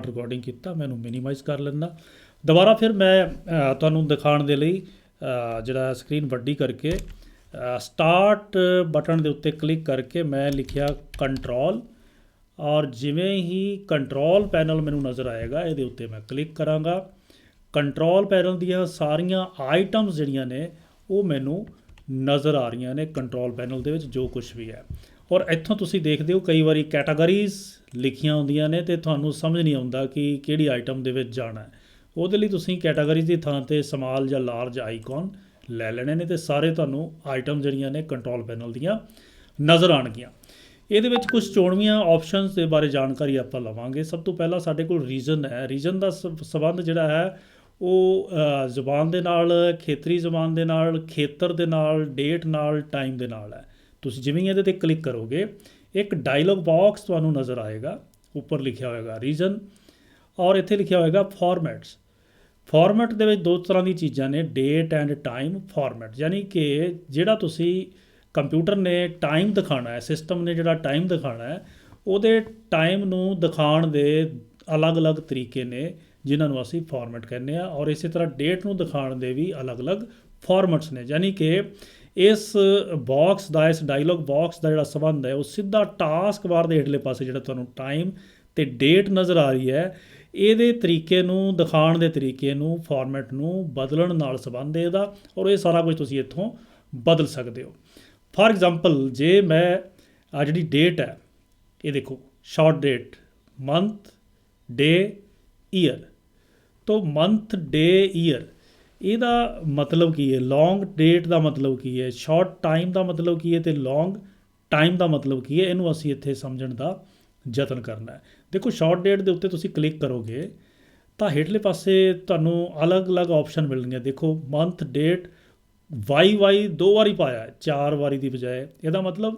Start recording किया, मैं minimise कर लेना। दोबारा फिर मैं तुहानूं दिखाने दे लई जिहड़ा स्क्रीन वड्डी करके स्टार्ट बटन के उत्ते क्लिक करके मैं लिखिया कंट्रोल, और जिवें ही कंट्रोल पैनल मैनू नज़र आएगा ये उत्ते मैं क्लिक करांगा। कंट्रोल पैनल दियां सारियां आइटम्स जिहड़ियां ने वो मैनू नज़र आ रही ने कंट्रोल पैनल दे विच जो कुछ भी है। और इत्थों तुसीं देखदे हो कई वारी कैटागरीज लिखियां होंदियां ने ते तुहानूं समझ नहीं आउंदा कि किहड़ी आइटम दे विच जाना है। ਉਹਦੇ ਲਈ ਤੁਸੀਂ ਕੈਟਾਗਰੀਜ਼ ਦੀ ਥਾਂ ਤੇ ਸਮਾਲ ਜਾਂ ਲਾਰਜ ਆਈਕਨ ਲੈ ਲੈਣੇ ਨੇ ਤੇ ਸਾਰੇ ਤੁਹਾਨੂੰ ਆਈਟਮ ਜਿਹੜੀਆਂ ਨੇ ਕੰਟਰੋਲ ਪੈਨਲ ਦੀਆਂ ਨਜ਼ਰ ਆਉਣਗੀਆਂ। ਇਹਦੇ ਵਿੱਚ ਕੁਝ ਚੋਣਵੀਆਂ ਆਪਸ਼ਨਸ ਦੇ ਬਾਰੇ ਜਾਣਕਾਰੀ ਆਪਾਂ ਲਵਾਂਗੇ। ਸਭ ਤੋਂ ਪਹਿਲਾਂ ਸਾਡੇ ਕੋਲ ਰੀਜਨ ਹੈ। ਰੀਜਨ ਦਾ ਸਬੰਧ ਜਿਹੜਾ ਹੈ ਉਹ ਜ਼ੁਬਾਨ ਦੇ ਨਾਲ, ਖੇਤਰੀ ਜ਼ੁਬਾਨ ਦੇ ਨਾਲ, ਖੇਤਰ ਦੇ ਨਾਲ, ਡੇਟ ਨਾਲ, ਟਾਈਮ ਦੇ ਨਾਲ ਹੈ। ਤੁਸੀਂ ਜਿਵੇਂ ਇਹਦੇ ਤੇ ਕਲਿੱਕ ਕਰੋਗੇ ਇੱਕ ਡਾਇਲੌਗ ਬਾਕਸ ਤੁਹਾਨੂੰ ਨਜ਼ਰ ਆਏਗਾ, ਉੱਪਰ ਲਿਖਿਆ ਹੋਏਗਾ ਰੀਜਨ, ਔਰ ਇੱਥੇ ਲਿਖਿਆ ਹੋਏਗਾ ਫਾਰਮੈਟਸ। ਫਾਰਮੈਟ ਦੇ ਵਿੱਚ ਦੋ ਤਰ੍ਹਾਂ ਦੀ ਚੀਜ਼ਾਂ ਨੇ, ਡੇਟ ਐਂਡ ਟਾਈਮ ਫਾਰਮੈਟ, ਯਾਨੀ ਕਿ ਜਿਹੜਾ ਤੁਸੀਂ ਕੰਪਿਊਟਰ ਨੇ ਟਾਈਮ ਦਿਖਾਉਣਾ ਹੈ, ਸਿਸਟਮ ਨੇ ਜਿਹੜਾ ਟਾਈਮ ਦਿਖਾਉਣਾ ਹੈ, ਉਹਦੇ ਟਾਈਮ ਨੂੰ ਦਿਖਾਉਣ ਦੇ ਅਲੱਗ-ਅਲੱਗ ਤਰੀਕੇ ਨੇ ਜਿਨ੍ਹਾਂ ਨੂੰ ਅਸੀਂ ਫਾਰਮੈਟ ਕਹਿੰਦੇ ਆ। ਔਰ ਇਸੇ ਤਰ੍ਹਾਂ ਡੇਟ ਨੂੰ ਦਿਖਾਉਣ ਦੇ ਵੀ ਅਲੱਗ-ਅਲੱਗ ਫਾਰਮੈਟਸ ਨੇ। ਯਾਨੀ ਕਿ ਇਸ ਬਾਕਸ ਦਾ, ਇਸ ਡਾਇਲੌਗ ਬਾਕਸ ਦਾ ਜਿਹੜਾ ਸੰਬੰਧ ਹੈ ਉਹ ਸਿੱਧਾ ਟਾਸਕ ਬਾਰ ਦੇ ਹੇਠਲੇ ਪਾਸੇ ਜਿਹੜਾ ਤੁਹਾਨੂੰ ਟਾਈਮ ਅਤੇ ਡੇਟ ਨਜ਼ਰ ਆ ਰਹੀ ਹੈ, ਇਹਦੇ ਤਰੀਕੇ ਨੂੰ ਦਿਖਾਉਣ ਦੇ ਤਰੀਕੇ ਨੂੰ, ਫਾਰਮੈਟ ਨੂੰ ਬਦਲਣ ਨਾਲ ਸੰਬੰਧ ਹੈ ਇਹਦਾ। ਔਰ ਇਹ ਸਾਰਾ ਕੁਝ ਤੁਸੀਂ ਇੱਥੋਂ ਬਦਲ ਸਕਦੇ ਹੋ। ਫਾਰ ਐਗਜ਼ਾਮਪਲ ਜੇ ਮੈਂ ਆ ਜਿਹੜੀ ਡੇਟ ਹੈ ਇਹ ਦੇਖੋ, ਸ਼ਾਰਟ ਡੇਟ, ਮੰਥ, ਡੇ, ਈਅਰ। ਤੋ ਮੰਥ, ਡੇ, ਈਅਰ ਇਹਦਾ ਮਤਲਬ ਕੀ ਹੈ, ਲੌਂਗ ਡੇਟ ਦਾ ਮਤਲਬ ਕੀ ਹੈ, ਸ਼ਾਰਟ ਟਾਈਮ ਦਾ ਮਤਲਬ ਕੀ ਹੈ ਅਤੇ ਲੌਂਗ ਟਾਈਮ ਦਾ ਮਤਲਬ ਕੀ ਹੈ, ਇਹਨੂੰ ਅਸੀਂ ਇੱਥੇ ਸਮਝਣ ਦਾ ਯਤਨ ਕਰਨਾ ਹੈ। ਦੇਖੋ ਸ਼ਾਰਟ ਡੇਟ ਦੇ ਉੱਤੇ ਤੁਸੀਂ ਕਲਿੱਕ ਕਰੋਗੇ ਤਾਂ ਹੇਠਲੇ ਪਾਸੇ ਤੁਹਾਨੂੰ ਅਲੱਗ-ਅਲੱਗ ਆਪਸ਼ਨ ਮਿਲਣਗੀਆਂ। ਦੇਖੋ ਮੰਥ, ਡੇਟ, ਵਾਈ ਦੋ ਵਾਰੀ ਪਾਇਆ, 4 ਵਾਰੀ ਦੀ ਬਜਾਏ। ਇਹਦਾ ਮਤਲਬ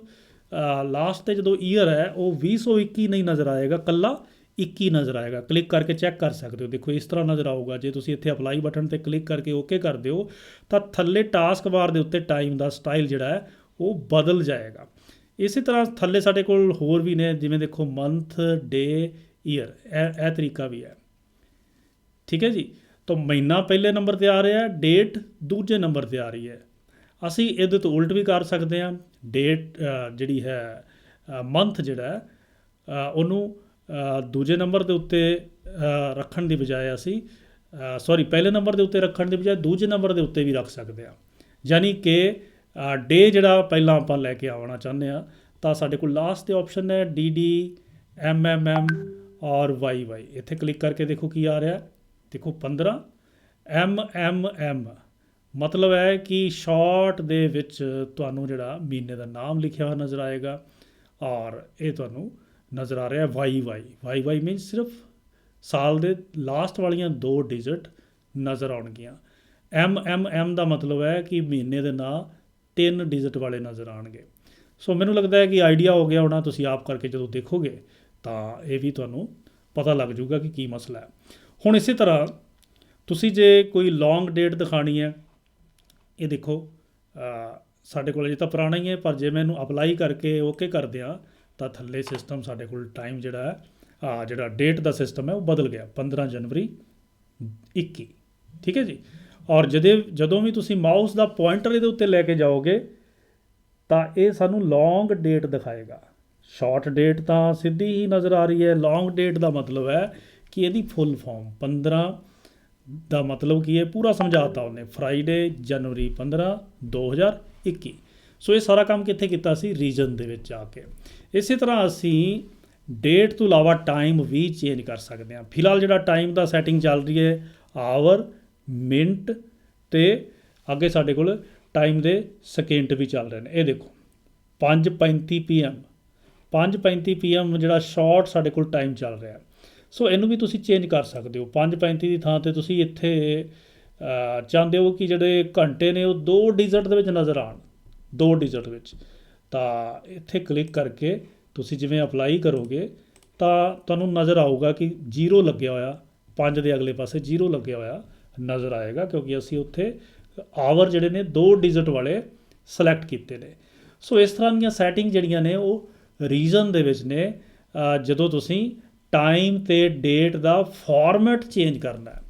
ਲਾਸਟ 'ਤੇ ਜਦੋਂ ਈਅਰ ਹੈ ਉਹ 2021 ਨਹੀਂ ਨਜ਼ਰ ਆਏਗਾ, ਇਕੱਲਾ 21 ਨਜ਼ਰ ਆਏਗਾ। ਕਲਿੱਕ ਕਰਕੇ ਚੈੱਕ ਕਰ ਸਕਦੇ ਹੋ। ਦੇਖੋ ਇਸ ਤਰ੍ਹਾਂ ਨਜ਼ਰ ਆਊਗਾ। ਜੇ ਤੁਸੀਂ ਇੱਥੇ ਅਪਲਾਈ ਬਟਨ 'ਤੇ ਕਲਿੱਕ ਕਰਕੇ ਓਕੇ ਕਰ ਦਿਓ ਤਾਂ ਥੱਲੇ ਟਾਸਕ ਬਾਰ ਦੇ ਉੱਤੇ ਟਾਈਮ ਦਾ ਸਟਾਈਲ ਜਿਹੜਾ ਹੈ ਉਹ ਬਦਲ ਜਾਏਗਾ। ਇਸੇ ਤਰ੍ਹਾਂ ਥੱਲੇ ਸਾਡੇ ਕੋਲ ਹੋਰ ਵੀ ਨੇ, ਜਿਵੇਂ ਦੇਖੋ ਮੰਥ, ਡੇ, ਈਅਰ, ਇਹ ਤਰੀਕਾ ਵੀ ਹੈ। ਠੀਕ ਹੈ ਜੀ। ਤਾਂ ਮਹੀਨਾ ਪਹਿਲੇ ਨੰਬਰ 'ਤੇ ਆ ਰਿਹਾ, ਡੇਟ ਦੂਜੇ ਨੰਬਰ 'ਤੇ ਆ ਰਹੀ ਹੈ। ਅਸੀਂ ਇਹਦੇ ਤੋਂ ਉਲਟ ਵੀ ਕਰ ਸਕਦੇ ਹਾਂ। ਡੇਟ ਜਿਹੜੀ ਹੈ, ਮੰਥ ਜਿਹੜਾ ਉਹਨੂੰ ਦੂਜੇ ਨੰਬਰ ਦੇ ਉੱਤੇ ਰੱਖਣ ਦੀ ਬਜਾਏ ਅਸੀਂ ਪਹਿਲੇ ਨੰਬਰ ਦੇ ਉੱਤੇ ਰੱਖਣ ਦੀ ਬਜਾਏ ਦੂਜੇ ਨੰਬਰ ਦੇ ਉੱਤੇ ਵੀ ਰੱਖ ਸਕਦੇ ਹਾਂ। ਯਾਨੀ ਕਿ ਡੇ ਜਿਹੜਾ ਪਹਿਲਾਂ ਆਪਾਂ ਲੈ ਕੇ ਆਉਣਾ ਚਾਹੁੰਦੇ ਹਾਂ ਤਾਂ ਸਾਡੇ ਕੋਲ ਲਾਸਟ 'ਤੇ ਆਪਸ਼ਨ ਹੈ DD, MM ਔਰ YY। ਇੱਥੇ ਕਲਿੱਕ ਕਰਕੇ ਦੇਖੋ ਕੀ ਆ ਰਿਹਾ। ਦੇਖੋ 15 MM ਮਤਲਬ ਹੈ ਕਿ ਸ਼ਾਰਟ ਦੇ ਵਿੱਚ ਤੁਹਾਨੂੰ ਜਿਹੜਾ ਮਹੀਨੇ ਦਾ ਨਾਮ ਲਿਖਿਆ ਹੋਇਆ ਨਜ਼ਰ ਆਏਗਾ, ਔਰ ਇਹ ਤੁਹਾਨੂੰ ਨਜ਼ਰ ਆ ਰਿਹਾ YY ਮੀਨਸ ਸਿਰਫ ਸਾਲ ਦੇ ਲਾਸਟ ਵਾਲੀਆਂ 2 ਡਿਜਿਟ ਨਜ਼ਰ ਆਉਣਗੀਆਂ। MM ਦਾ ਮਤਲਬ ਹੈ ਕਿ ਮਹੀਨੇ ਦੇ ਨਾਂ 3 ਡਿਜਿਟ ਵਾਲੇ ਨਜ਼ਰ ਆਉਣਗੇ। ਸੋ ਮੈਨੂੰ ਲੱਗਦਾ ਹੈ ਕਿ ਆਈਡੀਆ ਹੋ ਗਿਆ ਹੋਣਾ। ਤੁਸੀਂ ਆਪ ਕਰਕੇ ਜਦੋਂ ਦੇਖੋਗੇ ਤਾਂ ਇਹ ਵੀ ਤੁਹਾਨੂੰ ਪਤਾ ਲੱਗ ਜੂਗਾ ਕਿ ਕੀ ਮਸਲਾ ਹੈ। ਹੁਣ ਇਸੇ ਤਰ੍ਹਾਂ ਤੁਸੀਂ ਜੇ ਕੋਈ ਲੌਂਗ ਡੇਟ ਦਿਖਾਣੀ ਹੈ, ਇਹ ਦੇਖੋ ਸਾਡੇ ਕੋਲ ਅਜੇ ਤਾਂ ਪੁਰਾਣਾ ਹੀ ਹੈ, ਪਰ ਜੇ ਮੈਂ ਇਹਨੂੰ ਅਪਲਾਈ ਕਰਕੇ ਓਕੇ ਕਰ ਦਿਆਂ ਤਾਂ ਥੱਲੇ ਸਿਸਟਮ ਸਾਡੇ ਕੋਲ ਟਾਈਮ ਜਿਹੜਾ ਹੈ, ਜਿਹੜਾ ਡੇਟ ਦਾ ਸਿਸਟਮ ਹੈ ਉਹ ਬਦਲ ਗਿਆ, 15 ਜਨਵਰੀ 21। ਠੀਕ ਹੈ ਜੀ। ਔਰ ਜਦੋਂ ਵੀ ਤੁਸੀਂ ਮਾਊਸ ਦਾ ਪੁਆਇੰਟਰ ਇਹਦੇ ਉੱਤੇ ਲੈ ਕੇ ਜਾਓਗੇ ਤਾਂ ਇਹ ਸਾਨੂੰ ਲੌਂਗ ਡੇਟ ਦਿਖਾਏਗਾ। ਸ਼ਾਰਟ ਡੇਟ ਤਾਂ ਸਿੱਧੀ ਹੀ ਨਜ਼ਰ ਆ ਰਹੀ ਹੈ। ਲੌਂਗ ਡੇਟ ਦਾ ਮਤਲਬ ਹੈ ਕਿ ਇਹਦੀ ਫੁੱਲ ਫਾਰਮ 15 ਦਾ ਮਤਲਬ ਕੀ ਹੈ, ਪੂਰਾ ਸਮਝਾਤਾ ਉਹਨੇ, ਫਰਾਈਡੇ, ਜਨਵਰੀ 15, 2021। ਸੋ ਇਹ ਸਾਰਾ ਕੰਮ ਕਿੱਥੇ ਕੀਤਾ ਸੀ? ਰੀਜਨ ਦੇ ਵਿੱਚ ਜਾ ਕੇ। ਇਸੇ ਤਰ੍ਹਾਂ ਅਸੀਂ ਡੇਟ ਤੋਂ ਇਲਾਵਾ ਟਾਈਮ ਵੀ ਚੇਂਜ ਕਰ ਸਕਦੇ ਹਾਂ। ਫਿਲਹਾਲ ਜਿਹੜਾ ਟਾਈਮ ਦਾ ਸੈਟਿੰਗ ਚੱਲ ਰਹੀ ਹੈ ਆਵਰ, ਮਿੰਟ ਅਤੇ ਅੱਗੇ ਸਾਡੇ ਕੋਲ ਟਾਈਮ ਦੇ ਸਕਿੰਟ ਵੀ ਚੱਲ ਰਹੇ ਨੇ। ਇਹ ਦੇਖੋ 5:35 PM 5:35 PM ਜਿਹੜਾ ਸ਼ਾਰਟ ਸਾਡੇ ਕੋਲ ਟਾਈਮ ਚੱਲ ਰਿਹਾ। ਸੋ ਇਹਨੂੰ ਵੀ ਤੁਸੀਂ ਚੇਂਜ ਕਰ ਸਕਦੇ ਹੋ। 5:35 ਦੀ ਥਾਂ 'ਤੇ ਤੁਸੀਂ ਇੱਥੇ ਚਾਹੁੰਦੇ ਹੋ ਕਿ ਜਿਹੜੇ ਘੰਟੇ ਨੇ ਉਹ 2 ਡਿਜਿਟ ਦੇ ਵਿੱਚ ਨਜ਼ਰ ਆਉਣ, 2 ਡਿਜਿਟ ਵਿੱਚ, ਤਾਂ ਇੱਥੇ ਕਲਿੱਕ ਕਰਕੇ ਤੁਸੀਂ ਜਿਵੇਂ ਅਪਲਾਈ ਕਰੋਗੇ ਤਾਂ ਤੁਹਾਨੂੰ ਨਜ਼ਰ ਆਊਗਾ ਕਿ 0 ਲੱਗਿਆ ਹੋਇਆ, 5 ਦੇ ਅਗਲੇ ਪਾਸੇ 0 ਲੱਗਿਆ ਹੋਇਆ ਨਜ਼ਰ ਆਏਗਾ, ਕਿਉਂਕਿ ਅਸੀਂ ਉੱਥੇ ਆਵਰ ਜਿਹੜੇ ਨੇ 2 ਡਿਜਿਟ ਵਾਲੇ ਸਿਲੈਕਟ ਕੀਤੇ ਨੇ। ਸੋ ਇਸ ਤਰ੍ਹਾਂ ਦੀਆਂ ਸੈਟਿੰਗ ਜਿਹੜੀਆਂ ਨੇ ਉਹ ਰੀਜਨ ਦੇ ਵਿੱਚ ਨੇ। ਜਦੋਂ ਤੁਸੀਂ ਟਾਈਮ ਅਤੇ ਡੇਟ ਦਾ ਫਾਰਮੈਟ ਚੇਂਜ ਕਰਨਾ ਹੈ।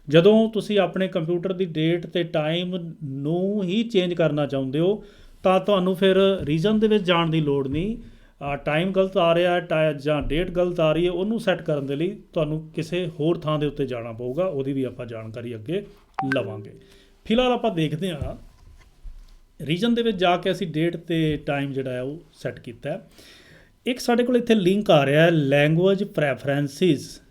ਜਦੋਂ ਤੁਸੀਂ ਆਪਣੇ ਕੰਪਿਊਟਰ ਦੀ ਡੇਟ ਅਤੇ ਟਾਈਮ ਨੂੰ ਹੀ ਚੇਂਜ ਕਰਨਾ ਚਾਹੁੰਦੇ ਹੋ ਤਾਂ ਤੁਹਾਨੂੰ ਫਿਰ ਰੀਜਨ ਦੇ ਵਿੱਚ ਜਾਣ ਦੀ ਲੋੜ ਨਹੀਂ। ਟਾਈਮ ਗਲਤ ਆ ਰਿਹਾ ਜਾਂ ਡੇਟ ਗਲਤ ਆ ਰਹੀ ਹੈ, ਉਹਨੂੰ ਸੈੱਟ ਕਰਨ ਦੇ ਲਈ ਤੁਹਾਨੂੰ ਕਿਸੇ ਹੋਰ ਥਾਂ ਦੇ ਉੱਤੇ ਜਾਣਾ ਪਊਗਾ। ਉਹਦੀ ਵੀ ਆਪਾਂ ਜਾਣਕਾਰੀ ਅੱਗੇ ਲਵਾਂਗੇ। ਫਿਲਹਾਲ ਆਪਾਂ ਦੇਖਦੇ ਹਾਂ ਰੀਜਨ ਦੇ ਵਿੱਚ ਜਾ ਕੇ ਅਸੀਂ ਡੇਟ ਅਤੇ ਟਾਈਮ ਜਿਹੜਾ ਹੈ ਉਹ ਸੈੱਟ ਕੀਤਾ। ਇੱਕ ਸਾਡੇ ਕੋਲ ਇੱਥੇ ਲਿੰਕ ਆ ਰਿਹਾ ਲੈਂਗੁਏਜ ਪ੍ਰੈਫਰੈਂਸਿਸ।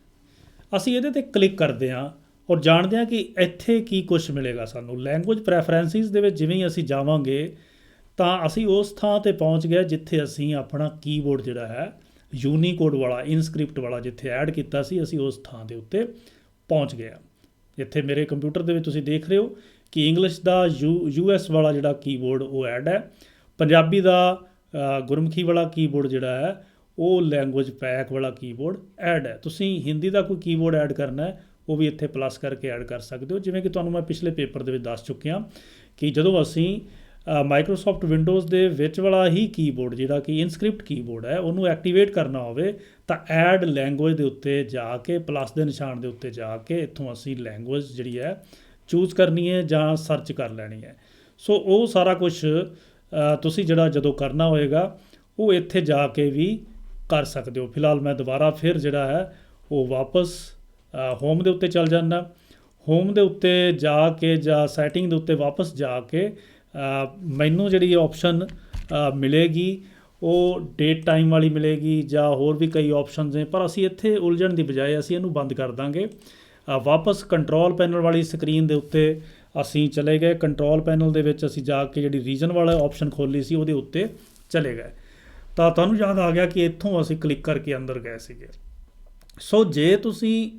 ਅਸੀਂ ਇਹਦੇ 'ਤੇ ਕਲਿੱਕ ਕਰਦੇ ਹਾਂ ਔਰ ਜਾਣਦੇ ਹਾਂ ਕਿ ਇੱਥੇ ਕੀ ਕੁਛ ਮਿਲੇਗਾ ਸਾਨੂੰ। ਲੈਂਗੁਏਜ ਪ੍ਰੈਫਰੈਂਸਿਸ ਦੇ ਵਿੱਚ ਜਿਵੇਂ ਹੀ ਅਸੀਂ ਜਾਵਾਂਗੇ ਤਾਂ ਅਸੀਂ ਉਸ ਥਾਂ 'ਤੇ ਪਹੁੰਚ ਗਏ ਜਿੱਥੇ ਅਸੀਂ ਆਪਣਾ ਕੀਬੋਰਡ ਜਿਹੜਾ ਹੈ ਯੂਨੀਕੋਡ ਵਾਲਾ, ਇਨਸਕ੍ਰਿਪਟ ਵਾਲਾ ਜਿੱਥੇ ਐਡ ਕੀਤਾ ਸੀ, ਅਸੀਂ ਉਸ ਥਾਂ ਦੇ ਉੱਤੇ ਪਹੁੰਚ ਗਏ ਹਾਂ। ਇੱਥੇ ਮੇਰੇ ਕੰਪਿਊਟਰ ਦੇ ਵਿੱਚ ਤੁਸੀਂ ਦੇਖ ਰਹੇ ਹੋ ਕਿ ਇੰਗਲਿਸ਼ ਦਾ US ਵਾਲਾ ਜਿਹੜਾ ਕੀਬੋਰਡ ਉਹ ਐਡ ਹੈ। ਪੰਜਾਬੀ ਦਾ ਗੁਰਮੁਖੀ ਵਾਲਾ ਕੀਬੋਰਡ ਜਿਹੜਾ ਹੈ ਉਹ ਲੈਂਗੁਏਜ ਪੈਕ ਵਾਲਾ ਕੀਬੋਰਡ ਐਡ ਹੈ। ਤੁਸੀਂ ਹਿੰਦੀ ਦਾ ਕੋਈ ਕੀਬੋਰਡ ਐਡ ਕਰਨਾ ਹੈ ਉਹ ਵੀ ਇੱਥੇ ਪਲੱਸ ਕਰਕੇ ਐਡ ਕਰ ਸਕਦੇ ਹੋ। ਜਿਵੇਂ ਕਿ ਤੁਹਾਨੂੰ ਮੈਂ ਪਿਛਲੇ ਪੇਪਰ ਦੇ ਵਿੱਚ ਦੱਸ ਚੁੱਕਿਆ ਕਿ ਜਦੋਂ ਅਸੀਂ ਮਾਈਕਰੋਸੌਫਟ ਵਿੰਡੋਜ਼ ਦੇ ਵਿੱਚ ਵਾਲਾ ਹੀ ਕੀਬੋਰਡ ਜਿਹੜਾ ਕਿ ਇਨਸਕ੍ਰਿਪਟ ਕੀਬੋਰਡ ਹੈ ਉਹਨੂੰ ਐਕਟੀਵੇਟ ਕਰਨਾ ਹੋਵੇ ਤਾਂ ਐਡ ਲੈਂਗੁਏਜ ਦੇ ਉੱਤੇ ਜਾ ਕੇ ਪਲੱਸ ਦੇ ਨਿਸ਼ਾਨ ਦੇ ਉੱਤੇ ਜਾ ਕੇ ਇੱਥੋਂ ਅਸੀਂ ਲੈਂਗੁਏਜ ਜਿਹੜੀ ਹੈ ਚੂਜ਼ ਕਰਨੀ ਹੈ ਜਾਂ ਸਰਚ ਕਰ ਲੈਣੀ ਹੈ। ਸੋ ਉਹ ਸਾਰਾ ਕੁਛ ਤੁਸੀਂ ਜਿਹੜਾ ਜਦੋਂ ਕਰਨਾ ਹੋਏਗਾ ਉਹ ਇੱਥੇ ਜਾ ਕੇ ਵੀ ਕਰ ਸਕਦੇ ਹੋ। ਫਿਲਹਾਲ ਮੈਂ ਦੁਬਾਰਾ ਫਿਰ ਜਿਹੜਾ ਹੈ ਉਹ ਵਾਪਸ ਹੋਮ ਦੇ ਉੱਤੇ ਚੱਲ ਜਾਂਦਾ। ਹੋਮ ਦੇ ਉੱਤੇ ਜਾ ਕੇ ਜਾਂ ਸੈਟਿੰਗ ਦੇ ਉੱਤੇ ਵਾਪਸ ਜਾ ਕੇ ਮੈਨੂੰ ਜਿਹੜੀ ਆਪਸ਼ਨ ਮਿਲੇਗੀ ਉਹ ਡੇਟ ਟਾਈਮ ਵਾਲੀ ਮਿਲੇਗੀ ਜਾਂ ਹੋਰ ਵੀ ਕਈ ਆਪਸ਼ਨਸ ਨੇ, ਪਰ ਅਸੀਂ ਇੱਥੇ ਉਲਝਣ ਦੀ ਬਜਾਏ ਅਸੀਂ ਇਹਨੂੰ ਬੰਦ ਕਰ ਦਾਂਗੇ। ਵਾਪਸ ਕੰਟਰੋਲ ਪੈਨਲ ਵਾਲੀ ਸਕਰੀਨ ਦੇ ਉੱਤੇ ਅਸੀਂ ਚਲੇ ਗਏ। ਕੰਟਰੋਲ ਪੈਨਲ ਦੇ ਵਿੱਚ ਅਸੀਂ ਜਾ ਕੇ ਜਿਹੜੀ ਰੀਜਨ ਵਾਲਾ ਆਪਸ਼ਨ ਖੋਲ੍ਹੀ ਸੀ ਉਹਦੇ ਉੱਤੇ ਚਲੇ ਗਏ ਤਾਂ ਤੁਹਾਨੂੰ ਯਾਦ ਆ ਗਿਆ ਕਿ ਇੱਥੋਂ ਅਸੀਂ ਕਲਿੱਕ ਕਰਕੇ ਅੰਦਰ ਗਏ ਸੀਗੇ। ਸੋ ਜੇ ਤੁਸੀਂ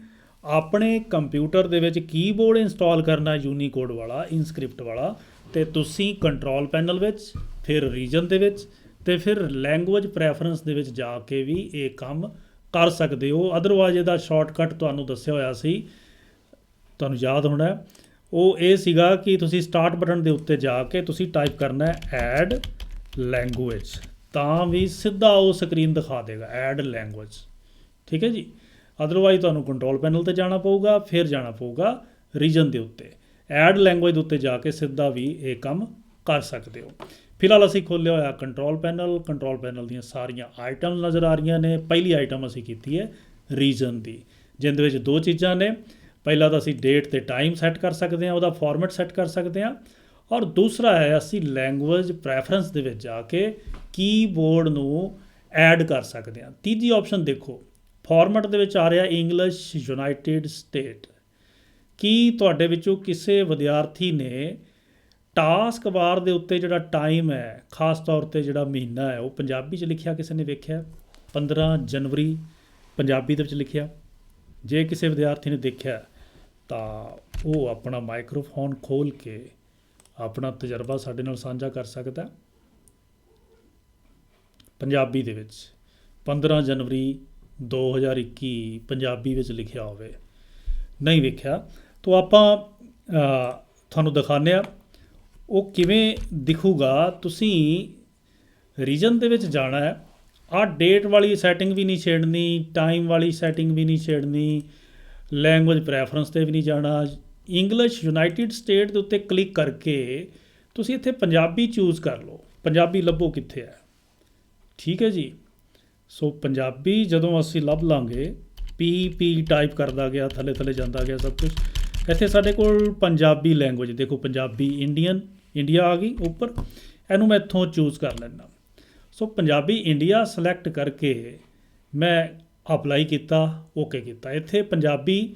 ਆਪਣੇ ਕੰਪਿਊਟਰ ਦੇ ਵਿੱਚ ਕੀਬੋਰਡ ਇੰਸਟਾਲ ਕਰਨਾ ਯੂਨੀਕੋਡ ਵਾਲਾ, ਇਨਸਕ੍ਰਿਪਟ ਵਾਲਾ, ਅਤੇ ਤੁਸੀਂ ਕੰਟਰੋਲ ਪੈਨਲ ਵਿੱਚ, ਫਿਰ ਰੀਜਨ ਦੇ ਵਿੱਚ ਅਤੇ ਫਿਰ ਲੈਂਗੁਏਜ ਪ੍ਰੈਫਰੈਂਸ ਦੇ ਵਿੱਚ ਜਾ ਕੇ ਵੀ ਇਹ ਕੰਮ ਕਰ ਸਕਦੇ ਹੋ। ਅਦਰਵਾਈਜ਼ ਇਹਦਾ ਸ਼ਾਰਟਕਟ ਤੁਹਾਨੂੰ ਦੱਸਿਆ ਹੋਇਆ ਸੀ, ਤੁਹਾਨੂੰ ਯਾਦ ਹੋਣਾ, ਉਹ ਇਹ ਸੀਗਾ ਕਿ ਤੁਸੀਂ ਸਟਾਰਟ ਬਟਨ ਦੇ ਉੱਤੇ ਜਾ ਕੇ ਤੁਸੀਂ ਟਾਈਪ ਕਰਨਾ ਐਡ ਲੈਂਗੁਏਜ, ਤਾਂ ਵੀ ਸਿੱਧਾ ਉਹ ਸਕਰੀਨ ਦਿਖਾ ਦੇਗਾ ਐਡ ਲੈਂਗੁਏਜ। ਠੀਕ ਹੈ ਜੀ। ਅਦਰਵਾਈਜ਼ ਤੁਹਾਨੂੰ ਕੰਟਰੋਲ ਪੈਨਲ 'ਤੇ ਜਾਣਾ ਪਊਗਾ, ਫਿਰ ਜਾਣਾ ਪਊਗਾ ਰੀਜਨ ਦੇ ਉੱਤੇ, ਐਡ ਲੈਂਗੁਏਜ ਦੇ ਉੱਤੇ ਜਾ ਕੇ ਸਿੱਧਾ ਵੀ ਇਹ ਕੰਮ ਕਰ ਸਕਦੇ ਹੋ। ਫਿਲਹਾਲ ਅਸੀਂ ਖੋਲ੍ਹਿਆ ਹੋਇਆ ਕੰਟਰੋਲ ਪੈਨਲ। ਕੰਟਰੋਲ ਪੈਨਲ ਦੀਆਂ ਸਾਰੀਆਂ ਆਈਟਮ ਨਜ਼ਰ ਆ ਰਹੀਆਂ ਨੇ। ਪਹਿਲੀ ਆਈਟਮ ਅਸੀਂ ਕੀਤੀ ਹੈ ਰੀਜਨ ਦੀ, ਜਿਹਦੇ ਵਿੱਚ ਦੋ ਚੀਜ਼ਾਂ ਨੇ। ਪਹਿਲਾ ਤਾਂ ਅਸੀਂ ਡੇਟ ਅਤੇ ਟਾਈਮ ਸੈੱਟ ਕਰ ਸਕਦੇ ਹਾਂ, ਉਹਦਾ ਫਾਰਮੈਟ ਸੈੱਟ ਕਰ ਸਕਦੇ ਹਾਂ, ਔਰ ਦੂਸਰਾ ਹੈ ਅਸੀਂ ਲੈਂਗੁਏਜ ਪ੍ਰੈਫਰੈਂਸ ਦੇ ਵਿੱਚ ਜਾ ਕੇ ਕੀਬੋਰਡ ਨੂੰ ਐਡ ਕਰ ਸਕਦੇ ਹਾਂ। ਤੀਜੀ ਆਪਸ਼ਨ ਦੇਖੋ, ਫਾਰਮੈਟ ਦੇ ਵਿੱਚ ਆ ਰਿਹਾ ਇੰਗਲਿਸ਼ ਯੂਨਾਈਟਿਡ ਸਟੇਟ। ਕੀ ਤੁਹਾਡੇ ਵਿੱਚੋਂ ਕਿਸੇ ਵਿਦਿਆਰਥੀ ਨੇ ਟਾਸਕ ਬਾਰ ਦੇ ਉੱਤੇ ਜਿਹੜਾ ਟਾਈਮ ਹੈ, ਖਾਸ ਤੌਰ 'ਤੇ ਜਿਹੜਾ ਮਹੀਨਾ ਹੈ, ਉਹ ਪੰਜਾਬੀ 'ਚ ਲਿਖਿਆ ਕਿਸੇ ਨੇ ਵੇਖਿਆ? 15 ਜਨਵਰੀ ਪੰਜਾਬੀ ਦੇ ਵਿੱਚ ਲਿਖਿਆ। ਜੇ ਕਿਸੇ ਵਿਦਿਆਰਥੀ ਨੇ ਦੇਖਿਆ ਤਾਂ ਉਹ ਆਪਣਾ ਮਾਈਕਰੋਫੋਨ ਖੋਲ੍ਹ ਕੇ ਆਪਣਾ ਤਜਰਬਾ ਸਾਡੇ ਨਾਲ ਸਾਂਝਾ ਕਰ ਸਕਦਾ। ਪੰਜਾਬੀ ਦੇ ਵਿੱਚ 15 ਜਨਵਰੀ 2021 ਪੰਜਾਬੀ ਵਿੱਚ ਲਿਖਿਆ ਹੋਵੇ। ਨਹੀਂ ਵੇਖਿਆ ਤਾਂ ਆਪਾਂ ਤੁਹਾਨੂੰ ਦਿਖਾਉਂਦੇ ਹਾਂ ਉਹ ਕਿਵੇਂ ਦਿਖੂਗਾ। ਤੁਸੀਂ ਰੀਜਨ ਦੇ ਵਿੱਚ ਜਾਣਾ ਹੈ। ਆਹ ਡੇਟ ਵਾਲੀ ਸੈਟਿੰਗ ਵੀ ਨਹੀਂ ਛੇੜਨੀ, ਟਾਈਮ ਵਾਲੀ ਸੈਟਿੰਗ ਵੀ ਨਹੀਂ ਛੇੜਨੀ, ਲੈਂਗੁਏਜ ਪ੍ਰੈਫਰੈਂਸ 'ਤੇ ਵੀ ਨਹੀਂ ਜਾਣਾ। ਇੰਗਲਿਸ਼ ਯੂਨਾਈਟਿਡ ਸਟੇਟ ਦੇ ਉੱਤੇ ਕਲਿੱਕ ਕਰਕੇ ਤੁਸੀਂ ਇੱਥੇ ਪੰਜਾਬੀ ਚੂਜ਼ ਕਰ ਲਓ। ਪੰਜਾਬੀ ਲੱਭੋ ਕਿੱਥੇ ਹੈ। ਠੀਕ ਹੈ ਜੀ। ਸੋ ਪੰਜਾਬੀ ਜਦੋਂ ਅਸੀਂ ਲੱਭ ਲਾਂਗੇ, ਪੀ ਟਾਈਪ ਕਰਦਾ ਗਿਆ, ਥੱਲੇ ਥੱਲੇ ਜਾਂਦਾ ਗਿਆ ਸਭ ਕੁਛ। ਇੱਥੇ ਸਾਡੇ ਕੋਲ ਪੰਜਾਬੀ ਲੈਂਗੁਏਜ ਦੇਖੋ, ਪੰਜਾਬੀ ਇੰਡੀਆ ਆ ਗਈ ਉੱਪਰ। ਇਹਨੂੰ ਮੈਂ ਇੱਥੋਂ ਚੂਜ਼ ਕਰ ਲੈਂਦਾ। ਸੋ ਪੰਜਾਬੀ ਇੰਡੀਆ ਸਿਲੈਕਟ ਕਰਕੇ ਮੈਂ ਅਪਲਾਈ ਕੀਤਾ, ਓਕੇ ਕੀਤਾ। ਇੱਥੇ ਪੰਜਾਬੀ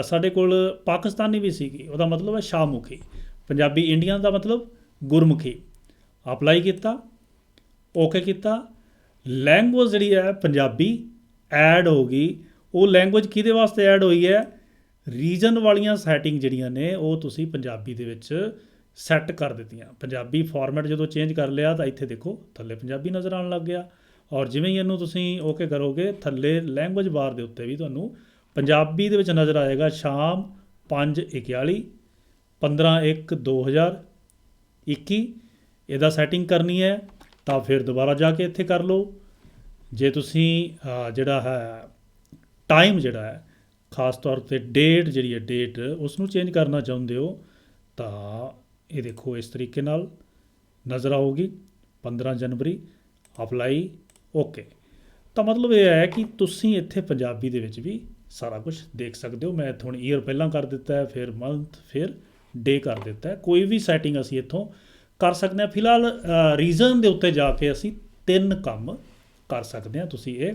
ਸਾਡੇ ਕੋਲ ਪਾਕਿਸਤਾਨੀ ਵੀ ਸੀਗੀ, ਉਹਦਾ ਮਤਲਬ ਹੈ ਸ਼ਾਹਮੁਖੀ। ਪੰਜਾਬੀ ਇੰਡੀਅਨ ਦਾ ਮਤਲਬ ਗੁਰਮੁਖੀ। ਅਪਲਾਈ ਕੀਤਾ, ਓਕੇ ਕੀਤਾ। ਲੈਂਗੁਏਜ ਜਿਹੜੀ ਹੈ ਪੰਜਾਬੀ ਐਡ ਹੋ ਗਈ। ਉਹ ਲੈਂਗੁਏਜ ਕਿਹਦੇ ਵਾਸਤੇ ਐਡ ਹੋਈ ਹੈ? ਰੀਜਨ ਵਾਲੀਆਂ ਸੈਟਿੰਗ ਜਿਹੜੀਆਂ ਨੇ ਉਹ ਤੁਸੀਂ ਪੰਜਾਬੀ ਦੇ ਵਿੱਚ ਸੈੱਟ ਕਰ ਦਿੱਤੀਆਂ। ਪੰਜਾਬੀ ਫਾਰਮੈਟ ਜਦੋਂ ਚੇਂਜ ਕਰ ਲਿਆ ਤਾਂ ਇੱਥੇ ਦੇਖੋ ਥੱਲੇ ਪੰਜਾਬੀ ਨਜ਼ਰ ਆਉਣ ਲੱਗ ਗਿਆ। ਔਰ ਜਿਵੇਂ ਹੀ ਇਹਨੂੰ ਤੁਸੀਂ ਓਕੇ ਕਰੋਗੇ, ਥੱਲੇ ਲੈਂਗੁਏਜ ਬਾਰ ਦੇ ਉੱਤੇ ਵੀ ਤੁਹਾਨੂੰ ਪੰਜਾਬੀ ਦੇ ਵਿੱਚ ਨਜ਼ਰ ਆਏਗਾ ਸ਼ਾਮ 5:41 15/1/2021। ਇਹਦਾ ਸੈਟਿੰਗ ਕਰਨੀ ਹੈ ਤਾਂ ਫਿਰ ਦੁਬਾਰਾ ਜਾ ਕੇ ਇੱਥੇ ਕਰ ਲਓ। ਜੇ ਤੁਸੀਂ ਜਿਹੜਾ ਹੈ ਟਾਈਮ ਜਿਹੜਾ ਹੈ ਖਾਸ ਤੌਰ 'ਤੇ ਡੇਟ ਜਿਹੜੀ ਹੈ ਡੇਟ ਉਸ ਨੂੰ ਚੇਂਜ ਕਰਨਾ ਚਾਹੁੰਦੇ ਹੋ ਤਾਂ ਇਹ ਦੇਖੋ ਇਸ ਤਰੀਕੇ ਨਾਲ ਨਜ਼ਰ ਆਊਗੀ 15 ਜਨਵਰੀ ਅਪਲਾਈ ਓਕੇ। ਤਾਂ ਮਤਲਬ ਇਹ ਹੈ ਕਿ ਤੁਸੀਂ ਇੱਥੇ ਪੰਜਾਬੀ ਦੇ ਵਿੱਚ ਵੀ ਸਾਰਾ ਕੁਝ ਦੇਖ ਸਕਦੇ ਹੋ। ਮੈਂ ਇੱਥੋਂ ਹੁਣ ਈਅਰ ਪਹਿਲਾਂ ਕਰ ਦਿੱਤਾ ਹੈ, ਫਿਰ ਮੰਥ, ਫਿਰ ਡੇ ਕਰ ਦਿੱਤਾ ਹੈ। ਕੋਈ ਵੀ ਸੈਟਿੰਗ ਅਸੀਂ ਇੱਥੋਂ ਕਰ ਸਕਦੇ ਹਾਂ। ਫਿਲਹਾਲ ਰੀਜ਼ਨ ਦੇ ਉੱਤੇ ਜਾ ਕੇ ਅਸੀਂ 3 ਕੰਮ ਕਰ ਸਕਦੇ ਹਾਂ। ਤੁਸੀਂ ਇਹ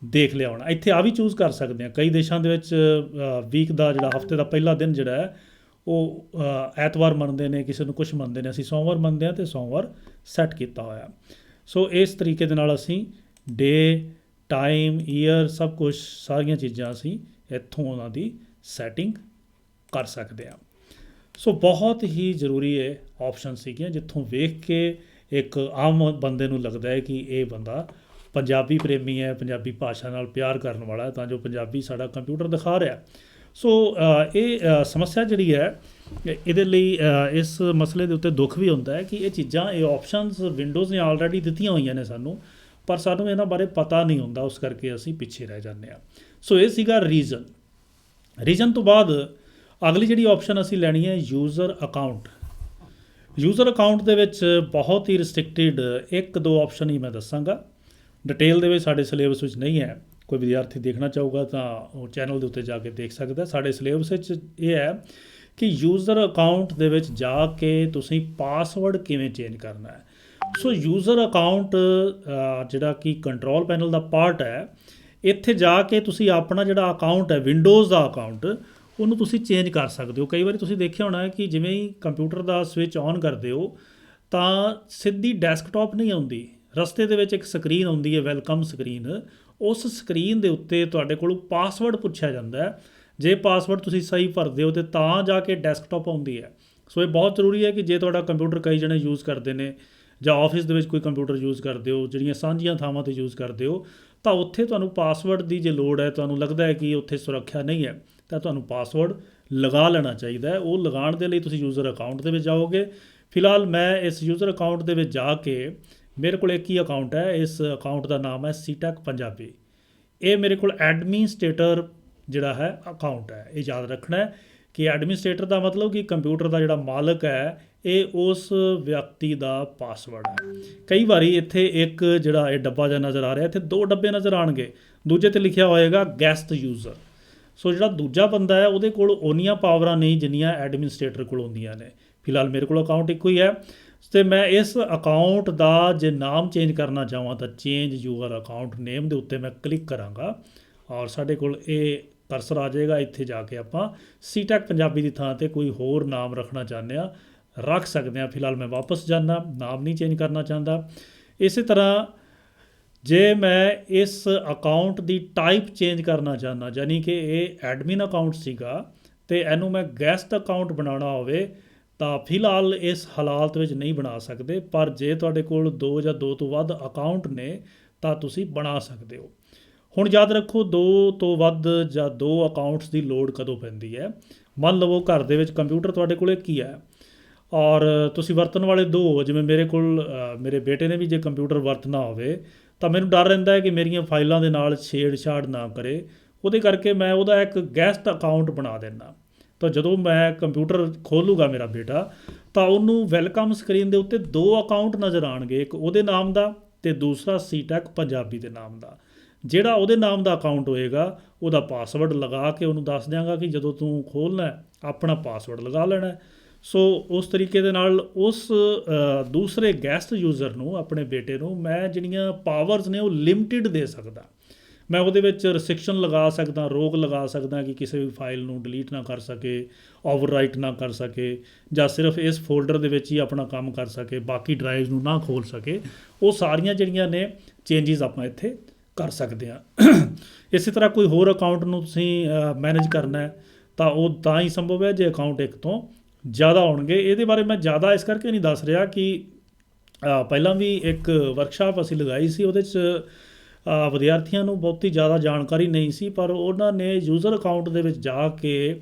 ਦੇਖ ਲਿਆ ਹੋਣਾ। ਇੱਥੇ ਆ ਵੀ ਚੂਜ਼ ਕਰ ਸਕਦੇ ਹਾਂ। ਕਈ ਦੇਸ਼ਾਂ ਦੇ ਵਿੱਚ ਵੀਕ ਦਾ ਜਿਹੜਾ ਹਫਤੇ ਦਾ ਪਹਿਲਾ ਦਿਨ ਜਿਹੜਾ ਹੈ ਉਹ ਐਤਵਾਰ ਮੰਨਦੇ ਨੇ, ਕਿਸੇ ਨੂੰ ਕੁਛ ਮੰਨਦੇ ਨੇ। ਅਸੀਂ ਸੋਮਵਾਰ ਮੰਨਦੇ ਹਾਂ ਅਤੇ ਸੋਮਵਾਰ ਸੈੱਟ ਕੀਤਾ ਹੋਇਆ। ਸੋ ਇਸ ਤਰੀਕੇ ਦੇ ਨਾਲ ਅਸੀਂ ਡੇ, ਟਾਈਮ, ਈਅਰ ਸਭ ਕੁਛ ਸਾਰੀਆਂ ਚੀਜ਼ਾਂ ਅਸੀਂ ਇੱਥੋਂ ਉਹਨਾਂ ਦੀ ਸੈਟਿੰਗ ਕਰ ਸਕਦੇ ਹਾਂ। ਸੋ ਬਹੁਤ ਹੀ ਜ਼ਰੂਰੀ ਇਹ ਆਪਸ਼ਨ ਸੀਗੀਆਂ ਜਿੱਥੋਂ ਵੇਖ ਕੇ ਇੱਕ ਆਮ ਬੰਦੇ ਨੂੰ ਲੱਗਦਾ ਹੈ ਕਿ ਇਹ ਬੰਦਾ ਪੰਜਾਬੀ ਪ੍ਰੇਮੀ ਹੈ, ਪੰਜਾਬੀ ਭਾਸ਼ਾ ਨਾਲ ਪਿਆਰ ਕਰਨ ਵਾਲਾ ਹੈ, ਤਾਂ ਜੋ ਪੰਜਾਬੀ ਸਾਡਾ ਕੰਪਿਊਟਰ ਦਿਖਾ ਰਿਹਾ। ਸੋ ਇਹ ਸਮੱਸਿਆ ਜਿਹੜੀ ਹੈ ਇਹਦੇ ਲਈ ਇਸ ਮਸਲੇ ਦੇ ਉੱਤੇ ਦੁੱਖ ਵੀ ਹੁੰਦਾ ਹੈ ਕਿ ਇਹ ਚੀਜ਼ਾਂ, ਇਹ ਆਪਸ਼ਨਸ ਵਿੰਡੋਜ਼ ਨੇ ਆਲਰੇਡੀ ਦਿੱਤੀਆਂ ਹੋਈਆਂ ਨੇ ਸਾਨੂੰ, ਪਰ ਸਾਨੂੰ ਇਹਨਾਂ ਬਾਰੇ ਪਤਾ ਨਹੀਂ ਹੁੰਦਾ, ਉਸ ਕਰਕੇ ਅਸੀਂ ਪਿੱਛੇ ਰਹਿ ਜਾਂਦੇ ਹਾਂ। ਸੋ ਇਹ ਸੀਗਾ ਰੀਜ਼ਨ ਤੋਂ ਬਾਅਦ ਅਗਲੀ ਜਿਹੜੀ ਆਪਸ਼ਨ ਅਸੀਂ ਲੈਣੀ ਹੈ ਯੂਜ਼ਰ ਅਕਾਊਂਟ। ਯੂਜ਼ਰ ਅਕਾਊਂਟ ਦੇ ਵਿੱਚ ਬਹੁਤ ਹੀ ਰਿਸਟ੍ਰਿਕਟਿਡ 1-2 ਆਪਸ਼ਨ ਹੀ ਮੈਂ ਦੱਸਾਂਗਾ। ਡਿਟੇਲ ਦੇ ਵਿੱਚ ਸਾਡੇ ਸਿਲੇਬਸ ਵਿੱਚ ਨਹੀਂ ਹੈ। ਕੋਈ ਵਿਦਿਆਰਥੀ ਦੇਖਣਾ ਚਾਹੂਗਾ ਤਾਂ ਉਹ ਚੈਨਲ ਦੇ ਉੱਤੇ ਜਾ ਕੇ ਦੇਖ ਸਕਦਾ। ਸਾਡੇ ਸਿਲੇਬਸ ਵਿੱਚ ਇਹ ਹੈ ਕਿ ਯੂਜ਼ਰ ਅਕਾਊਂਟ ਦੇ ਵਿੱਚ ਜਾ ਕੇ ਤੁਸੀਂ ਪਾਸਵਰਡ ਕਿਵੇਂ ਚੇਂਜ ਕਰਨਾ ਹੈ। ਸੋ ਯੂਜ਼ਰ ਅਕਾਊਂਟ ਜਿਹੜਾ ਕਿ ਕੰਟਰੋਲ ਪੈਨਲ ਦਾ ਪਾਰਟ ਹੈ, ਇੱਥੇ ਜਾ ਕੇ ਤੁਸੀਂ ਆਪਣਾ ਜਿਹੜਾ ਅਕਾਊਂਟ ਹੈ ਵਿੰਡੋਜ਼ ਦਾ ਅਕਾਊਂਟ, ਉਹਨੂੰ ਤੁਸੀਂ ਚੇਂਜ ਕਰ ਸਕਦੇ ਹੋ। ਕਈ ਵਾਰੀ ਤੁਸੀਂ ਦੇਖਿਆ ਹੋਣਾ ਹੈ ਕਿ ਜਿਵੇਂ ਹੀ ਕੰਪਿਊਟਰ ਦਾ ਸਵਿਚ ਔਨ ਕਰਦੇ ਹੋ ਤਾਂ ਸਿੱਧੀ ਡੈਸਕਟਾਪ ਨਹੀਂ ਆਉਂਦੀ, ਰਸਤੇ ਦੇ ਵਿੱਚ ਇੱਕ ਸਕਰੀਨ ਆਉਂਦੀ ਹੈ, ਵੈਲਕਮ ਸਕਰੀਨ। ਉਸ ਸਕਰੀਨ ਦੇ ਉੱਤੇ ਤੁਹਾਡੇ ਕੋਲੋਂ ਪਾਸਵਰਡ ਪੁੱਛਿਆ ਜਾਂਦਾ ਹੈ। ਜੇ ਪਾਸਵਰਡ ਤੁਸੀਂ ਸਹੀ ਭਰਦੇ ਹੋ ਤਾਂ ਜਾ ਕੇ ਡੈਸਕਟਾਪ ਆਉਂਦੀ ਹੈ। ਸੋ ਇਹ ਬਹੁਤ ਜ਼ਰੂਰੀ ਹੈ ਕਿ ਜੇ ਤੁਹਾਡਾ ਕੰਪਿਊਟਰ ਕਈ ਜਣੇ ਯੂਜ਼ ਕਰਦੇ ਨੇ ਜਾਂ ਆਫਿਸ ਦੇ ਵਿੱਚ ਕੋਈ ਕੰਪਿਊਟਰ ਯੂਜ਼ ਕਰਦੇ ਹੋ, ਜਿਹੜੀਆਂ ਸਾਂਝੀਆਂ ਥਾਵਾਂ 'ਤੇ ਯੂਜ਼ ਕਰਦੇ ਹੋ, ਤਾਂ ਉੱਥੇ ਤੁਹਾਨੂੰ ਪਾਸਵਰਡ ਦੀ ਜੇ ਲੋੜ ਹੈ, ਤੁਹਾਨੂੰ ਲੱਗਦਾ ਹੈ ਕਿ ਉੱਥੇ ਸੁਰੱਖਿਆ ਨਹੀਂ ਹੈ, ਤਾਂ ਤੁਹਾਨੂੰ ਪਾਸਵਰਡ ਲਗਾ ਲੈਣਾ ਚਾਹੀਦਾ ਹੈ। ਉਹ ਲਗਾਉਣ ਦੇ ਲਈ ਤੁਸੀਂ ਯੂਜ਼ਰ ਅਕਾਊਂਟ ਦੇ ਵਿੱਚ ਜਾਓਗੇ। ਫਿਲਹਾਲ ਮੈਂ ਇਸ ਯੂਜ਼ਰ ਅਕਾਊਂਟ ਦੇ ਵਿੱਚ ਜਾ ਕੇ, ਮੇਰੇ ਕੋਲ ਇੱਕ ਹੀ ਅਕਾਊਂਟ ਹੈ, ਇਸ ਅਕਾਊਂਟ ਦਾ ਨਾਮ ਹੈ ਸੀਟੈਕ ਪੰਜਾਬੀ। ਇਹ ਮੇਰੇ ਕੋਲ ਐਡਮਿਨਿਸਟ੍ਰੇਟਰ ਜਿਹੜਾ ਹੈ ਅਕਾਊਂਟ ਹੈ। ਇਹ ਯਾਦ ਰੱਖਣਾ ਹੈ ਕਿ ਐਡਮਿਨਿਸਟ੍ਰੇਟਰ ਦਾ ਮਤਲਬ ਕਿ ਕੰਪਿਊਟਰ ਦਾ ਜਿਹੜਾ ਮਾਲਕ ਹੈ, ਇਹ ਉਸ ਵਿਅਕਤੀ ਦਾ ਪਾਸਵਰਡ ਹੈ। ਕਈ ਵਾਰੀ ਇੱਥੇ ਇੱਕ ਜਿਹੜਾ ਇਹ ਡੱਬਾ ਜਿਹਾ ਨਜ਼ਰ ਆ ਰਿਹਾ, ਇੱਥੇ 2 ਡੱਬੇ ਨਜ਼ਰ ਆਉਣਗੇ। ਦੂਜੇ 'ਤੇ ਲਿਖਿਆ ਹੋਏਗਾ ਗੈਸਟ ਯੂਜ਼ਰ। ਸੋ ਜਿਹੜਾ ਦੂਜਾ ਬੰਦਾ ਹੈ ਉਹਦੇ ਕੋਲ ਓਨੀਆਂ ਪਾਵਰਾਂ ਨਹੀਂ ਜਿੰਨੀਆਂ ਐਡਮਿਨਿਸਟ੍ਰੇਟਰ ਕੋਲ ਹੁੰਦੀਆਂ ਨੇ। ਫਿਲਹਾਲ ਮੇਰੇ ਕੋਲ ਅਕਾਊਂਟ ਇੱਕੋ ਹੀ ਹੈ ਅਤੇ ਮੈਂ ਇਸ ਅਕਾਊਂਟ ਦਾ ਜੇ ਨਾਮ ਚੇਂਜ ਕਰਨਾ ਚਾਹਵਾਂ ਤਾਂ ਚੇਂਜ ਯੂਅਰ ਅਕਾਊਂਟ ਨੇਮ ਦੇ ਉੱਤੇ ਮੈਂ ਕਲਿੱਕ ਕਰਾਂਗਾ ਔਰ ਸਾਡੇ ਕੋਲ ਇਹ ਕਰਸਰ ਆ ਜਾਏਗਾ। ਇੱਥੇ ਜਾ ਕੇ ਆਪਾਂ ਸੀਟੈਕ ਪੰਜਾਬੀ ਦੀ ਥਾਂ 'ਤੇ ਕੋਈ ਹੋਰ ਨਾਮ ਰੱਖਣਾ ਚਾਹੁੰਦੇ ਹਾਂ, ਰੱਖ ਸਕਦੇ ਹਾਂ। ਫਿਲਹਾਲ ਮੈਂ ਵਾਪਸ ਜਾਂਦਾ, ਨਾਮ ਨਹੀਂ ਚੇਂਜ ਕਰਨਾ ਚਾਹੁੰਦਾ। ਇਸੇ ਤਰ੍ਹਾਂ ਜੇ ਮੈਂ ਇਸ ਅਕਾਊਂਟ ਦੀ ਟਾਈਪ ਚੇਂਜ ਕਰਨਾ ਚਾਹੁੰਦਾ, ਯਾਨੀ ਕਿ ਇਹ ਐਡਮਿਨ ਅਕਾਊਂਟ ਸੀਗਾ ਅਤੇ ਇਹਨੂੰ ਮੈਂ ਗੈਸਟ ਅਕਾਊਂਟ ਬਣਾਉਣਾ ਹੋਵੇ ਤਾਂ ਫਿਲਹਾਲ ਇਸ ਹਾਲਾਤ ਵਿੱਚ ਨਹੀਂ ਬਣਾ ਸਕਦੇ, ਪਰ ਜੇ ਤੁਹਾਡੇ ਕੋਲ 2 ਜਾਂ 2 ਤੋਂ ਵੱਧ ਅਕਾਊਂਟ ਨੇ ਤਾਂ ਤੁਸੀਂ ਬਣਾ ਸਕਦੇ ਹੋ। ਹੁਣ ਯਾਦ ਰੱਖੋ 2 ਤੋਂ ਵੱਧ ਜਾਂ 2 ਅਕਾਊਂਟਸ ਦੀ ਲੋੜ ਕਦੋਂ ਪੈਂਦੀ ਹੈ। ਮੰਨ ਲਵੋ ਘਰ ਦੇ ਵਿੱਚ ਕੰਪਿਊਟਰ ਤੁਹਾਡੇ ਕੋਲ ਇੱਕ ਹੀ ਹੈ ਔਰ ਤੁਸੀਂ ਵਰਤਣ ਵਾਲੇ 2 ਹੋ। ਜਿਵੇਂ ਮੇਰੇ ਕੋਲ ਮੇਰੇ ਬੇਟੇ ਨੇ ਵੀ ਜੇ ਕੰਪਿਊਟਰ ਵਰਤਣਾ ਹੋਵੇ ਤਾਂ ਮੈਨੂੰ ਡਰ ਰਹਿੰਦਾ ਹੈ ਕਿ ਮੇਰੀਆਂ ਫਾਈਲਾਂ ਦੇ ਨਾਲ ਛੇੜਛਾੜ ਨਾ ਕਰੇ, ਉਹਦੇ ਕਰਕੇ ਮੈਂ ਉਹਦਾ ਇੱਕ ਗੈਸਟ ਅਕਾਊਂਟ ਬਣਾ ਦਿੰਦਾ। ਤਾਂ ਜਦੋਂ ਮੈਂ ਕੰਪਿਊਟਰ ਖੋਲ੍ਹੂਗਾ ਮੇਰਾ ਬੇਟਾ ਤਾਂ ਉਹਨੂੰ ਵੈਲਕਮ ਸਕਰੀਨ ਦੇ ਉੱਤੇ 2 ਅਕਾਊਂਟ ਨਜ਼ਰ ਆਉਣਗੇ, ਇੱਕ ਉਹਦੇ ਨਾਮ ਦਾ ਅਤੇ ਦੂਸਰਾ ਸੀਟੈਕ ਪੰਜਾਬੀ ਦੇ ਨਾਮ ਦਾ। ਜਿਹੜਾ ਉਹਦੇ ਨਾਮ ਦਾ ਅਕਾਊਂਟ ਹੋਏਗਾ ਉਹਦਾ ਪਾਸਵਰਡ ਲਗਾ ਕੇ ਉਹਨੂੰ ਦੱਸ ਦਿਆਂਗਾ ਕਿ ਜਦੋਂ ਤੂੰ ਖੋਲ੍ਹਣਾ ਆਪਣਾ ਪਾਸਵਰਡ ਲਗਾ ਲੈਣਾ। ਸੋ ਉਸ ਤਰੀਕੇ ਦੇ ਨਾਲ ਉਸ ਦੂਸਰੇ ਗੈਸਟ ਯੂਜ਼ਰ ਨੂੰ, ਆਪਣੇ ਬੇਟੇ ਨੂੰ, ਮੈਂ ਜਿਹੜੀਆਂ ਪਾਵਰਸ ਨੇ ਉਹ ਲਿਮਟਿਡ ਦੇ ਸਕਦਾ। ਮੈਂ ਉਹਦੇ ਵਿੱਚ ਰਿਸਟ੍ਰਿਕਸ਼ਨ ਲਗਾ ਸਕਦਾ, ਰੋਕ ਲਗਾ ਸਕਦਾ ਕਿ ਕਿਸੇ ਵੀ ਫਾਈਲ ਨੂੰ ਡਿਲੀਟ ਨਾ ਕਰ ਸਕੇ, ਓਵਰਰਾਈਟ ਨਾ ਕਰ ਸਕੇ, ਜਾਂ ਸਿਰਫ ਇਸ ਫੋਲਡਰ ਦੇ ਵਿੱਚ ਹੀ ਆਪਣਾ ਕੰਮ ਕਰ ਸਕੇ, ਬਾਕੀ ਡਰਾਈਵਸ ਨੂੰ ਨਾ ਖੋਲ੍ਹ ਸਕੇ। ਉਹ ਸਾਰੀਆਂ ਜਿਹੜੀਆਂ ਨੇ ਚੇਂਜਿਸ ਆਪਾਂ ਇੱਥੇ ਕਰ ਸਕਦੇ ਹਾਂ। ਇਸੇ ਤਰ੍ਹਾਂ ਕੋਈ ਹੋਰ ਅਕਾਊਂਟ ਨੂੰ ਤੁਸੀਂ ਮੈਨੇਜ ਕਰਨਾ ਹੈ ਤਾਂ ਉਹ ਤਾਂ ਹੀ ਸੰਭਵ ਹੈ ਜੇ ਅਕਾਊਂਟ ਇੱਕ ਤੋਂ ਜ਼ਿਆਦਾ ਹੋਣਗੇ। ਇਹਦੇ ਬਾਰੇ ਮੈਂ ਜ਼ਿਆਦਾ ਇਸ ਕਰਕੇ ਨਹੀਂ ਦੱਸ ਰਿਹਾ ਕਿ ਪਹਿਲਾਂ ਵੀ ਇੱਕ ਵਰਕਸ਼ਾਪ ਅਸੀਂ ਲਗਾਈ ਸੀ, ਉਹਦੇ 'ਚ ਵਿਦਿਆਰਥੀਆਂ ਨੂੰ ਬਹੁਤੀ ਜ਼ਿਆਦਾ ਜਾਣਕਾਰੀ ਨਹੀਂ ਸੀ, ਪਰ ਉਹਨਾਂ ਨੇ ਯੂਜ਼ਰ ਅਕਾਊਂਟ ਦੇ ਵਿੱਚ ਜਾ ਕੇ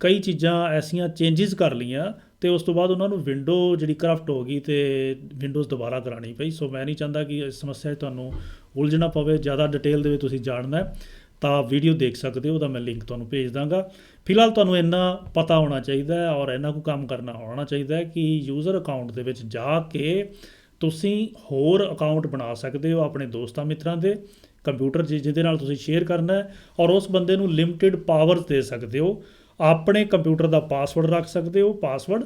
ਕਈ ਚੀਜ਼ਾਂ ਐਸੀਆਂ ਚੇਂਜਿਸ ਕਰ ਲਈਆਂ ਤੇ ਉਸ ਤੋਂ ਬਾਅਦ ਉਹਨਾਂ ਨੂੰ ਵਿੰਡੋ ਜਿਹੜੀ ਕਰਪਟ ਹੋ ਗਈ ਤੇ ਵਿੰਡੋਜ਼ ਦੁਬਾਰਾ ਕਰਾਉਣੀ ਪਈ। ਸੋ ਮੈਂ ਨਹੀਂ ਚਾਹੁੰਦਾ ਕਿ ਇਸ ਸਮੱਸਿਆ 'ਚ ਤੁਹਾਨੂੰ ਉਲਝਣਾ ਪਵੇ। ਜ਼ਿਆਦਾ ਡਿਟੇਲ ਦੇ ਵਿੱਚ ਤੁਸੀਂ ਜਾਣਨਾ ਹੈ ਤਾਂ ਵੀਡੀਓ ਦੇਖ ਸਕਦੇ ਹੋ, ਉਹਦਾ ਮੈਂ ਲਿੰਕ ਤੁਹਾਨੂੰ ਭੇਜ ਦਾਂਗਾ। ਫਿਲਹਾਲ ਤੁਹਾਨੂੰ ਇੰਨਾ ਪਤਾ ਹੋਣਾ ਚਾਹੀਦਾ ਹੈ ਔਰ ਇੰਨਾ ਕੁ ਕੰਮ ਕਰਨਾ ਆਉਣਾ ਚਾਹੀਦਾ ਹੈ ਕਿ ਯੂਜ਼ਰ ਅਕਾਊਂਟ ਦੇ ਵਿੱਚ ਜਾ ਕੇ ਤੁਸੀਂ ਹੋਰ ਅਕਾਊਂਟ ਬਣਾ ਸਕਦੇ ਹੋ ਆਪਣੇ ਦੋਸਤਾਂ ਮਿੱਤਰਾਂ ਦੇ ਕੰਪਿਊਟਰ ਜਿਹਦੇ ਨਾਲ ਤੁਸੀਂ ਸ਼ੇਅਰ ਕਰਨਾ ਹੈ, ਔਰ ਉਸ ਬੰਦੇ ਨੂੰ ਲਿਮਟਿਡ ਪਾਵਰਸ ਦੇ ਸਕਦੇ ਹੋ। ਆਪਣੇ ਕੰਪਿਊਟਰ ਦਾ ਪਾਸਵਰਡ ਰੱਖ ਸਕਦੇ ਹੋ, ਪਾਸਵਰਡ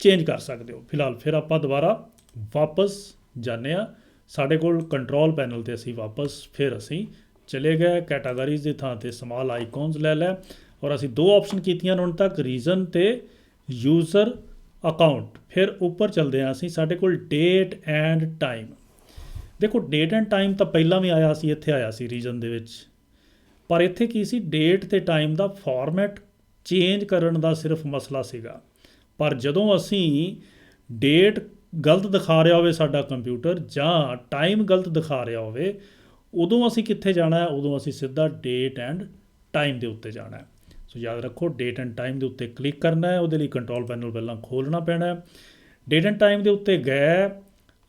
ਚੇਂਜ ਕਰ ਸਕਦੇ ਹੋ। ਫਿਲਹਾਲ ਫਿਰ ਆਪਾਂ ਦੁਬਾਰਾ ਵਾਪਸ ਜਾਂਦੇ ਹਾਂ ਸਾਡੇ ਕੋਲ ਕੰਟਰੋਲ ਪੈਨਲ 'ਤੇ। ਅਸੀਂ ਵਾਪਸ ਫਿਰ ਅਸੀਂ ਚਲੇ ਗਏ ਕੈਟਾਗਰੀਜ਼ ਦੀ ਥਾਂ 'ਤੇ ਸਮਾਲ ਆਈਕਨਸ ਲੈ ਲਿਆ ਔਰ ਅਸੀਂ ਦੋ ਆਪਸ਼ਨ ਕੀਤੀਆਂ ਹੁਣ ਤੱਕ, ਰੀਜਨ ਅਤੇ ਯੂਜ਼ਰ ਅਕਾਊਂਟ। ਫਿਰ ਉੱਪਰ ਚੱਲਦੇ ਹਾਂ ਅਸੀਂ, ਸਾਡੇ ਕੋਲ ਡੇਟ ਐਂਡ ਟਾਈਮ। ਦੇਖੋ ਡੇਟ ਐਂਡ ਟਾਈਮ ਤਾਂ ਪਹਿਲਾਂ ਵੀ ਆਇਆ ਸੀ, ਇੱਥੇ ਆਇਆ ਸੀ ਰੀਜਨ ਦੇ ਵਿੱਚ, ਪਰ ਇੱਥੇ ਕੀ ਸੀ, ਡੇਟ ਅਤੇ ਟਾਈਮ ਦਾ ਫਾਰਮੈਟ ਚੇਂਜ ਕਰਨ ਦਾ ਸਿਰਫ ਮਸਲਾ ਸੀਗਾ। ਪਰ ਜਦੋਂ ਅਸੀਂ ਡੇਟ ਗਲਤ ਦਿਖਾ ਰਿਹਾ ਹੋਵੇ ਸਾਡਾ ਕੰਪਿਊਟਰ ਜਾਂ ਟਾਈਮ ਗਲਤ ਦਿਖਾ ਰਿਹਾ ਹੋਵੇ, ਉਦੋਂ ਅਸੀਂ ਕਿੱਥੇ ਜਾਣਾ ਹੈ, ਉਦੋਂ ਅਸੀਂ ਸਿੱਧਾ ਡੇਟ ਐਂਡ ਟਾਈਮ ਦੇ ਉੱਤੇ ਜਾਣਾ ਹੈ। ਸੋ ਯਾਦ ਰੱਖੋ ਡੇਟ ਐਂਡ ਟਾਈਮ ਦੇ ਉੱਤੇ ਕਲਿੱਕ ਕਰਨਾ ਹੈ। ਉਹਦੇ ਲਈ ਕੰਟਰੋਲ ਪੈਨਲ ਪਹਿਲਾਂ ਖੋਲ੍ਹਣਾ ਪੈਣਾ ਹੈ। ਡੇਟ ਐਂਡ ਟਾਈਮ ਦੇ ਉੱਤੇ ਗਏ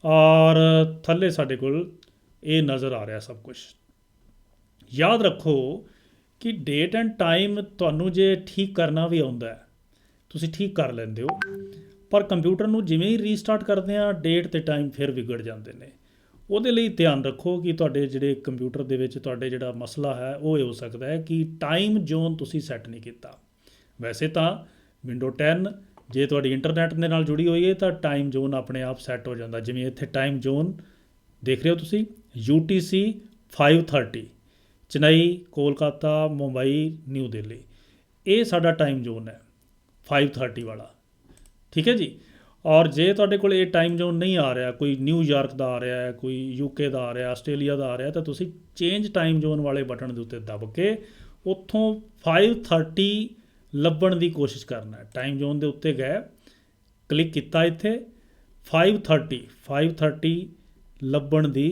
ਔਰ ਥੱਲੇ ਸਾਡੇ ਕੋਲ ਇਹ ਨਜ਼ਰ ਆ ਰਿਹਾ ਸਭ ਕੁਝ। ਯਾਦ ਰੱਖੋ ਕਿ ਡੇਟ ਐਂਡ ਟਾਈਮ ਤੁਹਾਨੂੰ ਜੇ ਠੀਕ ਕਰਨਾ ਵੀ ਆਉਂਦਾ ਹੈ ਤੁਸੀਂ ਠੀਕ ਕਰ ਲੈਂਦੇ ਹੋ, ਪਰ ਕੰਪਿਊਟਰ ਨੂੰ ਜਿਵੇਂ ਹੀ ਰੀਸਟਾਰਟ ਕਰਦੇ ਆ ਡੇਟ ਅਤੇ ਟਾਈਮ ਫਿਰ ਵਿਗੜ ਜਾਂਦੇ ਨੇ। ਉਹਦੇ ਲਈ ਧਿਆਨ ਰੱਖੋ ਕਿ ਤੁਹਾਡੇ ਜਿਹੜੇ ਕੰਪਿਊਟਰ ਦੇ ਵਿੱਚ ਤੁਹਾਡੇ ਜਿਹੜਾ ਮਸਲਾ ਹੈ ਉਹ ਇਹ ਹੋ ਸਕਦਾ ਹੈ ਕਿ ਟਾਈਮ ਜ਼ੋਨ ਤੁਸੀਂ ਸੈੱਟ ਨਹੀਂ ਕੀਤਾ। ਵੈਸੇ ਤਾਂ ਵਿੰਡੋ 10 ਜੇ ਤੁਹਾਡੀ ਇੰਟਰਨੈਟ ਦੇ ਨਾਲ ਜੁੜੀ ਹੋਈ ਹੈ ਤਾਂ ਟਾਈਮ ਜ਼ੋਨ ਆਪਣੇ ਆਪ ਸੈੱਟ ਹੋ ਜਾਂਦਾ। ਜਿਵੇਂ ਇੱਥੇ ਟਾਈਮ ਜ਼ੋਨ ਦੇਖ ਰਹੇ ਹੋ ਤੁਸੀਂ, UTC 5:30 ਚੇਨਈ, ਕੋਲਕਾਤਾ, ਮੁੰਬਈ, ਨਿਊ ਦਿੱਲੀ, ਇਹ ਸਾਡਾ ਟਾਈਮ ਜ਼ੋਨ ਹੈ 5:30 ਵਾਲਾ, ਠੀਕ ਹੈ ਜੀ। ਔਰ ਜੇ ਤੁਹਾਡੇ ਕੋਲ ਇਹ ਟਾਈਮ ਜ਼ੋਨ ਨਹੀਂ ਆ ਰਿਹਾ, ਕੋਈ ਨਿਊਯਾਰਕ ਦਾ ਆ ਰਿਹਾ ਹੈ, ਕੋਈ UK ਦਾ ਆ ਰਿਹਾ, ਆਸਟ੍ਰੇਲੀਆ ਦਾ ਆ ਰਿਹਾ, ਤਾਂ ਤੁਸੀਂ ਚੇਂਜ ਟਾਈਮ ਜ਼ੋਨ ਵਾਲੇ ਬਟਨ ਦੇ ਉੱਤੇ ਦਬ ਕੇ ਉੱਥੋਂ 5:30 ਲੱਭਣ ਦੀ ਕੋਸ਼ਿਸ਼ ਕਰਨਾ ਹੈ। ਟਾਈਮ ਜ਼ੋਨ ਦੇ ਉੱਤੇ ਗਏ, ਕਲਿੱਕ ਕੀਤਾ, ਇੱਥੇ 5:30 ਲੱਭਣ ਦੀ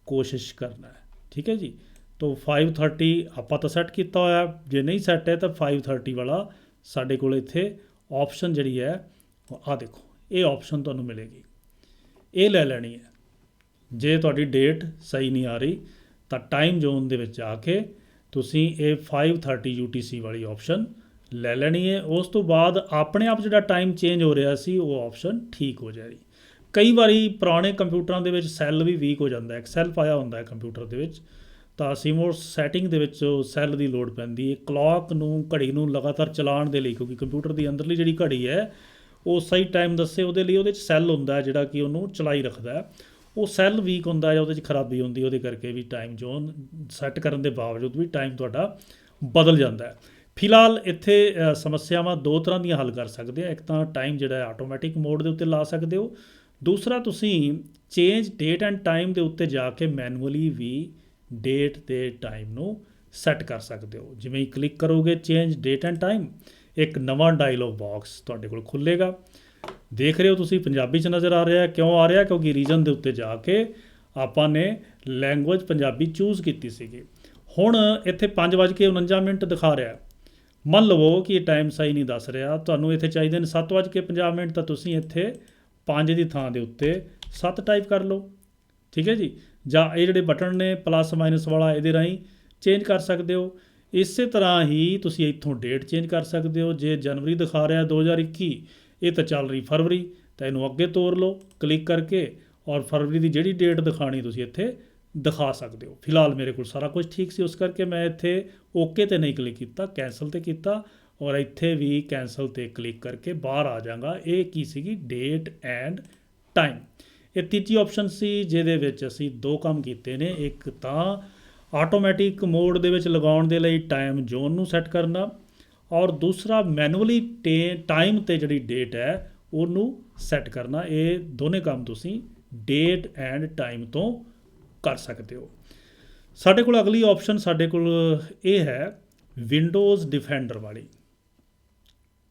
ਕੋਸ਼ਿਸ਼ ਕਰਨਾ ਹੈ, ਠੀਕ ਹੈ ਜੀ। ਤੋ 5:30 ਆਪਾਂ ਤਾਂ ਸੈੱਟ ਕੀਤਾ ਹੋਇਆ, ਜੇ ਨਹੀਂ ਸੈੱਟ ਹੈ ਤਾਂ 5:30 ਵਾਲਾ ਸਾਡੇ ਕੋਲ ਇੱਥੇ ਆਪਸ਼ਨ ਜਿਹੜੀ ਹੈ ਆਹ ਦੇਖੋ, ਇਹ ਆਪਸ਼ਨ ਤੁਹਾਨੂੰ ਮਿਲੇਗੀ, ਇਹ ਲੈ ਲੈਣੀ ਹੈ। ਜੇ ਤੁਹਾਡੀ ਡੇਟ ਸਹੀ ਨਹੀਂ ਆ ਰਹੀ ਤਾਂ ਟਾਈਮ ਜ਼ੋਨ ਦੇ ਵਿੱਚ ਆ ਕੇ ਤੁਸੀਂ ਇਹ 5:30 UTC ਵਾਲੀ ਆਪਸ਼ਨ ਲੈ ਲੈਣੀ ਹੈ। ਉਸ ਤੋਂ ਬਾਅਦ ਆਪਣੇ ਆਪ ਜਿਹੜਾ ਟਾਈਮ ਚੇਂਜ ਹੋ ਰਿਹਾ ਸੀ ਉਹ ਆਪਸ਼ਨ ਠੀਕ ਹੋ ਜਾਏਗੀ। ਕਈ ਵਾਰੀ ਪੁਰਾਣੇ ਕੰਪਿਊਟਰਾਂ ਦੇ ਵਿੱਚ ਸੈੱਲ ਵੀ ਵੀਕ ਹੋ ਜਾਂਦਾ, ਐਕਸੈਲ ਪਾਇਆ ਹੁੰਦਾ ਹੈ ਕੰਪਿਊਟਰ ਦੇ ਵਿੱਚ, ਤਾਂ ਸੀਮੋਸ ਸੈਟਿੰਗ ਦੇ ਵਿੱਚ ਸੈੱਲ ਦੀ ਲੋੜ ਪੈਂਦੀ ਹੈ ਕਲੌਕ ਨੂੰ, ਘੜੀ ਨੂੰ ਲਗਾਤਾਰ ਚਲਾਉਣ ਦੇ ਲਈ, ਕਿਉਂਕਿ ਕੰਪਿਊਟਰ ਦੀ ਅੰਦਰਲੀ ਜਿਹੜੀ ਘੜੀ ਹੈ ਉਹ ਸਹੀ ਟਾਈਮ ਦੱਸੇ, ਉਹਦੇ ਲਈ ਉਹਦੇ 'ਚ ਸੈੱਲ ਹੁੰਦਾ ਜਿਹੜਾ ਕਿ ਉਹਨੂੰ ਚਲਾਈ ਰੱਖਦਾ ਹੈ। ਉਹ ਸੈੱਲ ਵੀਕ ਹੁੰਦਾ ਜਾਂ ਉਹਦੇ 'ਚ ਖਰਾਬੀ ਹੁੰਦੀ, ਉਹਦੇ ਕਰਕੇ ਵੀ ਟਾਈਮ ਜ਼ੋਨ ਸੈੱਟ ਕਰਨ ਦੇ ਬਾਵਜੂਦ ਵੀ ਟਾਈਮ ਤੁਹਾਡਾ ਬਦਲ ਜਾਂਦਾ ਹੈ। ਫਿਲਹਾਲ ਇੱਥੇ ਸਮੱਸਿਆਵਾਂ ਦੋ ਤਰ੍ਹਾਂ ਦੀਆਂ ਹੱਲ ਕਰ ਸਕਦੇ ਆ। ਇੱਕ ਤਾਂ ਟਾਈਮ ਜਿਹੜਾ ਹੈ ਆਟੋਮੈਟਿਕ ਮੋਡ ਦੇ ਉੱਤੇ ਲਾ ਸਕਦੇ ਹੋ, ਦੂਸਰਾ ਤੁਸੀਂ ਚੇਂਜ ਡੇਟ ਐਂਡ ਟਾਈਮ ਦੇ ਉੱਤੇ ਜਾ ਕੇ ਮੈਨੂਅਲੀ ਵੀ ਡੇਟ ਅਤੇ ਟਾਈਮ ਨੂੰ ਸੈੱਟ ਕਰ ਸਕਦੇ ਹੋ। ਜਿਵੇਂ ਹੀ ਕਲਿੱਕ ਕਰੋਗੇ ਚੇਂਜ ਡੇਟ ਐਂਡ ਟਾਈਮ, ਇੱਕ ਨਵਾਂ ਡਾਇਲੋਗ ਬਾਕਸ ਤੁਹਾਡੇ ਕੋਲ ਖੁੱਲ੍ਹੇਗਾ। ਦੇਖ ਰਹੇ ਹੋ ਤੁਸੀਂ ਪੰਜਾਬੀ 'ਚ ਨਜ਼ਰ ਆ ਰਿਹਾ। ਕਿਉਂ ਆ ਰਿਹਾ? ਕਿਉਂਕਿ ਰੀਜਨ ਦੇ ਉੱਤੇ ਜਾ ਕੇ ਆਪਾਂ ਨੇ ਲੈਂਗੁਏਜ ਪੰਜਾਬੀ ਚੂਜ਼ ਕੀਤੀ ਸੀਗੀ। ਹੁਣ ਇੱਥੇ 5:49 ਦਿਖਾ ਰਿਹਾ। ਮੰਨ ਲਵੋ ਕਿ ਇਹ ਟਾਈਮ ਸਹੀ ਨਹੀਂ ਦੱਸ ਰਿਹਾ, ਤੁਹਾਨੂੰ ਇੱਥੇ ਚਾਹੀਦੇ ਨੇ 7:50, ਤਾਂ ਤੁਸੀਂ ਇੱਥੇ 5 ਦੀ ਥਾਂ ਦੇ ਉੱਤੇ 7 ਟਾਈਪ ਕਰ ਲਓ, ਠੀਕ ਹੈ ਜੀ। ਜਾਂ ਇਹ ਜਿਹੜੇ ਬਟਨ ਨੇ ਪਲੱਸ ਮਾਈਨਸ ਵਾਲਾ, ਇਹਦੇ ਰਾਹੀਂ ਚੇਂਜ ਕਰ ਸਕਦੇ ਹੋ। ਇਸੇ ਤਰ੍ਹਾਂ ਹੀ ਤੁਸੀਂ ਇੱਥੋਂ ਡੇਟ ਚੇਂਜ ਕਰ ਸਕਦੇ ਹੋ। ਜੇ ਜਨਵਰੀ ਦਿਖਾ ਰਿਹਾ 2021, ਇਹ ਤਾਂ ਚੱਲ ਰਹੀ ਫਰਵਰੀ, ਤਾਂ ਇਹਨੂੰ ਅੱਗੇ ਤੋਰ ਲਓ ਕਲਿੱਕ ਕਰਕੇ, ਔਰ ਫਰਵਰੀ ਦੀ ਜਿਹੜੀ ਡੇਟ ਦਿਖਾਣੀ ਤੁਸੀਂ ਇੱਥੇ ਦਿਖਾ ਸਕਦੇ ਹੋ। ਫਿਲਹਾਲ ਮੇਰੇ ਕੋਲ ਸਾਰਾ ਕੁਝ ਠੀਕ ਸੀ, ਉਸ ਕਰਕੇ ਮੈਂ ਇੱਥੇ ਓਕੇ 'ਤੇ ਨਹੀਂ ਕਲਿੱਕ ਕੀਤਾ, ਕੈਂਸਲ 'ਤੇ ਕੀਤਾ, ਔਰ ਇੱਥੇ ਵੀ ਕੈਂਸਲ 'ਤੇ ਕਲਿੱਕ ਕਰਕੇ ਬਾਹਰ ਆ ਜਾਵਾਂਗਾ। ਇਹ ਕੀ ਸੀਗੀ? Date end time. ਇਹ ਤੀਜੀ ਆਪਸ਼ਨ ਸੀ ਜਿਹਦੇ ਵਿੱਚ ਅਸੀਂ ਦੋ ਕੰਮ ਕੀਤੇ ਨੇ। ਇੱਕ ਤਾਂ ਆਟੋਮੈਟਿਕ ਮੋਡ ਦੇ ਵਿੱਚ ਲਗਾਉਣ ਦੇ ਲਈ ਟਾਈਮ ਜ਼ੋਨ ਨੂੰ ਸੈੱਟ ਕਰਨਾ, ਔਰ ਦੂਸਰਾ ਮੈਨੂਅਲੀ ਟਾਈਮ 'ਤੇ ਜਿਹੜੀ ਡੇਟ ਹੈ ਉਹਨੂੰ ਸੈੱਟ ਕਰਨਾ। ਇਹ ਦੋਨੇ ਕੰਮ ਤੁਸੀਂ ਡੇਟ ਐਂਡ ਟਾਈਮ ਤੋਂ ਕਰ ਸਕਦੇ ਹੋ। ਸਾਡੇ ਕੋਲ ਅਗਲੀ ਆਪਸ਼ਨ ਸਾਡੇ ਕੋਲ ਇਹ ਹੈ ਵਿੰਡੋਜ਼ ਡਿਫੈਂਡਰ ਵਾਲੀ,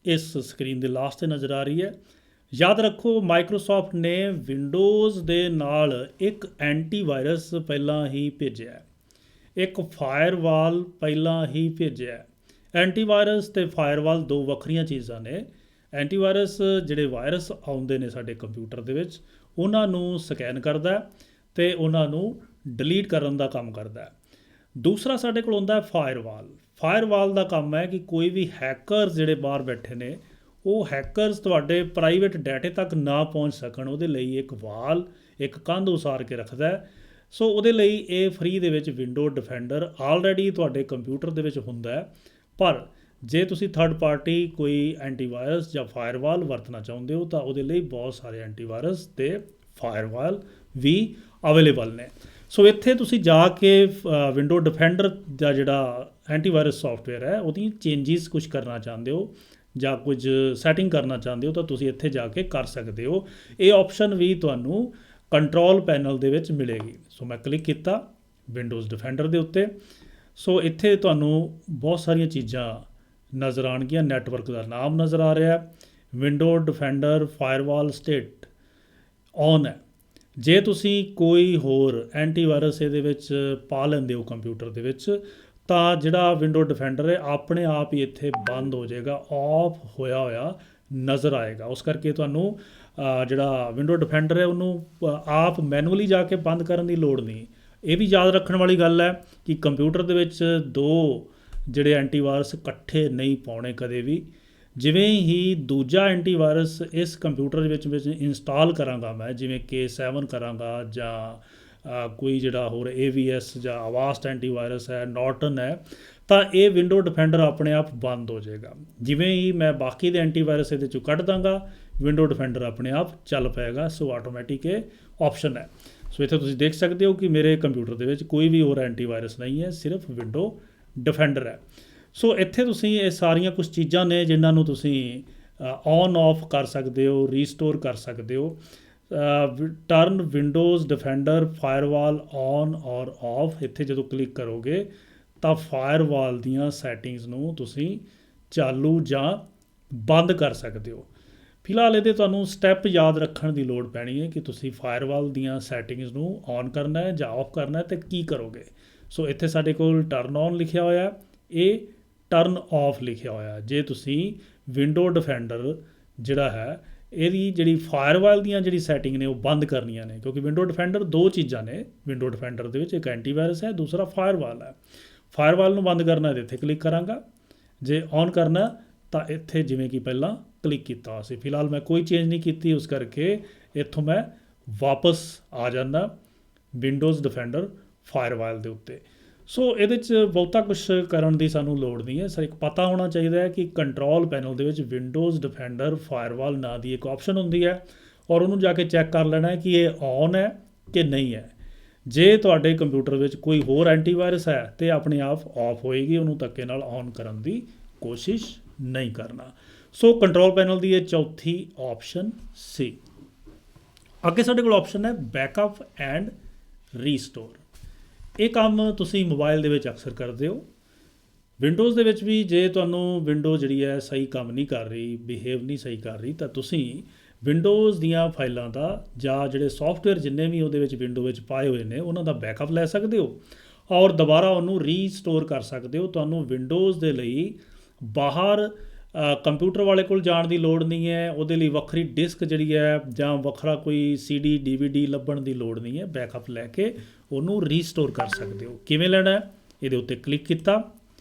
ਇਸ ਸਕਰੀਨ ਦੇ ਲਾਸਟ 'ਤੇ ਨਜ਼ਰ ਆ ਰਹੀ ਹੈ। ਯਾਦ ਰੱਖੋ ਮਾਈਕਰੋਸਾਫਟ ਨੇ ਵਿੰਡੋਜ਼ ਦੇ ਨਾਲ ਇੱਕ ਐਂਟੀਵਾਇਰਸ ਪਹਿਲਾਂ ਹੀ ਭੇਜਿਆ, ਇੱਕ ਫਾਇਰਵਾਲ ਪਹਿਲਾਂ ਹੀ ਭੇਜਿਆ। ਐਂਟੀਵਾਇਰਸ ਅਤੇ ਫਾਇਰਵਾਲ ਦੋ ਵੱਖਰੀਆਂ ਚੀਜ਼ਾਂ ਨੇ। ਐਂਟੀਵਾਇਰਸ ਜਿਹੜੇ ਵਾਇਰਸ ਆਉਂਦੇ ਨੇ ਸਾਡੇ ਕੰਪਿਊਟਰ ਦੇ ਵਿੱਚ ਉਹਨਾਂ ਨੂੰ ਸਕੈਨ ਕਰਦਾ ਅਤੇ ਉਹਨਾਂ ਨੂੰ ਡਿਲੀਟ ਕਰਨ ਦਾ ਕੰਮ ਕਰਦਾ। ਦੂਸਰਾ ਸਾਡੇ ਕੋਲ ਹੁੰਦਾ ਫਾਇਰਵਾਲ। ਫਾਇਰਵਾਲ ਦਾ ਕੰਮ ਹੈ ਕਿ ਕੋਈ ਵੀ ਹੈਕਰਸ ਜਿਹੜੇ ਬਾਹਰ ਬੈਠੇ ਨੇ ਉਹ ਹੈਕਰਸ ਤੁਹਾਡੇ ਪ੍ਰਾਈਵੇਟ ਡਾਟੇ ਤੱਕ ਨਾ ਪਹੁੰਚ ਸਕਣ, ਉਹਦੇ ਲਈ ਇੱਕ ਵਾਲ, ਇੱਕ ਕੰਧ ਉਸਾਰ ਕੇ ਰੱਖਦਾ ਹੈ। ਸੋ ਉਹਦੇ ਲਈ ਇਹ ਫ੍ਰੀ ਦੇ ਵਿੱਚ ਵਿੰਡੋ ਡਿਫੈਂਡਰ ਆਲਰੇਡੀ ਤੁਹਾਡੇ ਕੰਪਿਊਟਰ ਦੇ ਵਿੱਚ ਹੁੰਦਾ ਹੈ। ਪਰ ਜੇ ਤੁਸੀਂ ਥਰਡ ਪਾਰਟੀ ਕੋਈ ਐਂਟੀਵਾਇਰਸ ਜਾਂ ਫਾਇਰਵਾਲ ਵਰਤਣਾ ਚਾਹੁੰਦੇ ਹੋ ਤਾਂ ਉਹਦੇ ਲਈ ਬਹੁਤ ਸਾਰੇ ਐਂਟੀਵਾਇਰਸ ਅਤੇ ਫਾਇਰਵਾਲ ਵੀ ਅਵੇਲੇਬਲ ਨੇ। ਸੋ ਇੱਥੇ ਤੁਸੀਂ ਜਾ ਕੇ ਵਿੰਡੋ ਡਿਫੈਂਡਰ ਦਾ ਜਿਹੜਾ ਐਂਟੀਵਾਇਰਸ ਸੌਫਟਵੇਅਰ ਹੈ ਉਹਦੀ ਚੇਂਜਿਸ ਕੁਛ ਕਰਨਾ ਚਾਹੁੰਦੇ ਹੋ ਜਾਂ ਕੁਝ ਸੈਟਿੰਗ ਕਰਨਾ ਚਾਹੁੰਦੇ ਹੋ ਤਾਂ ਤੁਸੀਂ ਇੱਥੇ ਜਾ ਕੇ ਕਰ ਸਕਦੇ ਹੋ। ਇਹ ਆਪਸ਼ਨ ਵੀ ਤੁਹਾਨੂੰ ਕੰਟਰੋਲ ਪੈਨਲ ਦੇ ਵਿੱਚ ਮਿਲੇਗੀ। ਸੋ ਮੈਂ ਕਲਿੱਕ ਕੀਤਾ ਵਿੰਡੋਜ਼ ਡਿਫੈਂਡਰ ਦੇ ਉੱਤੇ। ਸੋ ਇੱਥੇ ਤੁਹਾਨੂੰ ਬਹੁਤ ਸਾਰੀਆਂ ਚੀਜ਼ਾਂ ਨਜ਼ਰ ਆਉਣਗੀਆਂ। ਨੈਟਵਰਕ ਦਾ ਨਾਮ ਨਜ਼ਰ ਆ ਰਿਹਾ, ਵਿੰਡੋ ਡਿਫੈਂਡਰ ਫਾਇਰਵਾਲ ਸਟੇਟ ਔਨ ਹੈ। ਜੇ ਤੁਸੀਂ ਕੋਈ ਹੋਰ ਐਂਟੀਵਾਇਰਸ ਇਹਦੇ ਵਿੱਚ ਪਾ ਲੈਂਦੇ ਹੋ ਕੰਪਿਊਟਰ ਦੇ ਵਿੱਚ ਤਾਂ ਜਿਹੜਾ ਵਿੰਡੋ ਡਿਫੈਂਡਰ ਹੈ ਆਪਣੇ ਆਪ ਹੀ ਇੱਥੇ ਬੰਦ ਹੋ ਜਾਏਗਾ, ਆਫ ਹੋਇਆ ਨਜ਼ਰ ਆਏਗਾ। ਉਸ ਕਰਕੇ ਤੁਹਾਨੂੰ ਜਿਹੜਾ ਵਿੰਡੋ ਡਿਫੈਂਡਰ ਹੈ ਉਹਨੂੰ ਆਪ ਮੈਨੂਅਲੀ ਜਾ ਕੇ ਬੰਦ ਕਰਨ ਦੀ ਲੋੜ ਨਹੀਂ। ਇਹ ਵੀ ਯਾਦ ਰੱਖਣ ਵਾਲੀ ਗੱਲ ਹੈ ਕਿ ਕੰਪਿਊਟਰ ਦੇ ਵਿੱਚ ਦੋ ਜਿਹੜੇ ਐਂਟੀਵਾਇਰਸ ਇਕੱਠੇ ਨਹੀਂ ਪਾਉਣੇ ਕਦੇ ਵੀ। ਜਿਵੇਂ ਹੀ ਦੂਜਾ ਐਂਟੀਵਾਇਰਸ ਇਸ ਕੰਪਿਊਟਰ ਦੇ ਵਿੱਚ ਇੰਸਟਾਲ ਕਰਾਂਗਾ ਮੈਂ, ਜਿਵੇਂ K7 ਕਰਾਂਗਾ ਜਾਂ ਕੋਈ ਜਿਹੜਾ ਹੋਰ AVS ਜਾਂ ਅਵਾਸਟ ਐਂਟੀਵਾਇਰਸ ਹੈ, ਨੋਰਟਨ ਹੈ, ਤਾਂ ਇਹ ਵਿੰਡੋ ਡਿਫੈਂਡਰ ਆਪਣੇ ਆਪ ਬੰਦ ਹੋ ਜਾਏਗਾ। ਜਿਵੇਂ ਹੀ ਮੈਂ ਬਾਕੀ ਦੇ ਐਂਟੀਵਾਇਰਸ ਇਹਦੇ 'ਚੋਂ ਕੱਢ ਦਾਂਗਾ ਵਿੰਡੋ ਡਿਫੈਂਡਰ ਆਪਣੇ ਆਪ ਚੱਲ ਪਏਗਾ। ਸੋ ਆਟੋਮੈਟਿਕ ਇਹ ਆਪਸ਼ਨ ਹੈ। ਸੋ ਇੱਥੇ ਤੁਸੀਂ ਦੇਖ ਸਕਦੇ ਹੋ ਕਿ ਮੇਰੇ ਕੰਪਿਊਟਰ ਦੇ ਵਿੱਚ ਕੋਈ ਵੀ ਹੋਰ ਐਂਟੀਵਾਇਰਸ ਨਹੀਂ ਹੈ, ਸਿਰਫ ਵਿੰਡੋ ਡਿਫੈਂਡਰ ਹੈ। ਸੋ ਇੱਥੇ ਤੁਸੀਂ ਇਹ ਸਾਰੀਆਂ ਕੁਝ ਚੀਜ਼ਾਂ ਨੇ ਜਿਨ੍ਹਾਂ ਨੂੰ ਤੁਸੀਂ ਔਨ ਆਫ ਕਰ ਸਕਦੇ ਹੋ, ਰੀਸਟੋਰ ਕਰ ਸਕਦੇ ਹੋ। ਟਰਨ ਵਿੰਡੋਜ਼ ਡਿਫੈਂਡਰ ਫਾਇਰਵਾਲ ਔਨ ਔਰ ਆਫ, ਇੱਥੇ ਜਦੋਂ ਕਲਿੱਕ ਕਰੋਗੇ ਤਾਂ ਫਾਇਰਵਾਲ ਦੀਆਂ ਸੈਟਿੰਗਸ ਨੂੰ ਤੁਸੀਂ ਚਾਲੂ ਜਾਂ ਬੰਦ ਕਰ ਸਕਦੇ ਹੋ। ਫਿਲਹਾਲ ਇਹਦੇ ਤੁਹਾਨੂੰ ਸਟੈਪ ਯਾਦ ਰੱਖਣ ਦੀ ਲੋੜ ਪੈਣੀ ਹੈ ਕਿ ਤੁਸੀਂ ਫਾਇਰਵਾਲ ਦੀਆਂ ਸੈਟਿੰਗਸ ਨੂੰ ਔਨ ਕਰਨਾ ਹੈ ਜਾਂ ਆਫ ਕਰਨਾ ਹੈ ਅਤੇ ਕੀ ਕਰੋਗੇ। ਸੋ ਇੱਥੇ ਸਾਡੇ ਕੋਲ ਟਰਨ ਔਨ ਲਿਖਿਆ ਹੋਇਆ, ਇਹ ਟਰਨ ਆਫ ਲਿਖਿਆ ਹੋਇਆ। ਜੇ ਤੁਸੀਂ ਵਿੰਡੋ ਡਿਫੈਂਡਰ ਜਿਹੜਾ ਹੈ ਇਹਦੀ ਜਿਹੜੀ ਫਾਇਰਵਾਲ ਦੀਆਂ ਜਿਹੜੀ ਸੈਟਿੰਗ ਨੇ ਉਹ ਬੰਦ ਕਰਨੀਆਂ ਨੇ, ਕਿਉਂਕਿ ਵਿੰਡੋ ਡਿਫੈਂਡਰ ਦੋ ਚੀਜ਼ਾਂ ਨੇ ਵਿੰਡੋ ਡਿਫੈਂਡਰ ਦੇ ਵਿੱਚ, ਇੱਕ ਐਂਟੀਵਾਇਰਸ ਹੈ, ਦੂਸਰਾ ਫਾਇਰਵਾਲ ਹੈ। ਫਾਇਰਵਾਲ ਨੂੰ ਬੰਦ ਕਰਨਾ ਹੈ ਇੱਥੇ ਕਲਿੱਕ ਕਰਾਂਗਾ, ਜੇ ਔਨ ਕਰਨਾ ਤਾਂ ਇੱਥੇ ਜਿਵੇਂ ਕਿ ਪਹਿਲਾਂ ਕਲਿੱਕ ਕੀਤਾ ਸੀ। ਫਿਲਹਾਲ ਮੈਂ ਕੋਈ ਚੇਂਜ ਨਹੀਂ ਕੀਤੀ, ਉਸ ਕਰਕੇ ਇੱਥੋਂ ਮੈਂ ਵਾਪਸ ਆ ਜਾਂਦਾ ਵਿੰਡੋਜ਼ ਡਿਫੈਂਡਰ ਫਾਇਰਵਾਲ ਦੇ ਉੱਤੇ। ਸੋ ਇਹਦੇ 'ਚ ਬਹੁਤਾ ਕੁਛ ਕਰਨ ਦੀ ਸਾਨੂੰ ਲੋੜ ਨਹੀਂ ਹੈ। ਸਰ ਇੱਕ ਪਤਾ ਹੋਣਾ ਚਾਹੀਦਾ ਹੈ ਕਿ ਕੰਟਰੋਲ ਪੈਨਲ ਦੇ ਵਿੱਚ ਵਿੰਡੋਜ਼ ਡਿਫੈਂਡਰ ਫਾਇਰਵਾਲ ਨਾਂ ਦੀ ਇੱਕ ਆਪਸ਼ਨ ਹੁੰਦੀ ਹੈ ਔਰ ਉਹਨੂੰ ਜਾ ਕੇ ਚੈੱਕ ਕਰ ਲੈਣਾ ਹੈ ਕਿ ਇਹ ਔਨ ਹੈ ਕਿ ਨਹੀਂ ਹੈ। ਜੇ ਤੁਹਾਡੇ ਕੰਪਿਊਟਰ ਵਿੱਚ ਕੋਈ ਹੋਰ ਐਂਟੀਵਾਇਰਸ ਹੈ ਤਾਂ ਆਪਣੇ ਆਪ ਆਫ ਹੋਏਗੀ, ਉਹਨੂੰ ਧੱਕੇ ਨਾਲ ਔਨ ਕਰਨ ਦੀ ਕੋਸ਼ਿਸ਼ ਨਹੀਂ ਕਰਨਾ। ਸੋ ਕੰਟਰੋਲ ਪੈਨਲ ਦੀ ਇਹ ਚੌਥੀ ਆਪਸ਼ਨ ਸੀ। ਅੱਗੇ ਸਾਡੇ ਕੋਲ ਆਪਸ਼ਨ ਹੈ ਬੈਕਅਪ ਐਂਡ ਰੀਸਟੋਰ। ਇਹ ਕੰਮ ਤੁਸੀਂ ਮੋਬਾਈਲ ਦੇ ਵਿੱਚ ਅਕਸਰ ਕਰਦੇ ਹੋ। ਵਿੰਡੋਜ਼ ਦੇ ਵਿੱਚ ਵੀ ਜੇ ਤੁਹਾਨੂੰ ਵਿੰਡੋ ਜਿਹੜੀ ਹੈ ਸਹੀ ਕੰਮ ਨਹੀਂ ਕਰ ਰਹੀ, ਬਿਹੇਵ ਨਹੀਂ ਸਹੀ ਕਰ ਰਹੀ, ਤਾਂ ਤੁਸੀਂ ਵਿੰਡੋਜ਼ ਦੀਆਂ ਫਾਈਲਾਂ ਦਾ ਜਾਂ ਜਿਹੜੇ ਸੌਫਟਵੇਅਰ ਜਿੰਨੇ ਵੀ ਉਹਦੇ ਵਿੱਚ ਵਿੰਡੋ ਵਿੱਚ ਪਾਏ ਹੋਏ ਨੇ ਉਹਨਾਂ ਦਾ ਬੈਕਅਪ ਲੈ ਸਕਦੇ ਹੋ ਔਰ ਦੁਬਾਰਾ ਉਹਨੂੰ ਰੀਸਟੋਰ ਕਰ ਸਕਦੇ ਹੋ। ਤੁਹਾਨੂੰ ਵਿੰਡੋਜ਼ ਦੇ ਲਈ ਬਾਹਰ ਕੰਪਿਊਟਰ ਵਾਲੇ ਕੋਲ ਜਾਣ ਦੀ ਲੋੜ ਨਹੀਂ ਹੈ, ਉਹਦੇ ਲਈ ਵੱਖਰੀ ਡਿਸਕ ਜਿਹੜੀ ਹੈ ਜਾਂ ਵੱਖਰਾ ਕੋਈ CD DVD ਲੱਭਣ ਦੀ ਲੋੜ ਨਹੀਂ ਹੈ। ਬੈਕਅਪ ਲੈ ਕੇ ਉਹਨੂੰ ਰੀਸਟੋਰ ਕਰ ਸਕਦੇ ਹੋ। ਕਿਵੇਂ ਲੈਣਾ? ਇਹਦੇ ਉੱਤੇ ਕਲਿੱਕ ਕੀਤਾ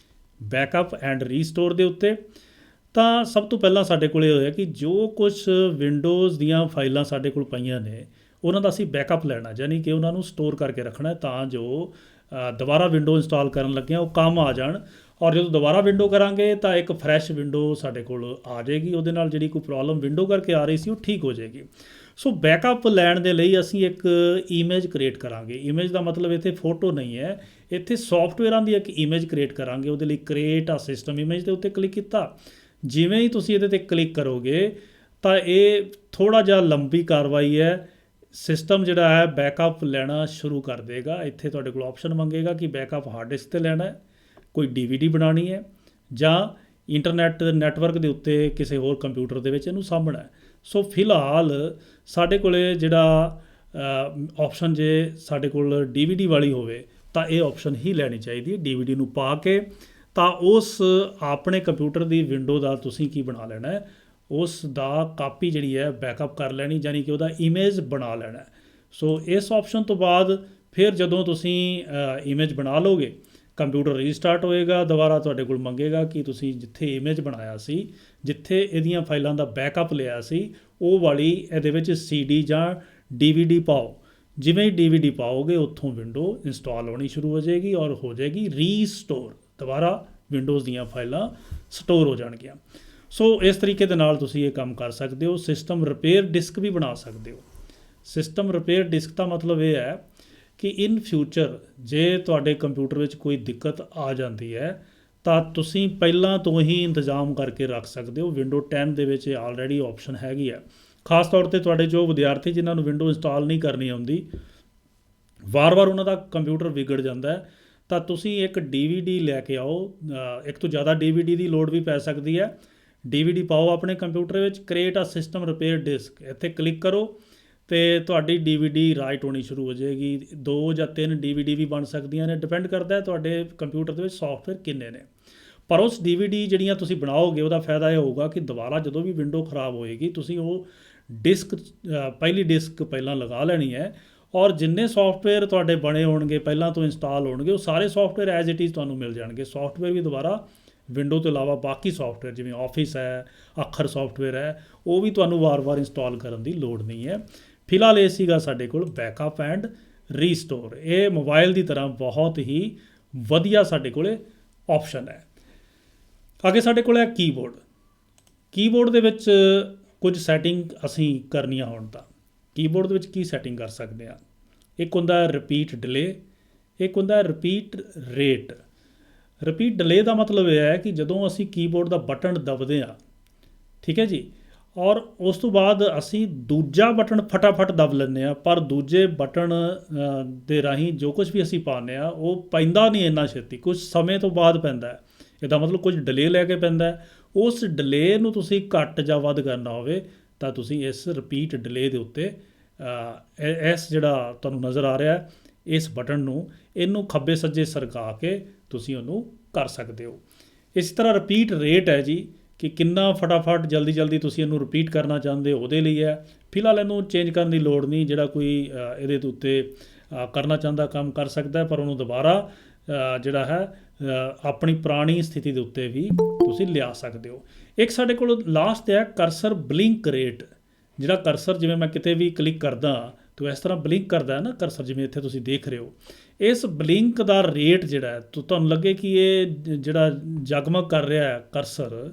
ਬੈਕਅਪ ਐਂਡ ਰੀਸਟੋਰ ਦੇ ਉੱਤੇ, ਤਾਂ ਸਭ ਤੋਂ ਪਹਿਲਾਂ ਸਾਡੇ ਕੋਲ ਇਹ ਹੋਇਆ ਕਿ ਜੋ ਕੁਛ ਵਿੰਡੋਜ਼ ਦੀਆਂ ਫਾਈਲਾਂ ਸਾਡੇ ਕੋਲ ਪਈਆਂ ਨੇ ਉਹਨਾਂ ਦਾ ਅਸੀਂ ਬੈਕਅਪ ਲੈਣਾ, ਯਾਨੀ ਕਿ ਉਹਨਾਂ ਨੂੰ ਸਟੋਰ ਕਰਕੇ ਰੱਖਣਾ ਤਾਂ ਜੋ ਦੁਬਾਰਾ ਵਿੰਡੋ ਇੰਸਟਾਲ ਕਰਨ ਲੱਗਿਆ ਉਹ ਕੰਮ ਆ ਜਾਣ। ਔਰ ਜਦੋਂ ਦੁਬਾਰਾ ਵਿੰਡੋ ਕਰਾਂਗੇ ਤਾਂ ਇੱਕ ਫਰੈਸ਼ ਵਿੰਡੋ ਸਾਡੇ ਕੋਲ ਆ ਜਾਏਗੀ, ਉਹਦੇ ਨਾਲ ਜਿਹੜੀ ਕੋਈ ਪ੍ਰੋਬਲਮ ਵਿੰਡੋ ਕਰਕੇ ਆ ਰਹੀ ਸੀ ਉਹ ਠੀਕ ਹੋ ਜਾਏਗੀ। ਸੋ ਬੈਕਅਪ ਲੈਣ ਦੇ ਲਈ ਅਸੀਂ ਇੱਕ ਇਮੇਜ ਕ੍ਰੀਏਟ ਕਰਾਂਗੇ। ਇਮੇਜ ਦਾ ਮਤਲਬ ਇੱਥੇ ਫੋਟੋ ਨਹੀਂ ਹੈ, ਇੱਥੇ ਸੌਫਟਵੇਅਰਾਂ ਦੀ ਇੱਕ ਇਮੇਜ ਕ੍ਰੀਏਟ ਕਰਾਂਗੇ। ਉਹਦੇ ਲਈ ਕ੍ਰੀਏਟ ਆ ਸਿਸਟਮ ਇਮੇਜ ਦੇ ਉੱਤੇ ਕਲਿੱਕ ਕੀਤਾ। ਜਿਵੇਂ ਹੀ ਤੁਸੀਂ ਇਹਦੇ 'ਤੇ ਕਲਿੱਕ ਕਰੋਗੇ ਤਾਂ ਇਹ ਥੋੜ੍ਹਾ ਜਿਹਾ ਲੰਬੀ ਕਾਰਵਾਈ ਹੈ। ਸਿਸਟਮ ਜਿਹੜਾ ਹੈ ਬੈਕਅਪ ਲੈਣਾ ਸ਼ੁਰੂ ਕਰ ਦੇਗਾ। ਇੱਥੇ ਤੁਹਾਡੇ ਕੋਲ ਆਪਸ਼ਨ ਮੰਗੇਗਾ ਕਿ ਬੈਕਅਪ ਹਾਰਡ ਡਿਸਕ 'ਤੇ ਲੈਣਾ ਹੈ, ਕੋਈ DVD ਬਣਾਉਣੀ ਹੈ ਜਾਂ ਇੰਟਰਨੈਟ ਨੈਟਵਰਕ ਦੇ ਉੱਤੇ ਕਿਸੇ ਹੋਰ ਕੰਪਿਊਟਰ ਦੇ ਵਿੱਚ ਇਹਨੂੰ ਸਾਂਭਣਾ ਹੈ। ਸੋ ਫਿਲਹਾਲ ਸਾਡੇ ਕੋਲ ਜਿਹੜਾ ਆਪਸ਼ਨ ਜੇ ਸਾਡੇ ਕੋਲ DVD ਵਾਲੀ ਹੋਵੇ ਤਾਂ ਇਹ ਆਪਸ਼ਨ ਹੀ ਲੈਣੀ ਚਾਹੀਦੀ ਹੈ। DVD ਨੂੰ ਪਾ ਕੇ ਤਾਂ ਉਸ ਆਪਣੇ ਕੰਪਿਊਟਰ ਦੀ ਵਿੰਡੋ ਦਾ ਤੁਸੀਂ ਕੀ ਬਣਾ ਲੈਣਾ ਹੈ, ਉਸ ਦਾ ਕਾਪੀ ਜਿਹੜੀ ਹੈ ਬੈਕਅਪ ਕਰ ਲੈਣੀ, ਯਾਨੀ ਕਿ ਉਹਦਾ ਇਮੇਜ ਬਣਾ ਲੈਣਾ। ਸੋ ਇਸ ਆਪਸ਼ਨ ਤੋਂ ਬਾਅਦ ਫਿਰ ਜਦੋਂ ਤੁਸੀਂ ਇਮੇਜ ਬਣਾ ਲਓਗੇ, ਕੰਪਿਊਟਰ ਰੀਸਟਾਰਟ ਹੋਏਗਾ, ਦੁਬਾਰਾ ਤੁਹਾਡੇ ਕੋਲ ਮੰਗੇਗਾ ਕਿ ਤੁਸੀਂ ਜਿੱਥੇ ਇਮੇਜ ਬਣਾਇਆ ਸੀ, ਜਿੱਥੇ ਇਹਦੀਆਂ ਫਾਈਲਾਂ ਦਾ ਬੈਕਅਪ ਲਿਆ ਸੀ, ਉਹ ਵਾਲੀ ਇਹਦੇ ਵਿੱਚ CD ਜਾਂ DVD ਪਾਓ। ਜਿਵੇਂ ਹੀ DVD ਪਾਓਗੇ ਉੱਥੋਂ ਵਿੰਡੋ ਇੰਸਟਾਲ ਹੋਣੀ ਸ਼ੁਰੂ ਹੋ ਜਾਏਗੀ ਔਰ ਹੋ ਜਾਏਗੀ ਰੀਸਟੋਰ, ਦੁਬਾਰਾ ਵਿੰਡੋਜ਼ ਦੀਆਂ ਫਾਈਲਾਂ ਸਟੋਰ ਹੋ ਜਾਣਗੀਆਂ। ਸੋ ਇਸ ਤਰੀਕੇ ਦੇ ਨਾਲ ਤੁਸੀਂ ਇਹ ਕੰਮ ਕਰ ਸਕਦੇ ਹੋ। ਸਿਸਟਮ ਰਿਪੇਅਰ ਡਿਸਕ ਵੀ ਬਣਾ ਸਕਦੇ ਹੋ। ਸਿਸਟਮ ਰਿਪੇਅਰ ਡਿਸਕ ਦਾ ਮਤਲਬ ਇਹ ਹੈ ਕਿ ਇਨ ਫਿਊਚਰ ਜੇ ਤੁਹਾਡੇ ਕੰਪਿਊਟਰ ਵਿੱਚ ਕੋਈ ਦਿੱਕਤ ਆ ਜਾਂਦੀ ਹੈ ਤਾਂ ਤੁਸੀਂ ਪਹਿਲਾਂ ਤੋਂ ਹੀ ਇੰਤਜ਼ਾਮ ਕਰਕੇ ਰੱਖ ਸਕਦੇ ਹੋ। ਵਿੰਡੋ 10 ਦੇ ਵਿੱਚ ਆਲਰੇਡੀ ਆਪਸ਼ਨ ਹੈਗੀ ਹੈ। ਖਾਸ ਤੌਰ 'ਤੇ ਤੁਹਾਡੇ ਜੋ ਵਿਦਿਆਰਥੀ ਜਿਨ੍ਹਾਂ ਨੂੰ ਵਿੰਡੋ ਇੰਸਟਾਲ ਨਹੀਂ ਕਰਨੀ ਆਉਂਦੀ, ਵਾਰ-ਵਾਰ ਉਹਨਾਂ ਦਾ ਕੰਪਿਊਟਰ ਵਿਗੜ ਜਾਂਦਾ ਹੈ, ਤਾਂ ਤੁਸੀਂ ਇੱਕ DVD ਲੈ ਕੇ ਆਓ। ਇੱਕ ਤੋਂ ਜ਼ਿਆਦਾ DVD ਦੀ ਲੋੜ ਵੀ ਪੈ ਸਕਦੀ ਹੈ। DVD ਪਾਓ ਆਪਣੇ ਕੰਪਿਊਟਰ ਵਿੱਚ, create a system repair disk, ਇੱਥੇ ਕਲਿੱਕ ਕਰੋ ਅਤੇ ਤੁਹਾਡੀ DVD ਰਾਈਟ ਹੋਣੀ ਸ਼ੁਰੂ ਹੋ ਜਾਏਗੀ। 2 ਜਾਂ 3 DVD ਵੀ ਬਣ ਸਕਦੀਆਂ ਨੇ, ਡਿਪੈਂਡ ਕਰਦਾ ਹੈ ਤੁਹਾਡੇ ਕੰਪਿਊਟਰ ਦੇ ਵਿੱਚ ਸੌਫਟਵੇਅਰ ਕਿੰਨੇ ਨੇ। ਪਰ ਉਸ DVD ਜਿਹੜੀਆਂ ਤੁਸੀਂ ਬਣਾਓਗੇ ਉਹਦਾ ਫਾਇਦਾ ਇਹ ਹੋਊਗਾ ਕਿ ਦੁਬਾਰਾ ਜਦੋਂ ਵੀ ਵਿੰਡੋ ਖਰਾਬ ਹੋਏਗੀ ਤੁਸੀਂ ਉਹ ਡਿਸਕ, ਪਹਿਲੀ ਡਿਸਕ ਪਹਿਲਾਂ ਲਗਾ ਲੈਣੀ ਹੈ ਔਰ ਜਿੰਨੇ ਸੌਫਟਵੇਅਰ ਤੁਹਾਡੇ ਬਣੇ ਹੋਣਗੇ, ਪਹਿਲਾਂ ਤੋਂ ਇੰਸਟਾਲ ਹੋਣਗੇ, ਉਹ ਸਾਰੇ ਸੌਫਟਵੇਅਰ ਐਜ਼ ਇਟ ਇਜ਼ ਤੁਹਾਨੂੰ ਮਿਲ ਜਾਣਗੇ। ਸੌਫਟਵੇਅਰ ਵੀ ਦੁਬਾਰਾ ਵਿੰਡੋ ਤੋਂ ਇਲਾਵਾ ਬਾਕੀ ਸੌਫਟਵੇਅਰ ਜਿਵੇਂ ਆਫਿਸ ਹੈ, ਅੱਖਰ ਸੌਫਟਵੇਅਰ ਹੈ, ਉਹ ਵੀ ਤੁਹਾਨੂੰ ਵਾਰ-ਵਾਰ ਇੰਸਟਾਲ ਕਰਨ ਦੀ ਲੋੜ ਨਹੀਂ ਹੈ। ਫਿਲਹਾਲ ਇਹ ਸੀਗਾ ਸਾਡੇ ਕੋਲ ਬੈਕਅਪ ਐਂਡ ਰੀਸਟੋਰ। ਇਹ ਮੋਬਾਈਲ ਦੀ ਤਰ੍ਹਾਂ ਬਹੁਤ ਹੀ ਵਧੀਆ ਸਾਡੇ ਕੋਲ ਆਪਸ਼ਨ ਹੈ। ਅੱਗੇ ਸਾਡੇ ਕੋਲ ਹੈ ਕੀਬੋਰਡ। ਕੀਬੋਰਡ ਦੇ ਵਿੱਚ ਕੁਝ ਸੈਟਿੰਗ ਅਸੀਂ ਕਰਨੀਆਂ ਹੋਣ ਤਾਂ ਕੀਬੋਰਡ ਦੇ ਵਿੱਚ ਕੀ ਸੈਟਿੰਗ ਕਰ ਸਕਦੇ ਹਾਂ। ਇੱਕ ਹੁੰਦਾ ਰਿਪੀਟ ਡਿਲੇ, ਇੱਕ ਹੁੰਦਾ ਰਿਪੀਟ ਰੇਟ। ਰਿਪੀਟ ਡਿਲੇ ਦਾ ਮਤਲਬ ਇਹ ਹੈ ਕਿ ਜਦੋਂ ਅਸੀਂ ਕੀਬੋਰਡ ਦਾ ਬਟਨ ਦਬਦੇ ਹਾਂ, ਠੀਕ ਹੈ ਜੀ, ਔਰ ਉਸ ਤੋਂ ਬਾਅਦ ਅਸੀਂ ਦੂਜਾ ਬਟਨ ਫਟਾਫਟ ਦਬ ਲੈਂਦੇ ਹਾਂ, ਪਰ ਦੂਜੇ ਬਟਨ ਦੇ ਰਾਹੀਂ ਜੋ ਕੁਝ ਵੀ ਅਸੀਂ ਪਾਉਂਦੇ ਹਾਂ ਉਹ ਪੈਂਦਾ ਨਹੀਂ ਇੰਨਾ ਛੇਤੀ, ਕੁਝ ਸਮੇਂ ਤੋਂ ਬਾਅਦ ਪੈਂਦਾ ਹੈ। ਇਹਦਾ ਮਤਲਬ ਕੁਝ ਡਿਲੇ ਲੈ ਕੇ ਪੈਂਦਾ ਹੈ। ਉਸ ਡਿਲੇ ਨੂੰ ਤੁਸੀਂ ਘੱਟ ਜਾਂ ਵੱਧ ਕਰਨਾ ਹੋਵੇ ਤਾਂ ਤੁਸੀਂ ਇਸ ਰਿਪੀਟ ਡਿਲੇ ਦੇ ਉੱਤੇ ਇਸ ਜਿਹੜਾ ਤੁਹਾਨੂੰ ਨਜ਼ਰ ਆ ਰਿਹਾ ਇਸ ਬਟਨ ਨੂੰ, ਇਹਨੂੰ ਖੱਬੇ ਸੱਜੇ ਸਰਕਾ ਕੇ ਤੁਸੀਂ ਉਹਨੂੰ ਕਰ ਸਕਦੇ ਹੋ। ਇਸ ਤਰ੍ਹਾਂ ਰਿਪੀਟ ਰੇਟ ਹੈ ਜੀ, ਕਿ ਕਿੰਨਾ ਫਟਾਫਟ ਜਲਦੀ ਤੁਸੀਂ ਇਹਨੂੰ ਰਿਪੀਟ ਕਰਨਾ ਚਾਹੁੰਦੇ ਹੋ ਉਹਦੇ ਲਈ ਹੈ। ਫਿਲਹਾਲ ਇਹਨੂੰ ਚੇਂਜ ਕਰਨ ਦੀ ਲੋੜ ਨਹੀਂ, ਜਿਹੜਾ ਕੋਈ ਇਹਦੇ ਦੇ ਉੱਤੇ ਕਰਨਾ ਚਾਹੁੰਦਾ ਕੰਮ ਕਰ ਸਕਦਾ ਹੈ, ਪਰ ਉਹਨੂੰ ਦੁਬਾਰਾ ਜਿਹੜਾ ਹੈ ਆਪਣੀ ਪੁਰਾਣੀ ਸਥਿਤੀ ਦੇ ਉੱਤੇ ਵੀ ਤੁਸੀਂ ਲਿਆ ਸਕਦੇ ਹੋ। ਇੱਕ ਸਾਡੇ ਕੋਲ ਲਾਸਟ ਹੈ ਕਰਸਰ ਬਲਿੰਕ ਰੇਟ। ਜਿਹੜਾ ਕਰਸਰ ਜਿਵੇਂ ਮੈਂ ਕਿਤੇ ਵੀ ਕਲਿੱਕ ਕਰਦਾ ਤਾਂ ਇਸ ਤਰ੍ਹਾਂ ਬਲਿੰਕ ਕਰਦਾ ਹੈ ਨਾ ਕਰਸਰ, ਜਿਵੇਂ ਇੱਥੇ ਤੁਸੀਂ ਦੇਖ ਰਹੇ ਹੋ। ਇਸ ਬਲਿੰਕ ਦਾ ਰੇਟ ਜਿਹੜਾ ਹੈ ਤੁਹਾਨੂੰ ਲੱਗੇ ਕਿ ਇਹ ਜਿਹੜਾ ਜਗਮਗ ਕਰ ਰਿਹਾ ਹੈ ਕਰਸਰ,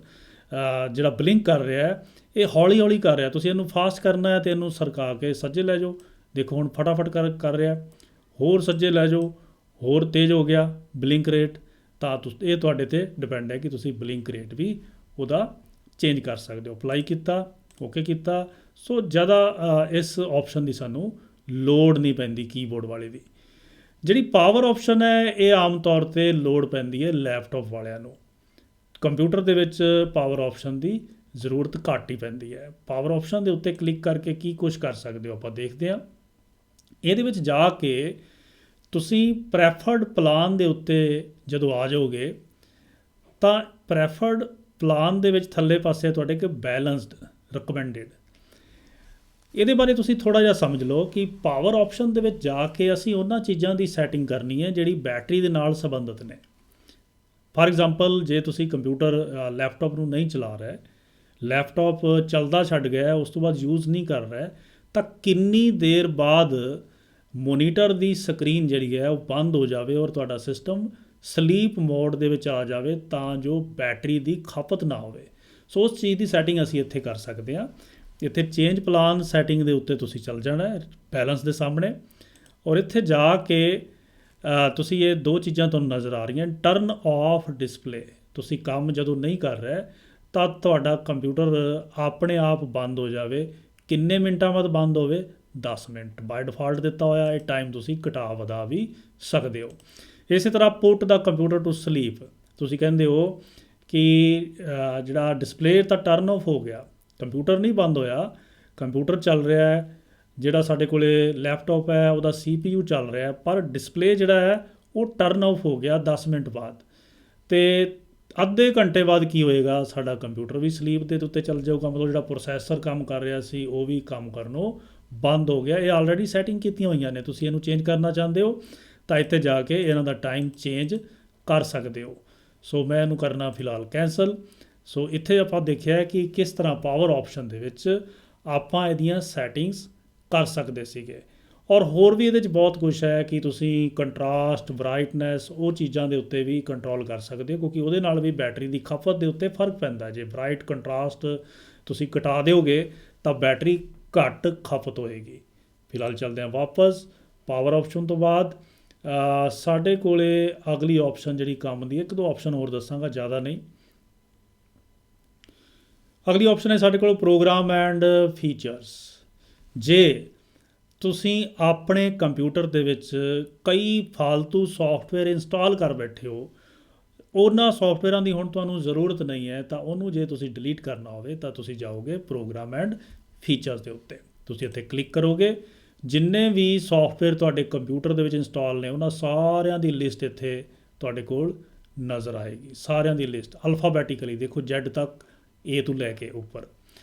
ਜਿਹੜਾ ਬਲਿੰਕ ਕਰ ਰਿਹਾ ਹੈ, ਇਹ ਹੌਲੀ ਹੌਲੀ ਕਰ ਰਿਹਾ। ਤੁਸੀਂ ਇਹਨੂੰ ਫਾਸਟ ਕਰਨਾ ਹੈ ਅਤੇ ਇਹਨੂੰ ਸਰਕਾ ਕੇ ਸੱਜੇ ਲੈ ਜਾਓ। ਦੇਖੋ ਹੁਣ ਫਟਾਫਟ ਕਰ ਰਿਹਾ। ਹੋਰ ਸੱਜੇ ਲੈ ਜਾਓ, ਹੋਰ ਤੇਜ਼ ਹੋ ਗਿਆ ਬਲਿੰਕ ਰੇਟ। ਤਾਂ ਇਹ ਤੁਹਾਡੇ 'ਤੇ ਡਿਪੈਂਡ ਹੈ ਕਿ ਤੁਸੀਂ ਬਲਿੰਕ ਰੇਟ ਵੀ ਉਹਦਾ ਚੇਂਜ ਕਰ ਸਕਦੇ ਹੋ। ਅਪਲਾਈ ਕੀਤਾ, ਓਕੇ ਕੀਤਾ। ਸੋ ਜ਼ਿਆਦਾ ਇਸ ਆਪਸ਼ਨ ਦੀ ਸਾਨੂੰ ਲੋੜ ਨਹੀਂ ਪੈਂਦੀ ਕੀਬੋਰਡ ਵਾਲੇ ਦੀ। ਜਿਹੜੀ ਪਾਵਰ ਆਪਸ਼ਨ ਹੈ ਇਹ ਆਮ ਤੌਰ 'ਤੇ ਲੋੜ ਪੈਂਦੀ ਹੈ ਲੈਪਟਾਪ ਵਾਲਿਆਂ ਨੂੰ। ਕੰਪਿਊਟਰ ਦੇ ਵਿੱਚ ਪਾਵਰ ਆਪਸ਼ਨ ਦੀ ਜ਼ਰੂਰਤ ਘੱਟ ਹੀ ਪੈਂਦੀ ਹੈ। ਪਾਵਰ ਆਪਸ਼ਨ ਦੇ ਉੱਤੇ ਕਲਿੱਕ ਕਰਕੇ ਕੀ ਕੁਛ ਕਰ ਸਕਦੇ ਹੋ ਆਪਾਂ ਦੇਖਦੇ ਹਾਂ। ਇਹਦੇ ਵਿੱਚ ਜਾ ਕੇ ਤੁਸੀਂ ਪ੍ਰੈਫਰਡ ਪਲਾਨ ਦੇ ਉੱਤੇ ਜਦੋਂ ਆ ਜਾਓਗੇ ਤਾਂ ਪ੍ਰੈਫਰਡ ਪਲਾਨ ਦੇ ਵਿੱਚ ਥੱਲੇ ਪਾਸੇ ਤੁਹਾਡੇ ਕਿ ਬੈਲੈਂਸਡ ਰਿਕਮੈਂਡਡ, ਇਹਦੇ ਬਾਰੇ ਤੁਸੀਂ ਥੋੜ੍ਹਾ ਜਿਹਾ ਸਮਝ ਲਓ ਕਿ ਪਾਵਰ ਆਪਸ਼ਨ ਦੇ ਵਿੱਚ ਜਾ ਕੇ ਅਸੀਂ ਉਹਨਾਂ ਚੀਜ਼ਾਂ ਦੀ ਸੈਟਿੰਗ ਕਰਨੀ ਹੈ ਜਿਹੜੀ ਬੈਟਰੀ ਦੇ ਨਾਲ ਸੰਬੰਧਿਤ ਨੇ। ਫਾਰ ਐਗਜ਼ਾਮਪਲ ਜੇ ਤੁਸੀਂ ਕੰਪਿਊਟਰ ਲੈਪਟਾਪ ਨੂੰ ਨਹੀਂ ਚਲਾ ਰਹੇ, ਲੈਪਟਾਪ ਚੱਲਦਾ ਛੱਡ ਗਿਆ, ਉਸ ਤੋਂ ਬਾਅਦ ਯੂਜ਼ ਨਹੀਂ ਕਰ ਰਿਹਾ, ਤਾਂ ਕਿੰਨੀ ਦੇਰ ਬਾਅਦ ਮੋਨੀਟਰ ਦੀ ਸਕਰੀਨ ਜਿਹੜੀ ਹੈ ਉਹ ਬੰਦ ਹੋ ਜਾਵੇ ਔਰ ਤੁਹਾਡਾ ਸਿਸਟਮ ਸਲੀਪ ਮੋਡ ਦੇ ਵਿੱਚ ਆ ਜਾਵੇ ਤਾਂ ਜੋ ਬੈਟਰੀ ਦੀ ਖਪਤ ਨਾ ਹੋਵੇ। ਸੋ ਉਸ ਚੀਜ਼ ਦੀ ਸੈਟਿੰਗ ਅਸੀਂ ਇੱਥੇ ਕਰ ਸਕਦੇ ਹਾਂ। ਇੱਥੇ ਚੇਂਜ ਪਲਾਨ ਸੈਟਿੰਗ ਦੇ ਉੱਤੇ ਤੁਸੀਂ ਚੱਲ ਜਾਣਾ ਬੈਲੈਂਸ ਦੇ ਸਾਹਮਣੇ, ਔਰ ਇੱਥੇ ਜਾ ਕੇ ਤੁਸੀਂ ਇਹ ਦੋ ਚੀਜ਼ਾਂ ਤੁਹਾਨੂੰ ਨਜ਼ਰ ਆ ਰਹੀਆਂ, ਟਰਨ ਆਫ ਡਿਸਪਲੇ। ਤੁਸੀਂ ਕੰਮ ਜਦੋਂ ਨਹੀਂ ਕਰ ਰਹੇ ਤਾਂ ਤੁਹਾਡਾ ਕੰਪਿਊਟਰ ਆਪਣੇ ਆਪ ਬੰਦ ਹੋ ਜਾਵੇ। ਕਿੰਨੇ ਮਿੰਟਾਂ ਬਾਅਦ ਬੰਦ ਹੋਵੇ? 10 ਮਿੰਟ ਬਾਏ ਡਿਫਾਲਟ ਦਿੱਤਾ ਹੋਇਆ। ਇਹ ਟਾਈਮ ਤੁਸੀਂ ਘਟਾ ਵਧਾ ਵੀ ਸਕਦੇ ਹੋ। ਇਸੇ ਤਰ੍ਹਾਂ ਪੁੱਟ ਦਾ ਕੰਪਿਊਟਰ ਟੂ ਸਲੀਪ। ਤੁਸੀਂ ਕਹਿੰਦੇ ਹੋ ਕਿ ਜਿਹੜਾ ਡਿਸਪਲੇ ਤਾਂ ਟਰਨ ਆਫ ਹੋ ਗਿਆ, ਕੰਪਿਊਟਰ ਨਹੀਂ ਬੰਦ ਹੋਇਆ, ਕੰਪਿਊਟਰ ਚੱਲ ਰਿਹਾ ਹੈ। ਜਿਹੜਾ ਸਾਡੇ ਕੋਲ ਲੈਪਟਾਪ ਹੈ ਉਹਦਾ CPU ਚੱਲ ਰਿਹਾ, ਪਰ ਡਿਸਪਲੇ ਜਿਹੜਾ ਹੈ ਉਹ ਟਰਨ ਆਫ ਹੋ ਗਿਆ 10 ਮਿੰਟ ਬਾਅਦ। ਅਤੇ ਅੱਧੇ ਘੰਟੇ ਬਾਅਦ ਕੀ ਹੋਏਗਾ, ਸਾਡਾ ਕੰਪਿਊਟਰ ਵੀ ਸਲੀਪ ਦੇ ਉੱਤੇ ਚੱਲ ਜਾਊਗਾ, ਮਤਲਬ ਜਿਹੜਾ ਪ੍ਰੋਸੈਸਰ ਕੰਮ ਕਰ ਰਿਹਾ ਸੀ ਉਹ ਵੀ ਕੰਮ ਕਰਨੋਂ ਬੰਦ ਹੋ ਗਿਆ। ਇਹ ਆਲਰੇਡੀ ਸੈਟਿੰਗ ਕੀਤੀਆਂ ਹੋਈਆਂ ਨੇ, ਤੁਸੀਂ ਇਹਨੂੰ ਚੇਂਜ ਕਰਨਾ ਚਾਹੁੰਦੇ ਹੋ ਤਾਂ ਇੱਥੇ ਜਾ ਕੇ ਇਹਨਾਂ ਦਾ ਟਾਈਮ ਚੇਂਜ ਕਰ ਸਕਦੇ ਹੋ। ਸੋ ਮੈਂ ਇਹਨੂੰ ਕਰਨਾ ਫਿਲਹਾਲ ਕੈਂਸਲ। ਸੋ ਇੱਥੇ ਆਪਾਂ ਦੇਖਿਆ ਕਿ ਕਿਸ ਤਰ੍ਹਾਂ ਪਾਵਰ ਆਪਸ਼ਨ ਦੇ ਵਿੱਚ ਆਪਾਂ ਇਹਦੀਆਂ ਸੈਟਿੰਗਸ ਕਰ ਸਕਦੇ ਸੀਗੇ। ਔਰ ਹੋਰ ਵੀ ਇਹਦੇ 'ਚ ਬਹੁਤ ਕੁਛ ਹੈ ਕਿ ਤੁਸੀਂ ਕੰਟਰਾਸਟ, ਬਰਾਈਟਨੈਸ, ਉਹ ਚੀਜ਼ਾਂ ਦੇ ਉੱਤੇ ਵੀ ਕੰਟਰੋਲ ਕਰ ਸਕਦੇ ਹੋ, ਕਿਉਂਕਿ ਉਹਦੇ ਨਾਲ ਵੀ ਬੈਟਰੀ ਦੀ ਖਪਤ ਦੇ ਉੱਤੇ ਫਰਕ ਪੈਂਦਾ। ਜੇ ਬਰਾਈਟ ਕੰਟਰਾਸਟ ਤੁਸੀਂ ਘਟਾ ਦਿਓਗੇ ਤਾਂ ਬੈਟਰੀ ਘੱਟ ਖਪਤ ਹੋਏਗੀ। ਫਿਲਹਾਲ ਚੱਲਦੇ ਹਾਂ ਵਾਪਸ। ਪਾਵਰ ਆਪਸ਼ਨ ਤੋਂ ਬਾਅਦ ਸਾਡੇ ਕੋਲੇ ਅਗਲੀ ਆਪਸ਼ਨ ਜਿਹੜੀ ਕੰਮ ਦੀ, ਇੱਕ ਦੋ ਆਪਸ਼ਨ ਹੋਰ ਦੱਸਾਂਗਾ, ਜ਼ਿਆਦਾ ਨਹੀਂ। ਅਗਲੀ ਆਪਸ਼ਨ ਹੈ ਸਾਡੇ ਕੋਲ ਪ੍ਰੋਗਰਾਮ ਐਂਡ ਫੀਚਰਸ। ਜੇ ਤੁਸੀਂ ਆਪਣੇ ਕੰਪਿਊਟਰ ਦੇ ਵਿੱਚ ਕਈ ਫਾਲਤੂ ਸੌਫਟਵੇਅਰ ਇੰਸਟਾਲ ਕਰ ਬੈਠੇ ਹੋ, ਉਹਨਾਂ ਸੌਫਟਵੇਅਰਾਂ ਦੀ ਹੁਣ ਤੁਹਾਨੂੰ ਜ਼ਰੂਰਤ ਨਹੀਂ ਹੈ, ਤਾਂ ਉਹਨੂੰ ਜੇ ਤੁਸੀਂ ਡਿਲੀਟ ਕਰਨਾ ਹੋਵੇ ਤਾਂ ਤੁਸੀਂ ਜਾਓਗੇ ਪ੍ਰੋਗਰਾਮ ਐਂਡ ਫੀਚਰਸ ਦੇ ਉੱਤੇ, ਤੁਸੀਂ ਇੱਥੇ ਕਲਿੱਕ ਕਰੋਗੇ। ਜਿੰਨੇ ਵੀ ਸੌਫਟਵੇਅਰ ਤੁਹਾਡੇ ਕੰਪਿਊਟਰ ਦੇ ਵਿੱਚ ਇੰਸਟਾਲ ਨੇ ਉਹਨਾਂ ਸਾਰਿਆਂ ਦੀ ਲਿਸਟ ਇੱਥੇ ਤੁਹਾਡੇ ਕੋਲ ਨਜ਼ਰ ਆਏਗੀ, ਸਾਰਿਆਂ ਦੀ ਲਿਸਟ ਅਲਫਾਬੈਟਿਕਲੀ, ਦੇਖੋ Z ਤੱਕ, A ਤੋਂ ਲੈ ਕੇ ਉੱਪਰ।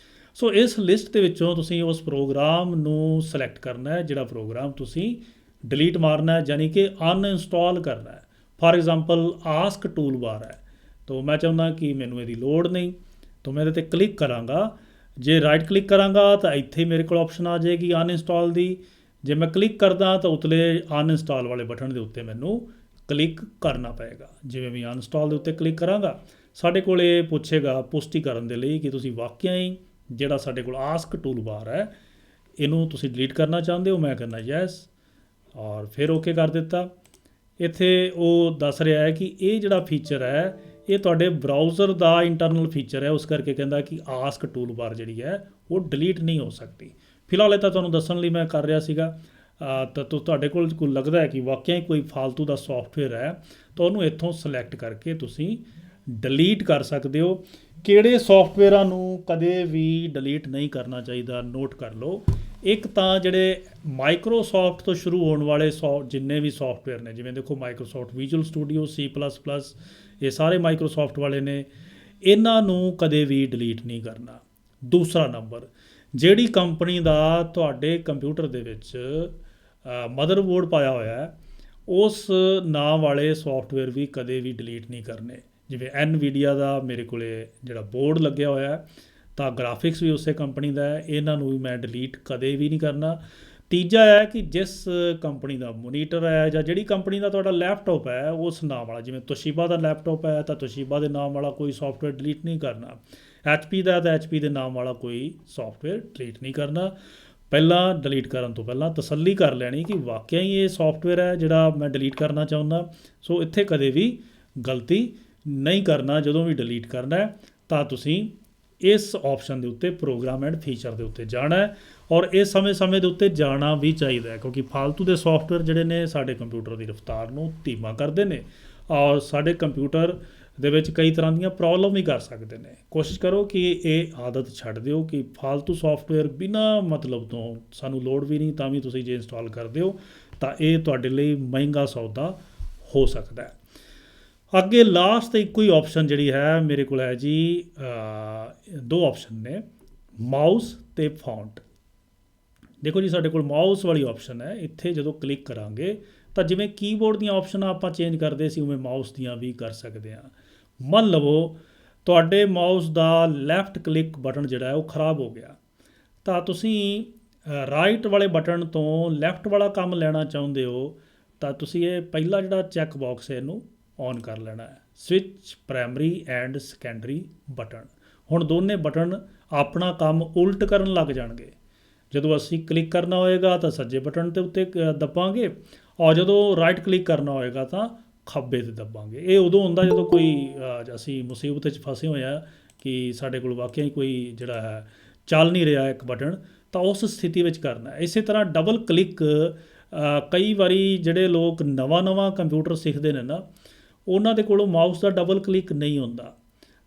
ਸੋ ਇਸ ਲਿਸਟ ਦੇ ਵਿੱਚੋਂ ਤੁਸੀਂ ਉਸ ਪ੍ਰੋਗਰਾਮ ਨੂੰ ਸਿਲੈਕਟ ਕਰਨਾ ਹੈ ਜਿਹੜਾ ਪ੍ਰੋਗਰਾਮ ਤੁਸੀਂ ਡਿਲੀਟ ਮਾਰਨਾ ਹੈ, ਯਾਨੀ ਕਿ ਅਨਇੰਸਟਾਲ ਕਰਨਾ ਹੈ। For example Ask toolbar ਹੈ, ਤਾਂ ਮੈਂ ਚਾਹੁੰਦਾ ਕਿ ਮੈਨੂੰ ਇਹਦੀ ਲੋੜ ਨਹੀਂ, ਤਾਂ ਮੈਂ ਇਹਦੇ 'ਤੇ ਕਲਿੱਕ ਕਰਾਂਗਾ। ਜੇ ਰਾਈਟ ਕਲਿੱਕ ਕਰਾਂਗਾ ਤਾਂ ਇੱਥੇ ਮੇਰੇ ਕੋਲ ਆਪਸ਼ਨ ਆ ਜਾਏਗੀ ਅਨਇੰਸਟਾਲ ਦੀ। ਜੇ ਮੈਂ ਕਲਿੱਕ ਕਰਦਾ ਤਾਂ ਉਤਲੇ ਅਨਇੰਸਟਾਲ ਵਾਲੇ ਬਟਨ ਦੇ ਉੱਤੇ ਮੈਨੂੰ ਕਲਿੱਕ ਕਰਨਾ ਪਏਗਾ। ਜਿਵੇਂ ਵੀ ਅਨਇੰਸਟਾਲ ਦੇ ਉੱਤੇ ਕਲਿੱਕ ਕਰਾਂਗਾ, ਸਾਡੇ ਕੋਲ ਇਹ ਪੁੱਛੇਗਾ ਪੁਸ਼ਟੀ ਕਰਨ ਦੇ ਲਈ ਕਿ ਤੁਸੀਂ ਵਾਕਿਆ ਹੀ ਜਿਹੜਾ ਸਾਡੇ ਕੋਲ ਆਸਕ ਟੂਲ ਬਾਰ ਹੈ ਇਹਨੂੰ ਤੁਸੀਂ ਡਿਲੀਟ ਕਰਨਾ ਚਾਹੁੰਦੇ ਹੋ। ਮੈਂ ਕਰਨਾ ਯੈਸ, ਔਰ ਫਿਰ ਓਕੇ ਕਰ ਦਿੱਤਾ। ਇੱਥੇ ਉਹ ਦੱਸ ਰਿਹਾ ਹੈ ਕਿ ਇਹ ਜਿਹੜਾ ਫੀਚਰ ਹੈ ਇਹ ਤੁਹਾਡੇ ਬਰਾਊਜ਼ਰ ਦਾ ਇੰਟਰਨਲ ਫੀਚਰ ਹੈ, ਉਸ ਕਰਕੇ ਕਹਿੰਦਾ ਕਿ ਆਸਕ ਟੂਲ ਬਾਰ ਜਿਹੜੀ ਹੈ ਉਹ ਡਿਲੀਟ ਨਹੀਂ ਹੋ ਸਕਦੀ। ਫਿਲਹਾਲ ਇਹ ਤਾਂ ਤੁਹਾਨੂੰ ਦੱਸਣ ਲਈ ਮੈਂ ਕਰ ਰਿਹਾ ਸੀਗਾ। ਤਾਂ ਤੁਹਾਡੇ ਕੋਲ ਕੋਈ ਲੱਗਦਾ ਹੈ ਕਿ ਵਾਕਿਆ ਹੀ ਕੋਈ ਫਾਲਤੂ ਦਾ ਸੌਫਟਵੇਅਰ ਹੈ ਤਾਂ ਉਹਨੂੰ ਇੱਥੋਂ ਸਿਲੈਕਟ ਕਰਕੇ ਤੁਸੀਂ ਡਿਲੀਟ ਕਰ ਸਕਦੇ ਹੋ। ਕਿਹੜੇ ਸੌਫਟਵੇਅਰਾਂ ਨੂੰ ਕਦੇ ਵੀ ਡਿਲੀਟ ਨਹੀਂ ਕਰਨਾ ਚਾਹੀਦਾ, ਨੋਟ ਕਰ ਲਓ। ਇੱਕ ਤਾਂ ਜਿਹੜੇ ਮਾਈਕਰੋਸੌਫਟ ਤੋਂ ਸ਼ੁਰੂ ਹੋਣ ਵਾਲੇ ਜਿੰਨੇ ਵੀ ਸੌਫਟਵੇਅਰ ਨੇ, ਜਿਵੇਂ ਦੇਖੋ ਮਾਈਕਰੋਸੌਫਟ ਵਿਜ਼ੂਅਲ ਸਟੂਡੀਓ, C++, ਇਹ ਸਾਰੇ ਮਾਈਕਰੋਸੌਫਟ ਵਾਲੇ ਨੇ, ਇਹਨਾਂ ਨੂੰ ਕਦੇ ਵੀ ਡਿਲੀਟ ਨਹੀਂ ਕਰਨਾ। ਦੂਸਰਾ ਨੰਬਰ, ਜਿਹੜੀ ਕੰਪਨੀ ਦਾ ਤੁਹਾਡੇ ਕੰਪਿਊਟਰ ਦੇ ਵਿੱਚ ਮਦਰਬੋਰਡ ਪਾਇਆ ਹੋਇਆ ਹੈ ਉਸ ਨਾਮ ਵਾਲੇ ਸੌਫਟਵੇਅਰ ਵੀ ਕਦੇ ਵੀ ਡਿਲੀਟ ਨਹੀਂ ਕਰਨੇ। ਜਿਵੇਂ NVIDIA ਦਾ ਮੇਰੇ ਕੋਲ ਜਿਹੜਾ ਬੋਰਡ ਲੱਗਿਆ ਹੋਇਆ ਹੈ ਤਾਂ ਗ੍ਰਾਫਿਕਸ ਵੀ ਉਸੇ ਕੰਪਨੀ ਦਾ ਹੈ, ਇਹਨਾਂ ਨੂੰ ਵੀ ਮੈਂ ਡਿਲੀਟ ਕਦੇ ਵੀ ਨਹੀਂ ਕਰਨਾ। ਤੀਜਾ ਹੈ ਕਿ ਜਿਸ ਕੰਪਨੀ ਦਾ ਮੋਨੀਟਰ ਹੈ ਜਾਂ ਜਿਹੜੀ ਕੰਪਨੀ ਦਾ ਤੁਹਾਡਾ ਲੈਪਟਾਪ ਹੈ ਉਸ ਨਾਮ ਵਾਲਾ, ਜਿਵੇਂ ਤੋਸ਼ੀਬਾ ਦਾ ਲੈਪਟਾਪ ਹੈ ਤਾਂ ਤੋਸ਼ੀਬਾ ਦੇ ਨਾਮ ਵਾਲਾ ਕੋਈ ਸੌਫਟਵੇਅਰ ਡਿਲੀਟ ਨਹੀਂ ਕਰਨਾ। HP ਦਾ ਤਾਂ HP ਦੇ ਨਾਮ ਵਾਲਾ ਕੋਈ ਸੌਫਟਵੇਅਰ ਡਿਲੀਟ ਨਹੀਂ ਕਰਨਾ। ਪਹਿਲਾਂ ਡਿਲੀਟ ਕਰਨ ਤੋਂ ਪਹਿਲਾਂ ਤਸੱਲੀ ਕਰ ਲੈਣੀ ਕਿ ਵਾਕਿਆ ਹੀ ਇਹ ਸੌਫਟਵੇਅਰ ਹੈ ਜਿਹੜਾ ਮੈਂ ਡਿਲੀਟ ਕਰਨਾ ਚਾਹੁੰਦਾ। ਸੋ ਇੱਥੇ ਕਦੇ ਵੀ ਗਲਤੀ ਨਹੀਂ ਕਰਨਾ। ਜਦੋਂ ਵੀ ਡਿਲੀਟ ਕਰਨਾ ਹੈ ਤਾਂ ਤੁਸੀਂ ਇਸ ਆਪਸ਼ਨ ਦੇ ਉੱਤੇ ਪ੍ਰੋਗਰਾਮ ਐਂਡ ਫੀਚਰ ਦੇ ਉੱਤੇ ਜਾਣਾ ਹੈ, ਔਰ ਇਹ ਸਮੇਂ ਦੇ ਉੱਤੇ ਜਾਣਾ ਵੀ ਚਾਹੀਦਾ ਹੈ, ਕਿਉਂਕਿ ਫਾਲਤੂ ਦੇ ਸੌਫਟਵੇਅਰ ਜਿਹੜੇ ਨੇ ਸਾਡੇ ਕੰਪਿਊਟਰ ਦੀ ਰਫ਼ਤਾਰ ਨੂੰ ਧੀਮਾ ਕਰਦੇ ਨੇ ਔਰ ਸਾਡੇ ਕੰਪਿਊਟਰ ਦੇ ਵਿੱਚ ਕਈ ਤਰ੍ਹਾਂ ਦੀਆਂ ਪ੍ਰੋਬਲਮ ਵੀ ਕਰ ਸਕਦੇ ਨੇ। ਕੋਸ਼ਿਸ਼ ਕਰੋ ਕਿ ਇਹ ਆਦਤ ਛੱਡ ਦਿਓ ਕਿ ਫਾਲਤੂ ਸੌਫਟਵੇਅਰ ਬਿਨਾਂ ਮਤਲਬ ਤੋਂ, ਸਾਨੂੰ ਲੋੜ ਵੀ ਨਹੀਂ ਤਾਂ ਵੀ ਤੁਸੀਂ ਜੇ ਇੰਸਟਾਲ ਕਰਦੇ ਹੋ ਤਾਂ ਇਹ ਤੁਹਾਡੇ ਲਈ ਮਹਿੰਗਾ ਸੌਦਾ ਹੋ ਸਕਦਾ ਹੈ। ਅੱਗੇ ਲਾਸਟ ਇੱਕੋ ਹੀ ਆਪਸ਼ਨ ਜਿਹੜੀ ਹੈ ਮੇਰੇ ਕੋਲ ਹੈ ਜੀ, ਦੋ ਆਪਸ਼ਨ ਨੇ, ਮਾਊਸ ਅਤੇ ਫੌਂਟ। ਦੇਖੋ ਜੀ ਸਾਡੇ ਕੋਲ ਮਾਊਸ ਵਾਲੀ ਆਪਸ਼ਨ ਹੈ, ਇੱਥੇ ਜਦੋਂ ਕਲਿੱਕ ਕਰਾਂਗੇ ਤਾਂ ਜਿਵੇਂ ਕੀਬੋਰਡ ਦੀਆਂ ਆਪਸ਼ਨਾਂ ਆਪਾਂ ਚੇਂਜ ਕਰਦੇ ਸੀ ਉਵੇਂ ਮਾਊਸ ਦੀਆਂ ਵੀ ਕਰ ਸਕਦੇ ਹਾਂ। ਮੰਨ ਲਵੋ ਤੁਹਾਡੇ ਮਾਊਸ ਦਾ ਲੈਫਟ ਕਲਿੱਕ ਬਟਨ ਜਿਹੜਾ ਹੈ ਉਹ ਖਰਾਬ ਹੋ ਗਿਆ, ਤਾਂ ਤੁਸੀਂ ਰਾਈਟ ਵਾਲੇ ਬਟਨ ਤੋਂ ਲੈਫਟ ਵਾਲਾ ਕੰਮ ਲੈਣਾ ਚਾਹੁੰਦੇ ਹੋ ਤਾਂ ਤੁਸੀਂ ਇਹ ਪਹਿਲਾ ਜਿਹੜਾ ਚੈੱਕ ਬਾਕਸ ਹੈ ਇਹਨੂੰ ਔਨ ਕਰ ਲੈਣਾ ਹੈ, switch primary and secondary button. ਹੁਣ ਦੋਨੇ ਬਟਨ ਆਪਣਾ ਕੰਮ ਉਲਟ ਕਰਨ ਲੱਗ ਜਾਣਗੇ। ਜਦੋਂ ਅਸੀਂ ਕਲਿੱਕ ਕਰਨਾ ਹੋਏਗਾ ਤਾਂ ਸੱਜੇ ਬਟਨ ਦੇ ਉੱਤੇ ਦੱਬਾਂਗੇ, ਔਰ ਜਦੋਂ ਰਾਈਟ ਕਲਿੱਕ ਕਰਨਾ ਹੋਏਗਾ ਤਾਂ ਖੱਬੇ 'ਤੇ ਦੱਬਾਂਗੇ। ਇਹ ਉਦੋਂ ਹੁੰਦਾ ਜਦੋਂ ਕੋਈ ਅਸੀਂ ਮੁਸੀਬਤ 'ਚ ਫਸੇ ਹੋਏ ਹਾਂ ਕਿ ਸਾਡੇ ਕੋਲ ਵਾਕਿਆ ਹੀ ਕੋਈ ਜਿਹੜਾ ਹੈ ਚੱਲ ਨਹੀਂ ਰਿਹਾ ਇੱਕ ਬਟਨ, ਤਾਂ ਉਸ ਸਥਿਤੀ ਵਿੱਚ ਕਰਨਾ। ਇਸੇ ਤਰ੍ਹਾਂ ਡਬਲ ਕਲਿੱਕ, ਕਈ ਵਾਰੀ ਜਿਹੜੇ ਲੋਕ ਨਵਾਂ ਕੰਪਿਊਟਰ ਸਿੱਖਦੇ ਨੇ ਨਾ, ਉਹਨਾਂ ਦੇ ਕੋਲੋਂ ਮਾਊਸ ਦਾ ਡਬਲ ਕਲਿੱਕ ਨਹੀਂ ਹੁੰਦਾ,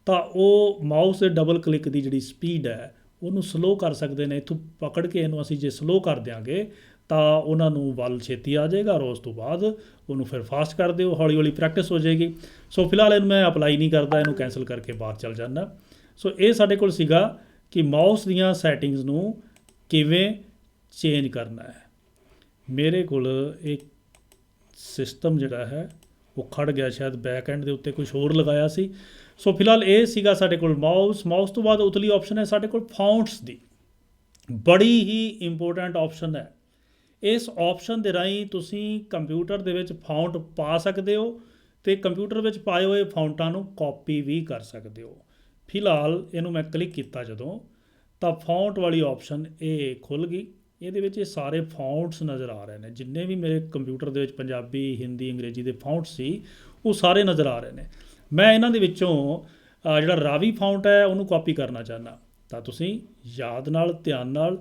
ਤਾਂ ਉਹ ਮਾਊਸ ਦੇ ਡਬਲ ਕਲਿੱਕ ਦੀ ਜਿਹੜੀ ਸਪੀਡ ਹੈ ਉਹਨੂੰ ਸਲੋ ਕਰ ਸਕਦੇ ਨੇ। ਇੱਥੋਂ ਪਕੜ ਕੇ ਇਹਨੂੰ ਅਸੀਂ ਜੇ ਸਲੋ ਕਰ ਦਿਆਂਗੇ ਤਾਂ ਉਹਨਾਂ ਨੂੰ ਵੱਲ ਛੇਤੀ ਆ ਜਾਏਗਾ, ਔਰ ਉਸ ਤੋਂ ਬਾਅਦ ਉਹਨੂੰ ਫਿਰ ਫਾਸਟ ਕਰ ਦਿਓ, ਹੌਲੀ ਹੌਲੀ ਪ੍ਰੈਕਟਿਸ ਹੋ ਜਾਏਗੀ। ਸੋ ਫਿਲਹਾਲ ਇਹਨੂੰ ਮੈਂ ਅਪਲਾਈ ਨਹੀਂ ਕਰਦਾ, ਇਹਨੂੰ ਕੈਂਸਲ ਕਰਕੇ ਬਾਹਰ ਚੱਲ ਜਾਂਦਾ। ਸੋ ਇਹ ਸਾਡੇ ਕੋਲ ਸੀਗਾ ਕਿ ਮਾਊਸ ਦੀਆਂ ਸੈਟਿੰਗਸ ਨੂੰ ਕਿਵੇਂ ਚੇਂਜ ਕਰਨਾ ਹੈ। ਮੇਰੇ ਕੋਲ ਇੱਕ ਸਿਸਟਮ ਜਿਹੜਾ ਹੈ ਉਹ ਖੜ ਗਿਆ, ਸ਼ਾਇਦ ਬੈਕ ਐਂਡ ਦੇ ਉੱਤੇ ਕੁਝ ਹੋਰ ਲਗਾਇਆ ਸੀ। ਸੋ ਫਿਲਹਾਲ ਇਹ ਸੀਗਾ ਸਾਡੇ ਕੋਲ ਮਾਊਸ ਤੋਂ ਬਾਅਦ ਉਤਲੀ ਆਪਸ਼ਨ ਹੈ ਸਾਡੇ ਕੋਲ ਫਾਉਂਟਸ ਦੀ, ਬੜੀ ਹੀ ਇੰਪੋਰਟੈਂਟ ਆਪਸ਼ਨ ਹੈ। ਇਸ ਆਪਸ਼ਨ ਦੇ ਰਾਹੀਂ ਤੁਸੀਂ ਕੰਪਿਊਟਰ ਦੇ ਵਿੱਚ ਫਾਉਂਟ ਪਾ ਸਕਦੇ ਹੋ ਅਤੇ ਕੰਪਿਊਟਰ ਵਿੱਚ ਪਾਏ ਹੋਏ ਫਾਉਂਟਾਂ ਨੂੰ ਕਾਪੀ ਵੀ ਕਰ ਸਕਦੇ ਹੋ। ਫਿਲਹਾਲ ਇਹਨੂੰ ਮੈਂ ਕਲਿੱਕ ਕੀਤਾ ਜਦੋਂ, ਤਾਂ ਫਾਉਂਟ ਵਾਲੀ ਆਪਸ਼ਨ ਇਹ ਖੁੱਲ੍ਹ ਗਈ। ਇਹਦੇ ਵਿੱਚ ਇਹ ਸਾਰੇ ਫਾਉਂਟਸ ਨਜ਼ਰ ਆ ਰਹੇ ਨੇ, ਜਿੰਨੇ ਵੀ ਮੇਰੇ ਕੰਪਿਊਟਰ ਦੇ ਵਿੱਚ ਪੰਜਾਬੀ, ਹਿੰਦੀ, ਅੰਗਰੇਜ਼ੀ ਦੇ ਫਾਉਂਟ ਸੀ ਉਹ ਸਾਰੇ ਨਜ਼ਰ ਆ ਰਹੇ ਨੇ। ਮੈਂ ਇਹਨਾਂ ਦੇ ਵਿੱਚੋਂ ਜਿਹੜਾ ਰਾਵੀ ਫਾਉਂਟ ਹੈ ਉਹਨੂੰ ਕਾਪੀ ਕਰਨਾ ਚਾਹੁੰਦਾ, ਤਾਂ ਤੁਸੀਂ ਯਾਦ ਨਾਲ, ਧਿਆਨ ਨਾਲ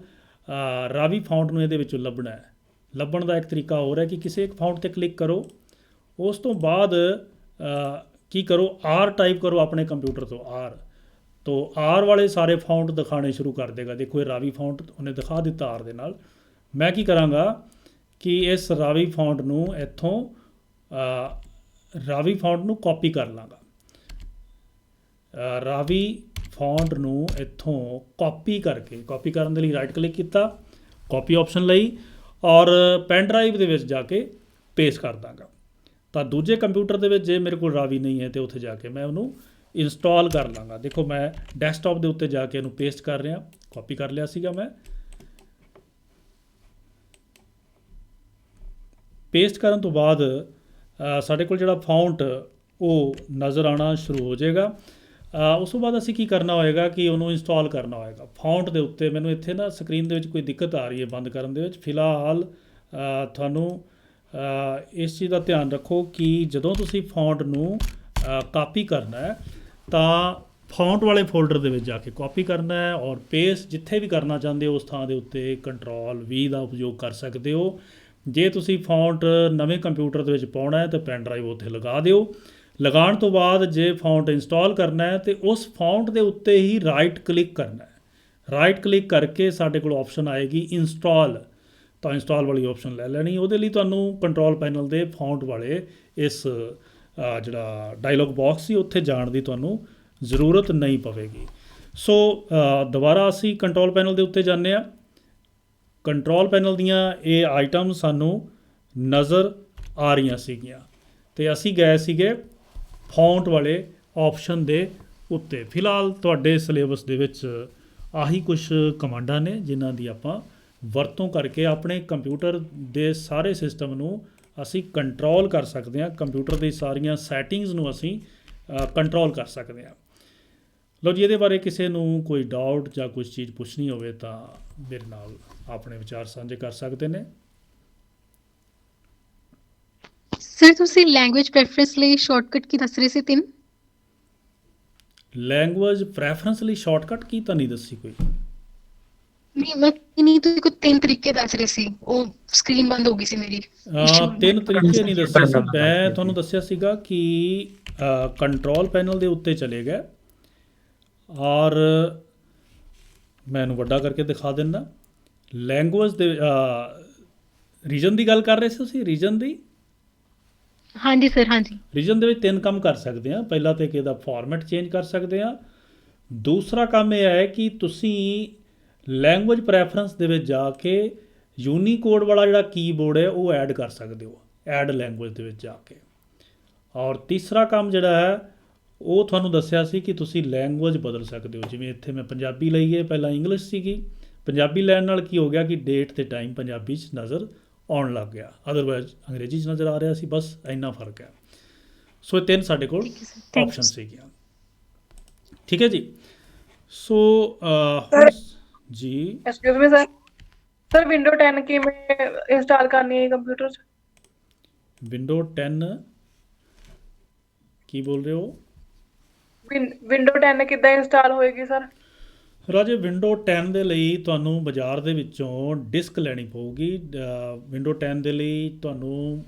ਰਾਵੀ ਫਾਉਂਟ ਨੂੰ ਇਹਦੇ ਵਿੱਚੋਂ ਲੱਭਣਾ ਹੈ। ਲੱਭਣ ਦਾ ਇੱਕ ਤਰੀਕਾ ਹੋਰ ਹੈ ਕਿ ਕਿਸੇ ਇੱਕ ਫਾਉਂਟ 'ਤੇ ਕਲਿੱਕ ਕਰੋ, ਉਸ ਤੋਂ ਬਾਅਦ ਕੀ ਕਰੋ, ਆਰ ਟਾਈਪ ਕਰੋ ਆਪਣੇ ਕੰਪਿਊਟਰ ਤੋਂ, ਆਰ ਤੋਂ ਆਰ ਵਾਲੇ ਸਾਰੇ ਫਾਉਂਟ ਦਿਖਾਣੇ ਸ਼ੁਰੂ ਕਰ ਦੇਗਾ। ਦੇਖੋ ਇਹ ਰਾਵੀ ਫਾਉਂਟ ਉਹਨੇ ਦਿਖਾ ਦਿੱਤਾ ਆਰ ਦੇ ਨਾਲ। ਮੈਂ ਕੀ ਕਰਾਂਗਾ ਕਿ ਇਸ ਰਾਵੀ ਫਾਉਂਟ ਨੂੰ ਇੱਥੋਂ ਰਾਵੀ ਫਾਉਂਟ ਨੂੰ ਕਾਪੀ ਕਰ ਲਾਂਗਾ। ਰਾਵੀ ਫਾਉਂਟ ਨੂੰ ਇੱਥੋਂ ਕਾਪੀ ਕਰਨ ਦੇ ਲਈ ਰਾਈਟ ਕਲਿੱਕ ਕੀਤਾ, ਕਾਪੀ ਆਪਸ਼ਨ ਲਈ, ਔਰ ਪੈਨ ਡਰਾਈਵ ਦੇ ਵਿੱਚ ਜਾ ਕੇ ਪੇਸਟ ਕਰ ਦਾਂਗਾ। ਤਾਂ ਦੂਜੇ ਕੰਪਿਊਟਰ ਦੇ ਵਿੱਚ ਜੇ ਮੇਰੇ ਕੋਲ ਰਾਵੀ ਨਹੀਂ ਹੈ ਤਾਂ ਉੱਥੇ ਜਾ ਕੇ ਮੈਂ ਉਹਨੂੰ ਇੰਸਟਾਲ ਕਰ ਲਾਂਗਾ। ਦੇਖੋ ਮੈਂ ਡੈਸਕਟਾਪ ਦੇ ਉੱਤੇ ਜਾ ਕੇ ਇਹਨੂੰ ਪੇਸਟ ਕਰ ਰਿਹਾ, ਕਾਪੀ ਕਰ ਲਿਆ ਸੀਗਾ ਮੈਂ। ਪੇਸਟ ਕਰਨ ਤੋਂ ਬਾਅਦ ਸਾਡੇ ਕੋਲ ਜਿਹੜਾ ਫਾਉਂਟ ਉਹ ਨਜ਼ਰ ਆਉਣਾ ਸ਼ੁਰੂ ਹੋ ਜਾਏਗਾ। ਉਸ ਤੋਂ ਬਾਅਦ ਅਸੀਂ ਕੀ ਕਰਨਾ ਹੋਏਗਾ ਕਿ ਉਹਨੂੰ ਇੰਸਟਾਲ ਕਰਨਾ ਹੋਏਗਾ ਫਾਉਂਟ ਦੇ ਉੱਤੇ। ਮੈਨੂੰ ਇੱਥੇ ਨਾ ਸਕਰੀਨ ਦੇ ਵਿੱਚ ਕੋਈ ਦਿੱਕਤ ਆ ਰਹੀ ਹੈ ਬੰਦ ਕਰਨ ਦੇ ਵਿੱਚ। ਫਿਲਹਾਲ ਤੁਹਾਨੂੰ ਇਸ ਚੀਜ਼ ਦਾ ਧਿਆਨ ਰੱਖੋ ਕਿ ਜਦੋਂ ਤੁਸੀਂ ਫਾਉਂਟ ਨੂੰ ਕਾਪੀ ਕਰਨਾ ਹੈ ਤਾਂ ਫਾਉਂਟ ਵਾਲੇ ਫੋਲਡਰ ਦੇ ਵਿੱਚ ਜਾ ਕੇ ਕਾਪੀ ਕਰਨਾ ਹੈ, ਔਰ ਪੇਸਟ ਜਿੱਥੇ ਵੀ ਕਰਨਾ ਚਾਹੁੰਦੇ ਹੋ ਉਸ ਥਾਂ ਦੇ ਉੱਤੇ ਕੰਟਰੋਲ V ਦਾ ਉਪਯੋਗ ਕਰ ਸਕਦੇ ਹੋ। ਜੇ ਤੁਸੀਂ ਫਾਉਂਟ ਨਵੇਂ ਕੰਪਿਊਟਰ ਦੇ ਵਿੱਚ ਪਾਉਣਾ ਹੈ ਤਾਂ ਪੈਨ ਡਰਾਈਵ ਉੱਥੇ ਲਗਾ ਦਿਓ। ਲਗਾਉਣ ਤੋਂ ਬਾਅਦ ਜੇ ਫਾਉਂਟ ਇੰਸਟਾਲ ਕਰਨਾ ਹੈ ਤਾਂ ਉਸ ਫਾਉਂਟ ਦੇ ਉੱਤੇ ਹੀ ਰਾਈਟ ਕਲਿੱਕ ਕਰਨਾ ਹੈ। ਰਾਈਟ ਕਲਿੱਕ ਕਰਕੇ ਸਾਡੇ ਕੋਲ ਆਪਸ਼ਨ ਆਏਗੀ ਇੰਸਟਾਲ, ਤਾਂ ਇੰਸਟਾਲ ਵਾਲੀ ਆਪਸ਼ਨ ਲੈ ਲੈਣੀ। ਉਹਦੇ ਲਈ ਤੁਹਾਨੂੰ ਕੰਟਰੋਲ ਪੈਨਲ ਦੇ ਫਾਉਂਟ ਵਾਲੇ ਇਸ ਜਿਹੜਾ ਡਾਇਲੋਗ ਬਾਕਸ ਸੀ ਉੱਥੇ ਜਾਣ ਦੀ ਤੁਹਾਨੂੰ ਜ਼ਰੂਰਤ ਨਹੀਂ ਪਵੇਗੀ। ਸੋ ਦੁਬਾਰਾ ਅਸੀਂ ਕੰਟਰੋਲ ਪੈਨਲ ਦੇ ਉੱਤੇ ਜਾਂਦੇ ਹਾਂ। ਕੰਟਰੋਲ ਪੈਨਲ ਦੀਆਂ ਇਹ ਆਈਟਮ ਸਾਨੂੰ ਨਜ਼ਰ ਆ ਰਹੀਆਂ ਸੀਗੀਆਂ ਅਤੇ ਅਸੀਂ ਗਏ ਸੀਗੇ ਫਾਉਂਟ ਵਾਲੇ ਆਪਸ਼ਨ ਦੇ ਉੱਤੇ। ਫਿਲਹਾਲ ਤੁਹਾਡੇ ਸਿਲੇਬਸ ਦੇ ਵਿੱਚ ਆਹੀ ਕੁਝ ਕਮਾਂਡਾਂ ਨੇ ਜਿਨ੍ਹਾਂ ਦੀ ਆਪਾਂ ਵਰਤੋਂ ਕਰਕੇ ਆਪਣੇ ਕੰਪਿਊਟਰ ਦੇ ਸਾਰੇ ਸਿਸਟਮ ਨੂੰ ਅਸੀਂ ਕੰਟਰੋਲ ਕਰ ਸਕਦੇ ਹਾਂ। ਕੰਪਿਊਟਰ ਦੀ ਸਾਰੀਆਂ ਸੈਟਿੰਗਸ ਨੂੰ ਅਸੀਂ ਕੰਟਰੋਲ ਕਰ ਸਕਦੇ ਹਾਂ। ਲਓ ਜੀ, ਇਹਦੇ ਬਾਰੇ ਕਿਸੇ ਨੂੰ ਕੋਈ ਡਾਊਟ ਜਾਂ ਕੁਝ ਚੀਜ਼ ਪੁੱਛਣੀ ਹੋਵੇ ਤਾਂ ਮੇਰੇ ਨਾਲ ਆਪਣੇ ਵਿਚਾਰ ਸਾਂਝੇ ਕਰ ਸਕਦੇ ਨੇ। ਸਰ ਤੁਸੀਂ ਲੈਂਗੁਏਜ ਪ੍ਰੈਫਰੈਂਸ ਲਈ ਸ਼ਾਰਟਕਟ ਕੀ ਦੱਸ ਰਹੇ ਸੀ? 3 ਲੈਂਗੁਏਜ ਪ੍ਰੈਫਰੈਂਸ ਲਈ ਸ਼ਾਰਟਕਟ ਕੀ ਤਾਂ ਨਹੀਂ ਦੱਸੀ ਕੋਈ? ਨਹੀਂ ਤੁਸੀਂ ਕੋਈ 3 ਤਰੀਕੇ ਦੱਸ ਰਹੇ ਸੀ, ਉਹ ਸਕਰੀਨ ਬੰਦ ਹੋ ਗਈ ਸੀ ਮੇਰੀ। 3 ਤਰੀਕੇ ਨਹੀਂ ਦੱਸੇ ਸੀ ਮੈਂ ਤੁਹਾਨੂੰ। ਦੱਸਿਆ ਸੀਗਾ ਕਿ ਕੰਟਰੋਲ ਪੈਨਲ ਦੇ ਉੱਤੇ ਚਲੇ ਗਏ, ਔਰ ਮੈਂ ਇਹਨੂੰ ਵੱਡਾ ਕਰਕੇ ਦਿਖਾ ਦਿੰਦਾ। ਲੈਂਗੁਏਜ ਦੇ ਰੀਜਨ ਦੀ ਗੱਲ ਕਰ ਰਹੇ ਸੀ ਤੁਸੀਂ? ਰੀਜਨ ਦੀ? ਹਾਂਜੀ ਸਰ, ਹਾਂਜੀ। ਰੀਜਨ ਦੇ ਵਿੱਚ 3 ਕੰਮ ਕਰ ਸਕਦੇ ਹਾਂ। ਪਹਿਲਾ ਤਾਂ ਕਿ ਇਹਦਾ ਫਾਰਮੈਟ ਚੇਂਜ ਕਰ ਸਕਦੇ ਹਾਂ। ਦੂਸਰਾ ਕੰਮ ਇਹ ਹੈ ਕਿ ਤੁਸੀਂ ਲੈਂਗੁਏਜ ਪ੍ਰੈਫਰੈਂਸ ਦੇ ਵਿੱਚ ਜਾ ਕੇ ਯੂਨੀਕੋਡ ਵਾਲਾ ਜਿਹੜਾ ਕੀਬੋਰਡ ਹੈ ਉਹ ਐਡ ਕਰ ਸਕਦੇ ਹੋ, ਐਡ ਲੈਂਗੁਏਜ ਦੇ ਵਿੱਚ ਜਾ ਕੇ। ਔਰ ਤੀਸਰਾ ਕੰਮ ਜਿਹੜਾ ਹੈ ਉਹ ਤੁਹਾਨੂੰ ਦੱਸਿਆ ਸੀ ਕਿ ਤੁਸੀਂ ਲੈਂਗੁਏਜ ਬਦਲ ਸਕਦੇ ਹੋ। ਜਿਵੇਂ ਇੱਥੇ ਮੈਂ ਪੰਜਾਬੀ ਲਈ ਹੈ, ਪਹਿਲਾਂ ਇੰਗਲਿਸ਼ ਸੀਗੀ। ਪੰਜਾਬੀ ਲੈਣ ਨਾਲ ਕੀ ਹੋ ਗਿਆ ਕਿ ਡੇਟ ਅਤੇ ਟਾਈਮ ਪੰਜਾਬੀ 'ਚ ਨਜ਼ਰ ਆਉਣ ਲੱਗ ਗਿਆ, ਅਦਰਵਾਈਜ਼ ਅੰਗਰੇਜ਼ੀ 'ਚ ਨਜ਼ਰ ਆ ਰਿਹਾ ਸੀ। ਬਸ ਇੰਨਾ ਫਰਕ ਹੈ। ਸੋ ਇਹ 3 ਸਾਡੇ ਕੋਲ ਆਪਸ਼ਨ ਸੀਗੀਆਂ। ਠੀਕ ਹੈ ਜੀ। ਸੋ ਜੀ ਐਕਸਕਿਊਜ਼ ਮੀ ਸਰ ਵਿੰਡੋ 10 ਕਿਵੇਂ ਇੰਸਟਾਲ ਕਰਨੀ ਹੈ ਕੰਪਿਊਟਰ 'ਚ? ਵਿੰਡੋ 10 ਕੀ ਬੋਲ ਰਹੇ ਹੋ? ਵਿੰਡੋ 10 ਕਿੱਦਾਂ ਇੰਸਟਾਲ ਹੋਏਗੀ ਸਰ? ਰਾਜੇ ਵਿੰਡੋ 10 ਦੇ ਲਈ ਤੁਹਾਨੂੰ ਬਾਜ਼ਾਰ ਦੇ ਵਿੱਚੋਂ ਡਿਸਕ ਲੈਣੀ ਪਊਗੀ। ਵਿੰਡੋ 10 ਦੇ ਲਈ ਤੁਹਾਨੂੰ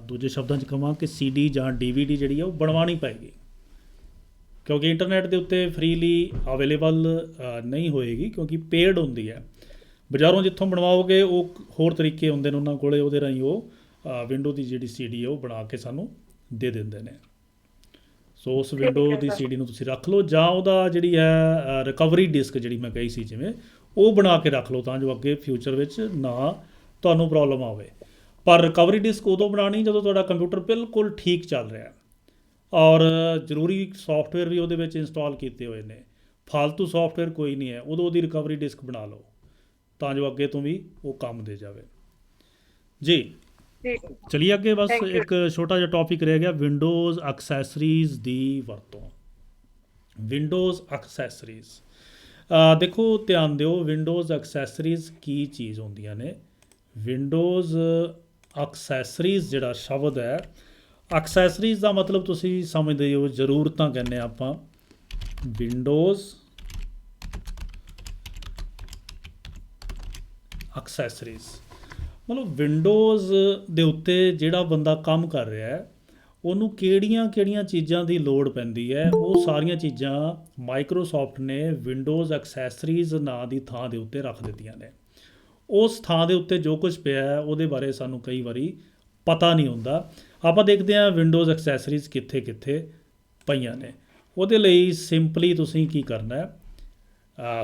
ਦੂਜੇ ਸ਼ਬਦਾਂ 'ਚ ਕਹਾਂ ਕਿ CD ਜਾਂ DVD ਜਿਹੜੀ ਆ ਉਹ ਬਣਵਾਉਣੀ ਪਏਗੀ, ਕਿਉਂਕਿ ਇੰਟਰਨੈਟ ਦੇ ਉੱਤੇ ਫ੍ਰੀਲੀ ਅਵੇਲੇਬਲ ਨਹੀਂ ਹੋਏਗੀ, ਕਿਉਂਕਿ ਪੇਡ ਹੁੰਦੀ ਹੈ। ਬਾਜ਼ਾਰੋਂ ਜਿੱਥੋਂ ਬਣਵਾਓਗੇ ਉਹ ਹੋਰ ਤਰੀਕੇ ਹੁੰਦੇ ਨੇ ਉਹਨਾਂ ਕੋਲੇ, ਉਹਦੇ ਰਾਹੀਂ ਉਹ ਵਿੰਡੋ ਦੀ ਜਿਹੜੀ CD ਹੈ ਉਹ ਬਣਾ ਕੇ ਸਾਨੂੰ ਦੇ ਦਿੰਦੇ ਨੇ। ਸੋ ਉਸ ਠੀਕ ਵਿੰਡੋ ਹੈ ਦੀ ਸਰ। CD ਨੂੰ ਤੁਸੀਂ ਰੱਖ ਲਓ, ਜਾਂ ਉਹਦਾ ਜਿਹੜੀ ਹੈ ਰਿਕਵਰੀ ਡਿਸਕ ਜਿਹੜੀ ਮੈਂ ਕਹੀ ਸੀ ਜਿਵੇਂ, ਉਹ ਬਣਾ ਕੇ ਰੱਖ ਲਓ ਤਾਂ ਜੋ ਅੱਗੇ ਫਿਊਚਰ ਵਿੱਚ ਨਾ ਤੁਹਾਨੂੰ ਪ੍ਰੋਬਲਮ ਆਵੇ। ਪਰ ਰਿਕਵਰੀ ਡਿਸਕ ਉਦੋਂ ਬਣਾਉਣੀ ਜਦੋਂ ਤੁਹਾਡਾ ਕੰਪਿਊਟਰ ਬਿਲਕੁਲ ਠੀਕ ਚੱਲ ਰਿਹਾ ਔਰ ਜ਼ਰੂਰੀ ਸੌਫਟਵੇਅਰ ਵੀ ਉਹਦੇ ਵਿੱਚ ਇੰਸਟਾਲ ਕੀਤੇ ਹੋਏ ਨੇ, ਫालतू ਸੌਫਟਵੇਅਰ ਕੋਈ ਨਹੀਂ ਹੈ, ਉਦੋਂ ਉਹਦੀ ਰਿਕਵਰੀ ਡਿਸਕ ਬਣਾ ਲਓ ਤਾਂ ਜੋ ਅੱਗੇ ਤੋਂ ਵੀ ਉਹ ਕੰਮ ਦੇ ਜਾਵੇ ਜੀ। ਠੀਕ ਚਲਿਏ ਅੱਗੇ, ਬਸ Thank you. ਇੱਕ ਛੋਟਾ ਜਿਹਾ ਟੌਪਿਕ ਰਹਿ ਗਿਆ, ਵਿੰਡੋਜ਼ ਐਕਸੈਸਰੀਜ਼ ਦੀ ਵਰਤੋਂ। ਵਿੰਡੋਜ਼ ਐਕਸੈਸਰੀਜ਼ ਦੇਖੋ ਧਿਆਨ ਦਿਓ, ਵਿੰਡੋਜ਼ ਐਕਸੈਸਰੀਜ਼ ਕੀ ਚੀਜ਼ ਹੁੰਦੀਆਂ ਨੇ। ਵਿੰਡੋਜ਼ ਐਕਸੈਸਰੀਜ਼ ਜਿਹੜਾ ਸ਼ਬਦ ਹੈ, ਐਕਸੈਸਰੀਜ਼ ਦਾ ਮਤਲਬ ਤੁਸੀਂ ਸਮਝਦੇ ਹੋ, ਜ਼ਰੂਰਤਾਂ ਕਹਿੰਦੇ ਆਪਾਂ। ਵਿੰਡੋਜ਼ ਐਕਸੈਸਰੀਜ਼ ਮਤਲਬ ਵਿੰਡੋਜ਼ ਦੇ ਉੱਤੇ ਜਿਹੜਾ ਬੰਦਾ ਕੰਮ ਕਰ ਰਿਹਾ ਹੈ ਉਹਨੂੰ ਕਿਹੜੀਆਂ ਚੀਜ਼ਾਂ ਦੀ ਲੋੜ ਪੈਂਦੀ ਹੈ, ਉਹ ਸਾਰੀਆਂ ਚੀਜ਼ਾਂ ਮਾਈਕਰੋਸਾਫਟ ਨੇ ਵਿੰਡੋਜ਼ ਐਕਸੈਸਰੀਜ਼ ਨਾਂ ਦੀ ਥਾਂ ਦੇ ਉੱਤੇ ਰੱਖ ਦਿੱਤੀਆਂ ਨੇ। ਉਸ ਥਾਂ ਦੇ ਉੱਤੇ ਜੋ ਕੁਝ ਪਿਆ ਹੈ ਉਹਦੇ ਬਾਰੇ ਸਾਨੂੰ ਕਈ ਵਾਰੀ ਪਤਾ ਨਹੀਂ ਹੁੰਦਾ। ਆਪਾਂ ਦੇਖਦੇ ਹਾਂ ਵਿੰਡੋਜ਼ ਐਕਸੈਸਰੀਜ਼ ਕਿੱਥੇ ਕਿੱਥੇ ਪਈਆਂ ਨੇ। ਉਹਦੇ ਲਈ ਸਿੰਪਲੀ ਤੁਸੀਂ ਕੀ ਕਰਨਾ ਹੈ,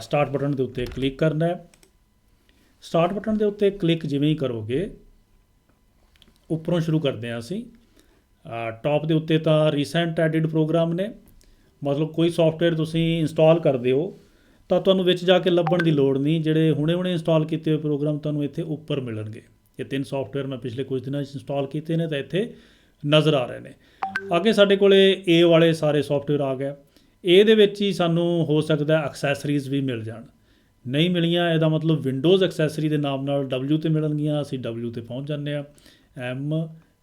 ਸਟਾਰਟ ਬਟਨ ਦੇ ਉੱਤੇ ਕਲਿੱਕ ਕਰਨਾ ਹੈ। ਸਟਾਰਟ ਬਟਨ ਦੇ ਉੱਤੇ ਕਲਿੱਕ ਜਿਵੇਂ ਹੀ ਕਰੋਗੇ, ਉੱਪਰੋਂ ਸ਼ੁਰੂ ਕਰਦੇ ਹਾਂ ਅਸੀਂ। ਟੌਪ ਦੇ ਉੱਤੇ ਤਾਂ ਰੀਸੈਂਟ ਐਡਿਡ ਪ੍ਰੋਗਰਾਮ ਨੇ, ਮਤਲਬ ਕੋਈ ਸੌਫਟਵੇਅਰ ਤੁਸੀਂ ਇੰਸਟਾਲ ਕਰਦੇ ਹੋ ਤਾਂ ਤੁਹਾਨੂੰ ਵਿੱਚ ਜਾ ਕੇ ਲੱਭਣ ਦੀ ਲੋੜ ਨਹੀਂ, ਜਿਹੜੇ ਹੁਣੇ ਇੰਸਟਾਲ ਕੀਤੇ ਹੋਏ ਪ੍ਰੋਗਰਾਮ ਤੁਹਾਨੂੰ ਇੱਥੇ ਉੱਪਰ ਮਿਲਣਗੇ। ਇਹ 3 ਸੌਫਟਵੇਅਰ ਮੈਂ ਪਿਛਲੇ ਕੁਝ ਦਿਨਾਂ 'ਚ ਇੰਸਟਾਲ ਕੀਤੇ ਨੇ ਤਾਂ ਇੱਥੇ ਨਜ਼ਰ ਆ ਰਹੇ ਨੇ। ਅੱਗੇ ਸਾਡੇ ਕੋਲੇ A ਵਾਲੇ ਸਾਰੇ ਸੌਫਟਵੇਅਰ ਆ ਗਏ। A ਦੇ ਵਿੱਚ ਹੀ ਸਾਨੂੰ ਹੋ ਸਕਦਾ ਐਕਸੈਸਰੀਜ਼ ਵੀ ਮਿਲ ਜਾਣ, ਨਹੀਂ ਮਿਲੀਆਂ ਇਹਦਾ ਮਤਲਬ ਵਿੰਡੋਜ਼ ਐਕਸੈਸਰੀ ਦੇ ਨਾਮ ਨਾਲ W 'ਤੇ ਮਿਲਣਗੀਆਂ। ਅਸੀਂ W 'ਤੇ ਪਹੁੰਚ ਜਾਂਦੇ ਹਾਂ,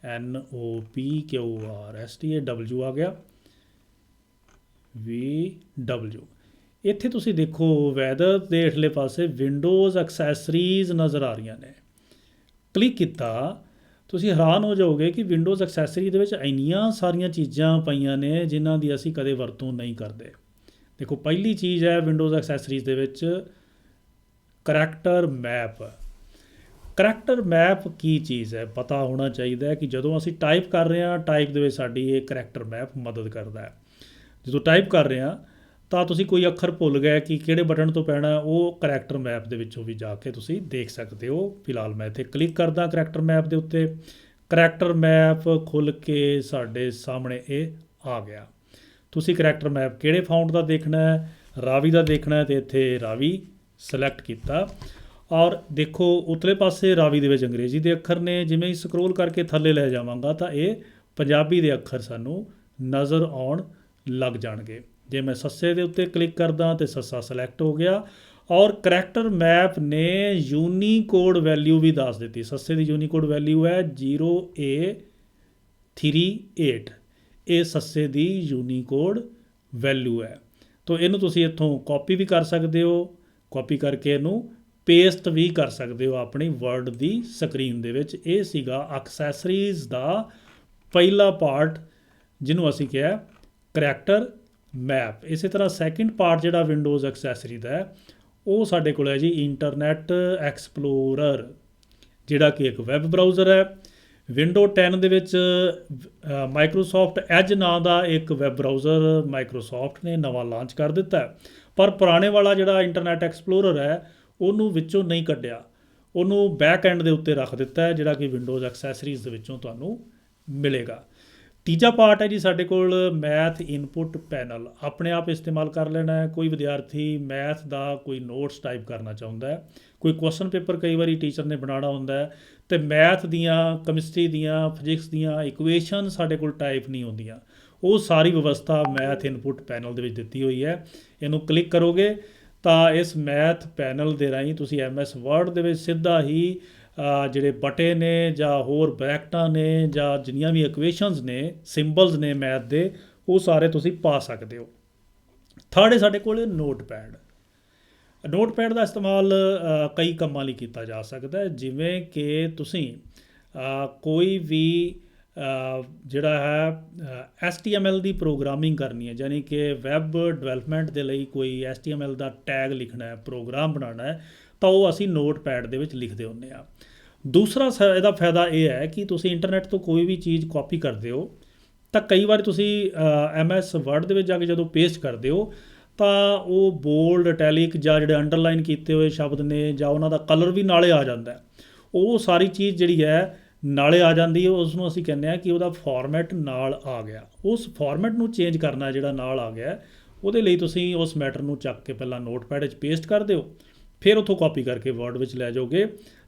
MNOPQRST ਆ ਗਿਆ VW। ਇੱਥੇ ਤੁਸੀਂ ਦੇਖੋ ਵੈਦਰ ਦੇ ਹੇਠਲੇ ਪਾਸੇ ਵਿੰਡੋਜ਼ ਐਕਸੈਸਰੀਜ਼ ਨਜ਼ਰ ਆ ਰਹੀਆਂ ਨੇ। ਕਲਿੱਕ ਕੀਤਾ, ਤੁਸੀਂ ਹੈਰਾਨ ਹੋ ਜਾਓਗੇ ਕਿ ਵਿੰਡੋਜ਼ ਐਕਸੈਸਰੀ ਦੇ ਵਿੱਚ ਇੰਨੀਆਂ ਸਾਰੀਆਂ ਚੀਜ਼ਾਂ ਪਈਆਂ ਨੇ ਜਿਨ੍ਹਾਂ ਦੀ ਅਸੀਂ ਕਦੇ ਵਰਤੋਂ ਨਹੀਂ ਕਰਦੇ। ਦੇਖੋ ਪਹਿਲੀ ਚੀਜ਼ ਹੈ ਵਿੰਡੋਜ਼ ਐਕਸੈਸਰੀਜ਼ ਦੇ ਵਿੱਚ ਕਰੈਕਟਰ ਮੈਪ। ਕਰੈਕਟਰ ਮੈਪ ਕੀ ਚੀਜ਼ ਹੈ ਪਤਾ ਹੋਣਾ ਚਾਹੀਦਾ ਹੈ ਕਿ ਜਦੋਂ ਅਸੀਂ ਟਾਈਪ ਕਰ ਰਹੇ ਹਾਂ, ਟਾਈਪ ਦੇ ਵਿੱਚ ਸਾਡੀ ਇਹ ਕਰੈਕਟਰ ਮੈਪ ਮਦਦ ਕਰਦਾ ਹੈ। ਜਦੋਂ ਟਾਈਪ ਕਰ ਰਹੇ ਹਾਂ ਤਾਂ ਤੁਸੀਂ ਕੋਈ ਅੱਖਰ ਭੁੱਲ ਗਏ ਕਿ ਕਿਹੜੇ ਬਟਨ ਤੋਂ ਪੈਣਾ, ਉਹ ਕਰੈਕਟਰ ਮੈਪ ਦੇ ਵਿੱਚੋਂ ਵੀ ਜਾ ਕੇ ਤੁਸੀਂ ਦੇਖ ਸਕਦੇ ਹੋ। ਫਿਲਹਾਲ ਮੈਂ ਇੱਥੇ ਕਲਿੱਕ ਕਰਦਾ ਕਰੈਕਟਰ ਮੈਪ ਦੇ ਉੱਤੇ, ਕਰੈਕਟਰ ਮੈਪ ਖੁੱਲ੍ਹ ਕੇ ਸਾਡੇ ਸਾਹਮਣੇ ਇਹ ਆ ਗਿਆ। ਤੁਸੀਂ ਕਰੈਕਟਰ ਮੈਪ ਕਿਹੜੇ ਫਾਉਂਟ ਦਾ ਦੇਖਣਾ ਹੈ, ਰਾਵੀ ਦਾ ਦੇਖਣਾ ਹੈ, ਤੇ ਇੱਥੇ ਰਾਵੀ ਸਿਲੈਕਟ ਕੀਤਾ ਔਰ ਦੇਖੋ ਉਤਲੇ ਪਾਸੇ ਰਾਵੀ ਦੇ ਵਿੱਚ ਅੰਗਰੇਜ਼ੀ ਦੇ ਅੱਖਰ ਨੇ। ਜਿਵੇਂ ਹੀ ਸਕਰੋਲ ਕਰਕੇ ਥੱਲੇ ਲੈ ਜਾਵਾਂਗਾ ਤਾਂ ਇਹ ਪੰਜਾਬੀ ਦੇ ਅੱਖਰ ਸਾਨੂੰ ਨਜ਼ਰ ਆਉਣ ਲੱਗ ਜਾਣਗੇ। ਜੇ ਮੈਂ ਸੱਸੇ ਦੇ ਉੱਤੇ ਕਲਿੱਕ ਕਰਦਾ ਤੇ ਸੱਸਾ ਸਿਲੈਕਟ ਹੋ ਗਿਆ ਔਰ ਕਰੈਕਟਰ ਮੈਪ ਨੇ ਯੂਨੀਕੋਡ ਵੈਲਿਊ ਵੀ ਦੱਸ ਦਿੱਤੀ। ਸੱਸੇ ਦੀ ਯੂਨੀਕੋਡ ਵੈਲਿਊ ਹੈ 0A38, ਇਹ ਸੱਸੇ ਦੀ ਯੂਨੀਕੋਡ ਵੈਲਿਊ ਹੈ। ਤਾਂ ਇਹਨੂੰ ਤੁਸੀਂ ਇੱਥੋਂ ਕਾਪੀ ਵੀ ਕਰ ਸਕਦੇ ਹੋ, ਕਾਪੀ ਕਰਕੇ ਇਹਨੂੰ ਪੇਸਟ ਵੀ ਕਰ ਸਕਦੇ ਹੋ ਆਪਣੀ ਵਰਡ ਦੀ ਸਕਰੀਨ ਦੇ ਵਿੱਚ। ਇਹ ਸੀਗਾ ਐਕਸੈਸਰੀਜ਼ ਦਾ ਪਹਿਲਾ ਪਾਰਟ ਜਿਹਨੂੰ ਅਸੀਂ ਕਿਹਾ ਕਰੈਕਟਰ ਮੈਪ। ਇਸੇ ਤਰ੍ਹਾਂ ਸੈਕਿੰਡ ਪਾਰਟ ਜਿਹੜਾ ਵਿੰਡੋਜ਼ ਐਕਸੈਸਰੀ ਦਾ ਹੈ ਉਹ ਸਾਡੇ ਕੋਲ ਹੈ ਜੀ ਇੰਟਰਨੈਟ ਐਕਸਪਲੋਰਰ, ਜਿਹੜਾ ਕਿ ਇੱਕ ਵੈਬ ਬਰਾਊਜ਼ਰ ਹੈ। ਵਿੰਡੋ 10 ਦੇ ਵਿੱਚ ਮਾਈਕਰੋਸਾਫਟ ਐਜ ਨਾਂ ਦਾ ਇੱਕ ਵੈਬ ਬਰਾਊਜ਼ਰ ਮਾਈਕਰੋਸਾਫਟ ਨੇ ਨਵਾਂ ਲਾਂਚ ਕਰ ਦਿੱਤਾ, ਪਰ ਪੁਰਾਣੇ ਵਾਲਾ ਜਿਹੜਾ ਇੰਟਰਨੈਟ ਐਕਸਪਲੋਰਰ ਹੈ ਉਹਨੂੰ ਵਿੱਚੋਂ ਨਹੀਂ ਕੱਢਿਆ, ਉਹਨੂੰ ਬੈਕ ਐਂਡ ਦੇ ਉੱਤੇ ਰੱਖ ਦਿੱਤਾ ਹੈ, ਜਿਹੜਾ ਕਿ ਵਿੰਡੋਜ਼ ਐਕਸੈਸਰੀਜ਼ ਦੇ ਵਿੱਚੋਂ ਤੁਹਾਨੂੰ ਮਿਲੇਗਾ। ਤੀਜਾ ਪਾਰਟ ਹੈ ਜੀ ਸਾਡੇ ਕੋਲ ਮੈਥ ਇਨਪੁਟ ਪੈਨਲ। ਆਪਣੇ ਆਪ ਇਸਤੇਮਾਲ ਕਰ ਲੈਣਾ ਹੈ। ਕੋਈ ਵਿਦਿਆਰਥੀ ਮੈਥ ਦਾ ਕੋਈ ਨੋਟਸ ਟਾਈਪ ਕਰਨਾ ਚਾਹੁੰਦਾ ਹੈ, ਕੋਈ ਕੁਐਸਚਨ ਪੇਪਰ ਕਈ ਵਾਰੀ ਟੀਚਰ ਨੇ ਬਣਾਉਣਾ ਹੁੰਦਾ ਹੈ ਅਤੇ ਮੈਥ ਦੀਆਂ, ਕੈਮਿਸਟਰੀ ਦੀਆਂ, ਫਿਜ਼ਿਕਸ ਦੀਆਂ ਇਕੁਏਸ਼ਨ ਸਾਡੇ ਕੋਲ ਟਾਈਪ ਨਹੀਂ ਹੁੰਦੀਆਂ, ਉਹ ਸਾਰੀ ਵਿਵਸਥਾ ਮੈਥ ਇਨਪੁਟ ਪੈਨਲ ਦੇ ਵਿੱਚ ਦਿੱਤੀ ਹੋਈ ਹੈ। ਇਹਨੂੰ ਕਲਿੱਕ ਕਰੋਗੇ ਤਾਂ ਇਸ ਮੈਥ ਪੈਨਲ ਦੇ ਰਾਹੀਂ ਤੁਸੀਂ MS ਵਰਡ ਦੇ ਵਿੱਚ ਸਿੱਧਾ ਹੀ ਜਿਹੜੇ ਬਟੇ ਨੇ ਜਾਂ ਹੋਰ ਬ੍ਰੈਕਟਾਂ ਨੇ ਜਾਂ ਜਿੰਨੀਆਂ ਵੀ ਇਕੁਏਸ਼ਨਸ ਨੇ, ਸਿੰਬਲਸ ਨੇ ਮੈਥ ਦੇ, ਉਹ ਸਾਰੇ ਤੁਸੀਂ ਪਾ ਸਕਦੇ ਹੋ। ਥਰਡ ਹੈ ਸਾਡੇ ਕੋਲ ਨੋਟਪੈਡ। ਨੋਟਪੈਡ ਦਾ ਇਸਤੇਮਾਲ ਕਈ ਕੰਮਾਂ ਲਈ ਕੀਤਾ ਜਾ ਸਕਦਾ ਹੈ, ਜਿਵੇਂ ਕਿ ਤੁਸੀਂ ਕੋਈ ਵੀ ਜਿਹੜਾ ਹੈ HTML ਦੀ ਪ੍ਰੋਗਰਾਮਿੰਗ ਕਰਨੀ ਹੈ, ਯਾਨੀ ਕਿ ਵੈਬ ਡਿਵੈਲਪਮੈਂਟ ਦੇ ਲਈ ਕੋਈ HTML ਦਾ ਟੈਗ ਲਿਖਣਾ ਹੈ, ਪ੍ਰੋਗਰਾਮ ਬਣਾਉਣਾ ਹੈ, ਤਾਂ ਉਹ ਅਸੀਂ ਨੋਟਪੈਡ ਦੇ ਵਿੱਚ ਲਿਖਦੇ ਹੁੰਦੇ ਆ। ਦੂਸਰਾ ਇਹਦਾ ਫਾਇਦਾ ਇਹ ਹੈ ਕਿ ਤੁਸੀਂ ਇੰਟਰਨੈਟ ਤੋਂ ਕੋਈ ਵੀ ਚੀਜ਼ ਕਾਪੀ ਕਰਦੇ ਹੋ ਤਾਂ ਕਈ ਵਾਰ ਤੁਸੀਂ MS ਵਰਡ ਦੇ ਵਿੱਚ ਜਾ ਕੇ ਜਦੋਂ ਪੇਸਟ ਕਰਦੇ ਹੋ ਤਾਂ ਉਹ ਬੋਲਡ, ਇਟੈਲਿਕ ਜਾਂ ਜਿਹੜੇ ਅੰਡਰਲਾਈਨ ਕੀਤੇ ਹੋਏ ਸ਼ਬਦ ਨੇ ਜਾਂ ਉਹਨਾਂ ਦਾ ਕਲਰ ਵੀ ਨਾਲੇ ਆ ਜਾਂਦਾ। ਉਹ ਸਾਰੀ ਚੀਜ਼ ਜਿਹੜੀ ਹੈ ਨਾਲੇ ਆ ਜਾਂਦੀ ਹੈ, ਉਸ ਨੂੰ ਅਸੀਂ ਕਹਿੰਦੇ ਹਾਂ ਕਿ ਉਹਦਾ ਫਾਰਮੈਟ ਨਾਲ ਆ ਗਿਆ। ਉਸ ਫਾਰਮੈਟ ਨੂੰ ਚੇਂਜ ਕਰਨਾ ਜਿਹੜਾ ਨਾਲ ਆ ਗਿਆ, ਉਹਦੇ ਲਈ ਤੁਸੀਂ ਉਸ ਮੈਟਰ ਨੂੰ ਚੱਕ ਕੇ ਪਹਿਲਾਂ ਨੋਟਪੈਡ 'ਚ ਪੇਸਟ ਕਰ ਦਿਓ, ਫਿਰ ਉੱਥੋਂ ਕਾਪੀ ਕਰਕੇ ਵਰਡ ਵਿੱਚ ਲੈ ਜਾਓਗੇ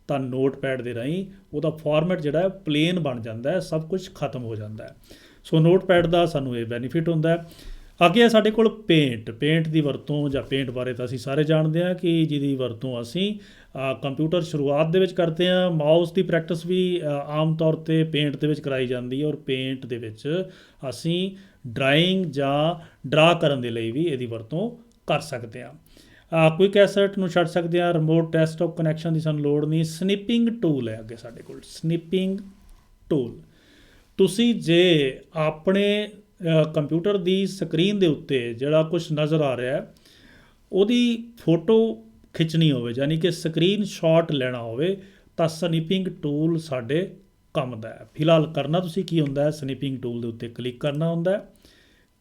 ਤਾਂ ਨੋਟਪੈਡ ਦੇ ਰਾਹੀਂ ਉਹਦਾ ਫਾਰਮੈਟ ਜਿਹੜਾ ਪਲੇਨ ਬਣ ਜਾਂਦਾ, ਸਭ ਕੁਝ ਖਤਮ ਹੋ ਜਾਂਦਾ। ਸੋ ਨੋਟਪੈਡ ਦਾ ਸਾਨੂੰ ਇਹ ਬੈਨੀਫਿਟ ਹੁੰਦਾ। ਅੱਗੇ ਹੈ ਸਾਡੇ ਕੋਲ ਪੇਂਟ ਦੀ ਵਰਤੋਂ, ਜਾਂ ਪੇਂਟ ਬਾਰੇ ਤਾਂ ਅਸੀਂ ਸਾਰੇ ਜਾਣਦੇ ਹਾਂ ਕਿ ਜਿਹਦੀ ਵਰਤੋਂ ਅਸੀਂ ਕੰਪਿਊਟਰ ਸ਼ੁਰੂਆਤ ਦੇ ਵਿੱਚ ਕਰਦੇ ਹਾਂ। ਮਾਊਸ ਦੀ ਪ੍ਰੈਕਟਿਸ ਵੀ ਆਮ ਤੌਰ 'ਤੇ ਪੇਂਟ ਦੇ ਵਿੱਚ ਕਰਾਈ ਜਾਂਦੀ ਹੈ, ਔਰ ਪੇਂਟ ਦੇ ਵਿੱਚ ਅਸੀਂ ਡਰਾਇੰਗ ਜਾਂ ਡਰਾ ਕਰਨ ਦੇ ਲਈ ਵੀ ਇਹਦੀ ਵਰਤੋਂ ਕਰ ਸਕਦੇ ਹਾਂ। ਕੁਇਕ ਐਸਟ ਨੂੰ ਛੱਡ ਸਕਦੇ ਹਾਂ, ਰਿਮੋਟ ਡੈਸਕਟਾਪ ਕਨੈਕਸ਼ਨ ਦੀ ਸਾਨੂੰ ਲੋੜ ਨਹੀਂ। ਸਨਿਪਿੰਗ ਟੂਲ ਹੈ ਅੱਗੇ ਸਾਡੇ ਕੋਲ, ਸਨਿਪਿੰਗ ਟੂਲ। ਤੁਸੀਂ ਜੇ ਆਪਣੇ ਕੰਪਿਊਟਰ ਦੀ ਸਕਰੀਨ ਦੇ ਉੱਤੇ ਜਿਹੜਾ ਕੁਝ ਨਜ਼ਰ ਆ ਰਿਹਾ ਉਹਦੀ ਫੋਟੋ ਖਿੱਚਣੀ ਹੋਵੇ, ਯਾਨੀ ਕਿ ਸਕਰੀਨ ਸ਼ਾਟ ਲੈਣਾ ਹੋਵੇ, ਤਾਂ ਸਨਿਪਿੰਗ ਟੂਲ ਸਾਡੇ ਕੰਮ ਦਾ ਹੈ। ਫਿਲਹਾਲ ਕਰਨਾ ਤੁਸੀਂ ਕੀ ਹੁੰਦਾ ਹੈ, ਸਨਿਪਿੰਗ ਟੂਲ ਦੇ ਉੱਤੇ ਕਲਿੱਕ ਕਰਨਾ ਹੁੰਦਾ।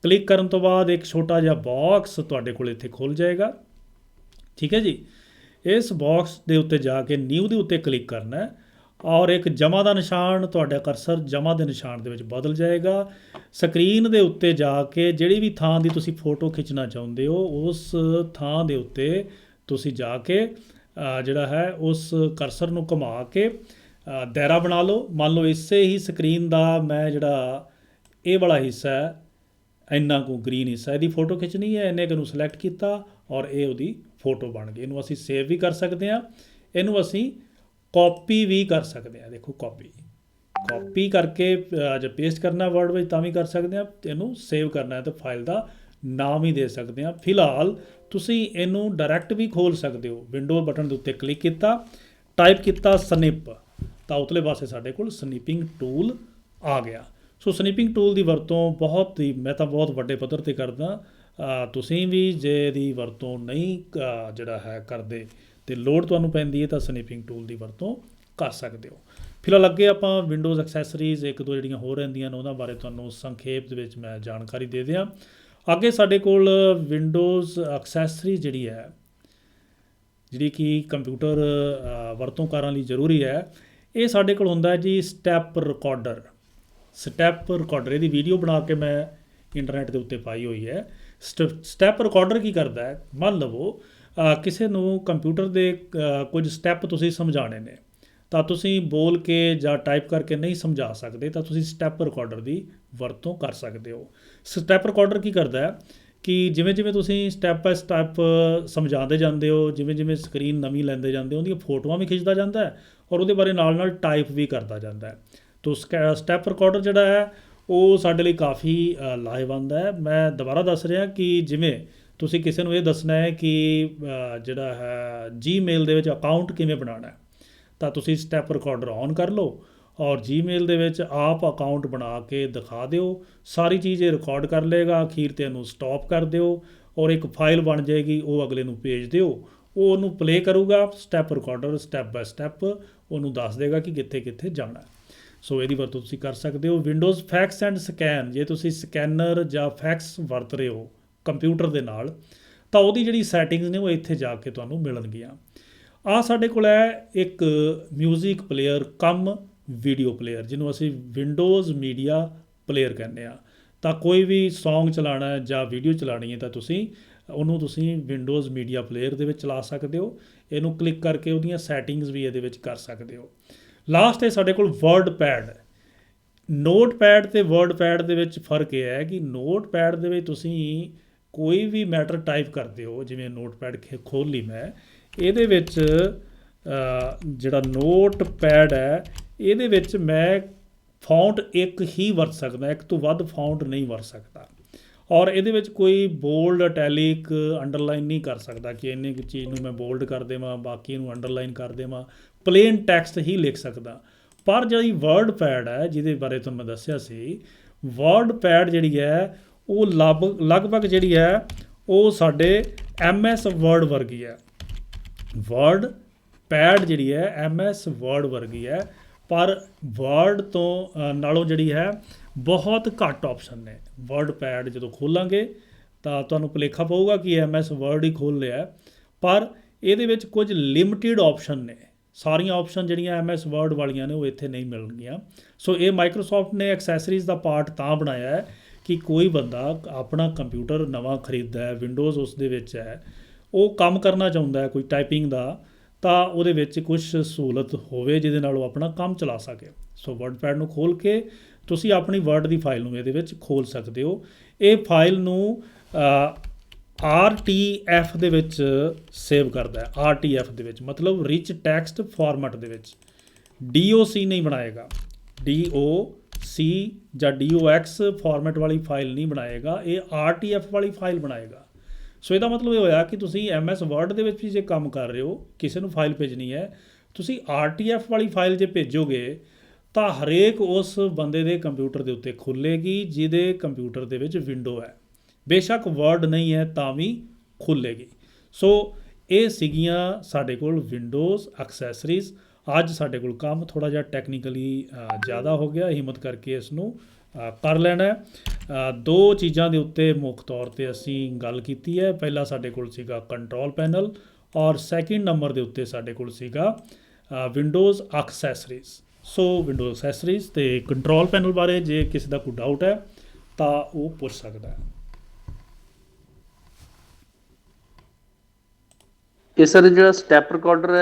ਕਲਿੱਕ ਕਰਨ ਤੋਂ ਬਾਅਦ ਇੱਕ ਛੋਟਾ ਜਿਹਾ ਬਾਕਸ ਤੁਹਾਡੇ ਕੋਲ ਇੱਥੇ ਖੁੱਲ੍ਹ ਜਾਏਗਾ, ਠੀਕ ਹੈ ਜੀ। ਇਸ ਬਾਕਸ ਦੇ ਉੱਤੇ ਜਾ ਕੇ ਨਿਊ ਦੇ ਉੱਤੇ ਕਲਿੱਕ ਕਰਨਾ ਔਰ ਇੱਕ ਜਮਾ ਦਾ ਨਿਸ਼ਾਨ, ਤੁਹਾਡਾ ਕਰਸਰ ਜਮਾ ਦੇ ਨਿਸ਼ਾਨ ਦੇ ਵਿੱਚ ਬਦਲ ਜਾਏਗਾ। ਸਕਰੀਨ ਦੇ ਉੱਤੇ ਜਾ ਕੇ ਜਿਹੜੀ ਵੀ ਥਾਂ ਦੀ ਤੁਸੀਂ ਫੋਟੋ ਖਿੱਚਣਾ ਚਾਹੁੰਦੇ ਹੋ ਉਸ ਥਾਂ ਦੇ ਉੱਤੇ ਤੁਸੀਂ ਜਾ ਕੇ ਜਿਹੜਾ ਹੈ ਉਸ ਕਰਸਰ ਨੂੰ ਘੁਮਾ ਕੇ ਦਾਇਰਾ ਬਣਾ ਲਓ। ਮੰਨ ਲਓ ਇਸੇ ਹੀ ਸਕਰੀਨ ਦਾ ਮੈਂ ਜਿਹੜਾ ਇਹ ਵਾਲਾ ਹਿੱਸਾ ਹੈ, ਇੰਨਾ ਕੁ ਗ੍ਰੀਨ ਹਿੱਸਾ, ਇਹਦੀ ਫੋਟੋ ਖਿੱਚਣੀ ਹੈ, ਇੰਨੇ ਕੁ ਨੂੰ ਸਿਲੈਕਟ ਕੀਤਾ ਔਰ ਇਹ ਉਹਦੀ ਫੋਟੋ ਬਣ ਗਈ। ਇਹਨੂੰ ਅਸੀਂ ਸੇਵ ਵੀ ਕਰ ਸਕਦੇ ਹਾਂ, ਇਹਨੂੰ ਅਸੀਂ ਕਾਪੀ ਵੀ ਕਰ ਸਕਦੇ ਹਾਂ। ਦੇਖੋ ਕਾਪੀ ਕਰਕੇ ਜੇ ਪੇਸਟ ਕਰਨਾ ਵਰਡ ਵਿੱਚ ਤਾਂ ਵੀ ਕਰ ਸਕਦੇ ਹਾਂ, ਇਹਨੂੰ ਸੇਵ ਕਰਨਾ ਹੈ ਤਾਂ ਫਾਈਲ ਦਾ ਨਾਮ ਹੀ ਦੇ ਸਕਦੇ ਹਾਂ। ਫਿਲਹਾਲ ਤੁਸੀਂ ਇਹਨੂੰ ਡਾਇਰੈਕਟ ਵੀ ਖੋਲ੍ਹ ਸਕਦੇ ਹੋ। ਵਿੰਡੋ ਬਟਨ ਦੇ ਉੱਤੇ ਕਲਿੱਕ ਕੀਤਾ, ਟਾਈਪ ਕੀਤਾ ਸਨਿਪ, ਤਾਂ ਉਤਲੇ ਪਾਸੇ ਸਾਡੇ ਕੋਲ ਸਨਿਪਿੰਗ ਟੂਲ ਆ ਗਿਆ। ਸੋ ਸਨਿਪਿੰਗ ਟੂਲ ਦੀ ਵਰਤੋਂ ਬਹੁਤ ਹੀ, ਮੈਂ ਤਾਂ ਬਹੁਤ ਵੱਡੇ ਪੱਧਰ 'ਤੇ ਕਰਦਾ। ਤੁਸੀਂ ਵੀ ਜੇ ਇਹਦੀ ਵਰਤੋਂ ਨਹੀਂ ਜਿਹੜਾ ਹੈ ਕਰਦੇ ਅਤੇ ਲੋੜ ਤੁਹਾਨੂੰ ਪੈਂਦੀ ਹੈ ਤਾਂ ਸਨਿਪਿੰਗ ਟੂਲ ਦੀ ਵਰਤੋਂ ਕਰ ਸਕਦੇ ਹੋ। ਫਿਲਹਾਲ ਅੱਗੇ ਆਪਾਂ ਵਿੰਡੋਜ਼ ਐਕਸੈਸਰੀਜ਼ ਇੱਕ ਦੋ ਜਿਹੜੀਆਂ ਹੋਰ ਰਹਿੰਦੀਆਂ ਨੇ ਉਹਨਾਂ ਬਾਰੇ ਤੁਹਾਨੂੰ ਸੰਖੇਪ ਦੇ ਵਿੱਚ ਮੈਂ ਜਾਣਕਾਰੀ ਦੇ ਦਿਆਂ। ਅੱਗੇ ਸਾਡੇ ਕੋਲ ਵਿੰਡੋਜ਼ ਐਕਸੈਸਰੀ ਜਿਹੜੀ ਹੈ, ਜਿਹੜੀ ਕਿ ਕੰਪਿਊਟਰ ਵਰਤੋਂ ਕਰਨ ਲਈ ਜ਼ਰੂਰੀ ਹੈ, ਇਹ ਸਾਡੇ ਕੋਲ ਹੁੰਦਾ ਜੀ ਸਟੈਪ ਰਿਕਾਰਡਰ। ਇਹਦੀ ਵੀਡੀਓ ਬਣਾ ਕੇ ਮੈਂ ਇੰਟਰਨੈਟ ਦੇ ਉੱਤੇ ਪਾਈ ਹੋਈ ਹੈ। ਸਟੈਪ ਰਿਕਾਰਡਰ ਕੀ ਕਰਦਾ ਹੈ, ਮੰਨ ਲਵੋ ਕਿਸੇ ਨੂੰ ਕੰਪਿਊਟਰ ਦੇ ਕੁਝ ਸਟੈਪ ਤੁਸੀਂ ਸਮਝਾਉਣੇ ਨੇ ਤਾਂ ਤੁਸੀਂ ਬੋਲ ਕੇ ਜਾਂ ਟਾਈਪ ਕਰਕੇ ਨਹੀਂ ਸਮਝਾ ਸਕਦੇ, ਤਾਂ ਤੁਸੀਂ ਸਟੈਪ ਰਿਕਾਰਡਰ ਦੀ ਵਰਤੋਂ ਕਰ ਸਕਦੇ ਹੋ। ਸਟੈਪ ਰਿਕਾਰਡਰ ਕੀ ਕਰਦਾ ਹੈ ਕਿ ਜਿਵੇਂ ਜਿਵੇਂ ਤੁਸੀਂ ਸਟੈਪ ਬਾਏ ਸਟੈਪ ਸਮਝਾਉਂਦੇ ਜਾਂਦੇ ਹੋ, ਜਿਵੇਂ ਜਿਵੇਂ ਸਕਰੀਨ ਨਵੀਂ ਲੈਂਦੇ ਜਾਂਦੇ ਹੋ, ਉਹਦੀਆਂ ਫੋਟੋਆਂ ਵੀ ਖਿੱਚਦਾ ਜਾਂਦਾ ਹੈ ਔਰ ਉਹਦੇ ਬਾਰੇ ਨਾਲ ਨਾਲ ਟਾਈਪ ਵੀ ਕਰਦਾ ਜਾਂਦਾ ਹੈ। ਤਾਂ ਸਟੈਪ ਰਿਕਾਰਡਰ ਜਿਹੜਾ ਹੈ ਉਹ ਸਾਡੇ ਲਈ ਕਾਫੀ ਲਾਹੇਵੰਦ ਹੈ। ਮੈਂ ਦੁਬਾਰਾ ਦੱਸ ਰਿਹਾ ਕਿ ਜਿਵੇਂ ਤੁਸੀਂ ਕਿਸੇ ਨੂੰ ਇਹ ਦੱਸਣਾ ਹੈ ਕਿ ਜਿਹੜਾ ਹੈ Gmail ਦੇ ਵਿੱਚ ਅਕਾਊਂਟ ਕਿਵੇਂ ਬਣਾਉਣਾ ਹੈ, ਤਾਂ ਤੁਸੀਂ ਸਟੈਪ ਰਿਕਾਰਡਰ ਔਨ ਕਰ ਲਓ ਔਰ Gmail ਦੇ ਵਿੱਚ ਆਪ ਅਕਾਊਂਟ ਬਣਾ ਕੇ ਦਿਖਾ ਦਿਓ। ਸਾਰੀ ਚੀਜ਼ ਇਹ ਰਿਕਾਰਡ ਕਰ ਲਏਗਾ, ਅਖੀਰ 'ਤੇ ਇਹਨੂੰ ਸਟਾਪ ਕਰ ਦਿਓ ਔਰ ਇੱਕ ਫਾਈਲ ਬਣ ਜਾਏਗੀ, ਉਹ ਅਗਲੇ ਨੂੰ ਭੇਜ ਦਿਓ, ਉਹ ਉਹਨੂੰ ਪਲੇ ਕਰੂਗਾ। Step recorder step by step ਉਹਨੂੰ ਦੱਸ ਦੇਗਾ ਕਿ ਕਿੱਥੇ ਕਿੱਥੇ ਜਾਣਾ। ਸੋ ਇਹਦੀ ਵਰਤੋਂ ਤੁਸੀਂ ਕਰ ਸਕਦੇ ਹੋ। ਵਿੰਡੋਜ਼ ਫੈਕਸ ਐਂਡ ਸਕੈਨ, ਜੇ ਤੁਸੀਂ ਸਕੈਨਰ ਜਾਂ ਫੈਕਸ ਵਰਤ ਰਹੇ ਹੋ ਕੰਪਿਊਟਰ ਦੇ ਨਾਲ, ਤਾਂ ਉਹਦੀ ਜਿਹੜੀ ਸੈਟਿੰਗਸ ਨੇ ਉਹ ਇੱਥੇ ਜਾ ਕੇ ਤੁਹਾਨੂੰ ਮਿਲਣਗੀਆਂ। ਸਾਡੇ ਕੋਲ ਹੈ ਇੱਕ ਮਿਊਜ਼ਿਕ ਪਲੇਅਰ ਕਮ ਵੀਡੀਓ ਪਲੇਅਰ, ਜਿਹਨੂੰ ਅਸੀਂ ਵਿੰਡੋਜ਼ ਮੀਡੀਆ ਪਲੇਅਰ ਕਹਿੰਦੇ ਹਾਂ। ਤਾਂ ਕੋਈ ਵੀ ਸੌਂਗ ਚਲਾਉਣਾ ਜਾਂ ਵੀਡੀਓ ਚਲਾਉਣੀ ਹੈ ਤਾਂ ਤੁਸੀਂ ਵਿੰਡੋਜ਼ ਮੀਡੀਆ ਪਲੇਅਰ ਦੇ ਵਿੱਚ ਚਲਾ ਸਕਦੇ ਹੋ। ਇਹਨੂੰ ਕਲਿੱਕ ਕਰਕੇ ਉਹਦੀਆਂ ਸੈਟਿੰਗਸ ਵੀ ਇਹਦੇ ਵਿੱਚ ਕਰ ਸਕਦੇ ਹੋ। ਲਾਸਟ ਹੈ ਸਾਡੇ ਕੋਲ ਵਰਡਪੈਡ। ਨੋਟਪੈਡ ਅਤੇ ਵਰਡਪੈਡ ਦੇ ਵਿੱਚ ਫ਼ਰਕ ਇਹ ਹੈ ਕਿ ਨੋਟਪੈਡ ਦੇ ਵਿੱਚ ਤੁਸੀਂ ਕੋਈ ਵੀ ਮੈਟਰ ਟਾਈਪ ਕਰਦੇ ਹੋ, ਜਿਵੇਂ ਨੋਟਪੈਡ ਖੋਲ੍ਹ ਲਈ ਮੈਂ, ਇਹਦੇ ਵਿੱਚ ਜਿਹੜਾ ਨੋਟਪੈਡ ਹੈ ਇਹਦੇ ਵਿੱਚ ਮੈਂ ਫੌਂਟ ਇੱਕ ਹੀ ਵਰਤ ਸਕਦਾ, ਇੱਕ ਤੋਂ ਵੱਧ ਫੌਂਟ ਨਹੀਂ ਵਰਤ ਸਕਦਾ। ਔਰ ਇਹਦੇ ਵਿੱਚ ਕੋਈ ਬੋਲਡ, ਇਟੈਲਿਕ, ਅੰਡਰਲਾਈਨ ਨਹੀਂ ਕਰ ਸਕਦਾ ਕਿ ਇੰਨੀ ਕੁ ਚੀਜ਼ ਨੂੰ ਮੈਂ ਬੋਲਡ ਕਰ ਦੇਵਾਂ, ਬਾਕੀ ਨੂੰ ਅੰਡਰਲਾਈਨ ਕਰ ਦੇਵਾਂ। ਪਲੇਨ ਟੈਕਸਟ ਹੀ ਲਿਖ ਸਕਦਾ। ਪਰ ਜਿਹੜੀ ਵਰਡਪੈਡ ਹੈ, ਜਿਹਦੇ ਬਾਰੇ ਤੁਹਾਨੂੰ ਮੈਂ ਦੱਸਿਆ ਸੀ, ਵਰਡਪੈਡ ਜਿਹੜੀ ਹੈ ਉਹ ਲਗਭਗ ਜਿਹੜੀ ਹੈ ਉਹ ਸਾਡੇ MS ਵਰਡ ਵਰਗੀ ਹੈ। ਵਰਡ ਪੈਡ ਜਿਹੜੀ ਹੈ MS ਵਰਡ ਵਰਗੀ ਹੈ, ਪਰ ਵਰਡ ਤੋਂ ਨਾਲੋਂ ਜਿਹੜੀ ਹੈ ਬਹੁਤ ਘੱਟ ਆਪਸ਼ਨ ਨੇ। ਵਰਡ ਪੈਡ ਜਦੋਂ ਖੋਲਾਂਗੇ ਤਾਂ ਤੁਹਾਨੂੰ ਭੁਲੇਖਾ ਪਊਗਾ ਕਿ MS ਵਰਡ ਹੀ ਖੋਲ੍ਹ ਲਿਆ ਹੈ, ਪਰ ਇਹਦੇ ਵਿੱਚ ਕੁਝ ਲਿਮਿਟਿਡ ਆਪਸ਼ਨ ਨੇ। ਸਾਰੀਆਂ ਆਪਸ਼ਨ ਜਿਹੜੀਆਂ MS ਵਰਡ ਵਾਲੀਆਂ ਨੇ ਉਹ ਇੱਥੇ ਨਹੀਂ ਮਿਲਣਗੀਆਂ। ਸੋ ਇਹ ਮਾਈਕਰੋਸਾਫਟ ਨੇ ਐਕਸੈਸਰੀਜ਼ ਦਾ ਪਾਰਟ ਤਾਂ ਬਣਾਇਆ ਹੈ ਕਿ ਕੋਈ ਬੰਦਾ ਆਪਣਾ ਕੰਪਿਊਟਰ ਨਵਾਂ ਖਰੀਦਦਾ ਹੈ, ਵਿੰਡੋਜ਼ ਉਸ ਦੇ ਵਿੱਚ ਹੈ, ਉਹ ਕੰਮ ਕਰਨਾ ਚਾਹੁੰਦਾ ਹੈ ਕੋਈ ਟਾਈਪਿੰਗ ਦਾ, ਤਾਂ ਉਹਦੇ ਵਿੱਚ ਕੁਝ ਸਹੂਲਤ ਹੋਵੇ ਜਿਹਦੇ ਨਾਲ ਉਹ ਆਪਣਾ ਕੰਮ ਚਲਾ ਸਕੇ। ਸੋ ਵਰਡਪੈਡ ਨੂੰ ਖੋਲ੍ਹ ਕੇ ਤੁਸੀਂ ਆਪਣੀ ਵਰਡ ਦੀ ਫਾਈਲ ਨੂੰ ਇਹਦੇ ਵਿੱਚ ਖੋਲ੍ਹ ਸਕਦੇ ਹੋ। ਇਹ ਫਾਈਲ ਨੂੰ RTF ਦੇ ਵਿੱਚ ਸੇਵ ਕਰਦਾ ਹੈ। RTF ਦੇ ਵਿੱਚ ਮਤਲਬ ਰਿਚ ਟੈਕਸਟ ਫਾਰਮੈਟ ਦੇ ਵਿੱਚ। DOC ਨਹੀਂ ਬਣਾਏਗਾ, DOC ਜਾਂ DOX ਫਾਰਮੈਟ ਵਾਲੀ ਫਾਈਲ ਨਹੀਂ ਬਣਾਏਗਾ, ਇਹ RTF ਵਾਲੀ ਫਾਈਲ ਬਣਾਏਗਾ। ਸੋ ਇਹਦਾ ਮਤਲਬ ਇਹ ਹੋਇਆ ਕਿ ਤੁਸੀਂ MS ਵਰਡ ਦੇ ਵਿੱਚ ਵੀ ਜੇ ਕੰਮ ਕਰ ਰਹੇ ਹੋ, ਕਿਸੇ ਨੂੰ ਫਾਈਲ ਭੇਜਣੀ ਹੈ, ਤੁਸੀਂ RTF ਵਾਲੀ ਫਾਈਲ ਜੇ ਭੇਜੋਗੇ ਤਾਂ ਹਰੇਕ ਉਸ ਬੰਦੇ ਦੇ ਕੰਪਿਊਟਰ ਦੇ ਉੱਤੇ ਖੁੱਲ੍ਹੇਗੀ ਜਿਹਦੇ ਕੰਪਿਊਟਰ ਦੇ ਵਿੱਚ ਵਿੰਡੋ ਹੈ। ਬੇਸ਼ੱਕ ਵਰਡ ਨਹੀਂ ਹੈ ਤਾਂ ਵੀ ਖੁੱਲ੍ਹੇਗੀ। ਸੋ ਇਹ ਸੀਗੀਆਂ ਸਾਡੇ ਕੋਲ ਵਿੰਡੋਜ਼ ਐਕਸੈਸਰੀਜ਼। ਅੱਜ ਸਾਡੇ ਕੋਲ ਕੰਮ ਥੋੜ੍ਹਾ ਜਿਹਾ ਟੈਕਨੀਕਲੀ ਜ਼ਿਆਦਾ ਹੋ ਗਿਆ, ਹਿੰਮਤ ਕਰਕੇ ਇਸ ਨੂੰ ਕਰ ਲੈਣਾ ਹੈ। ਦੋ ਚੀਜ਼ਾਂ ਦੇ ਉੱਤੇ ਮੁੱਖ ਤੌਰ 'ਤੇ ਅਸੀਂ ਗੱਲ ਕੀਤੀ ਹੈ। ਪਹਿਲਾ ਸਾਡੇ ਕੋਲ ਸੀਗਾ ਕੰਟਰੋਲ ਪੈਨਲ, ਔਰ ਸੈਕਿੰਡ ਨੰਬਰ ਦੇ ਉੱਤੇ ਸਾਡੇ ਕੋਲ ਸੀਗਾ ਵਿੰਡੋਜ਼ ਐਕਸੈਸਰੀਜ਼। ਸੋ ਵਿੰਡੋਜ਼ ਐਕਸੈਸਰੀਜ਼ ਅਤੇ ਕੰਟਰੋਲ ਪੈਨਲ ਬਾਰੇ ਜੇ ਕਿਸੇ ਦਾ ਕੋਈ ਡਾਊਟ ਹੈ ਤਾਂ ਉਹ ਪੁੱਛ ਸਕਦਾ ਹੈ। ਇਹ ਸਰ ਜਿਹੜਾ ਸਟੈਪ ਰਿਕਾਰਡਰ ਹੈ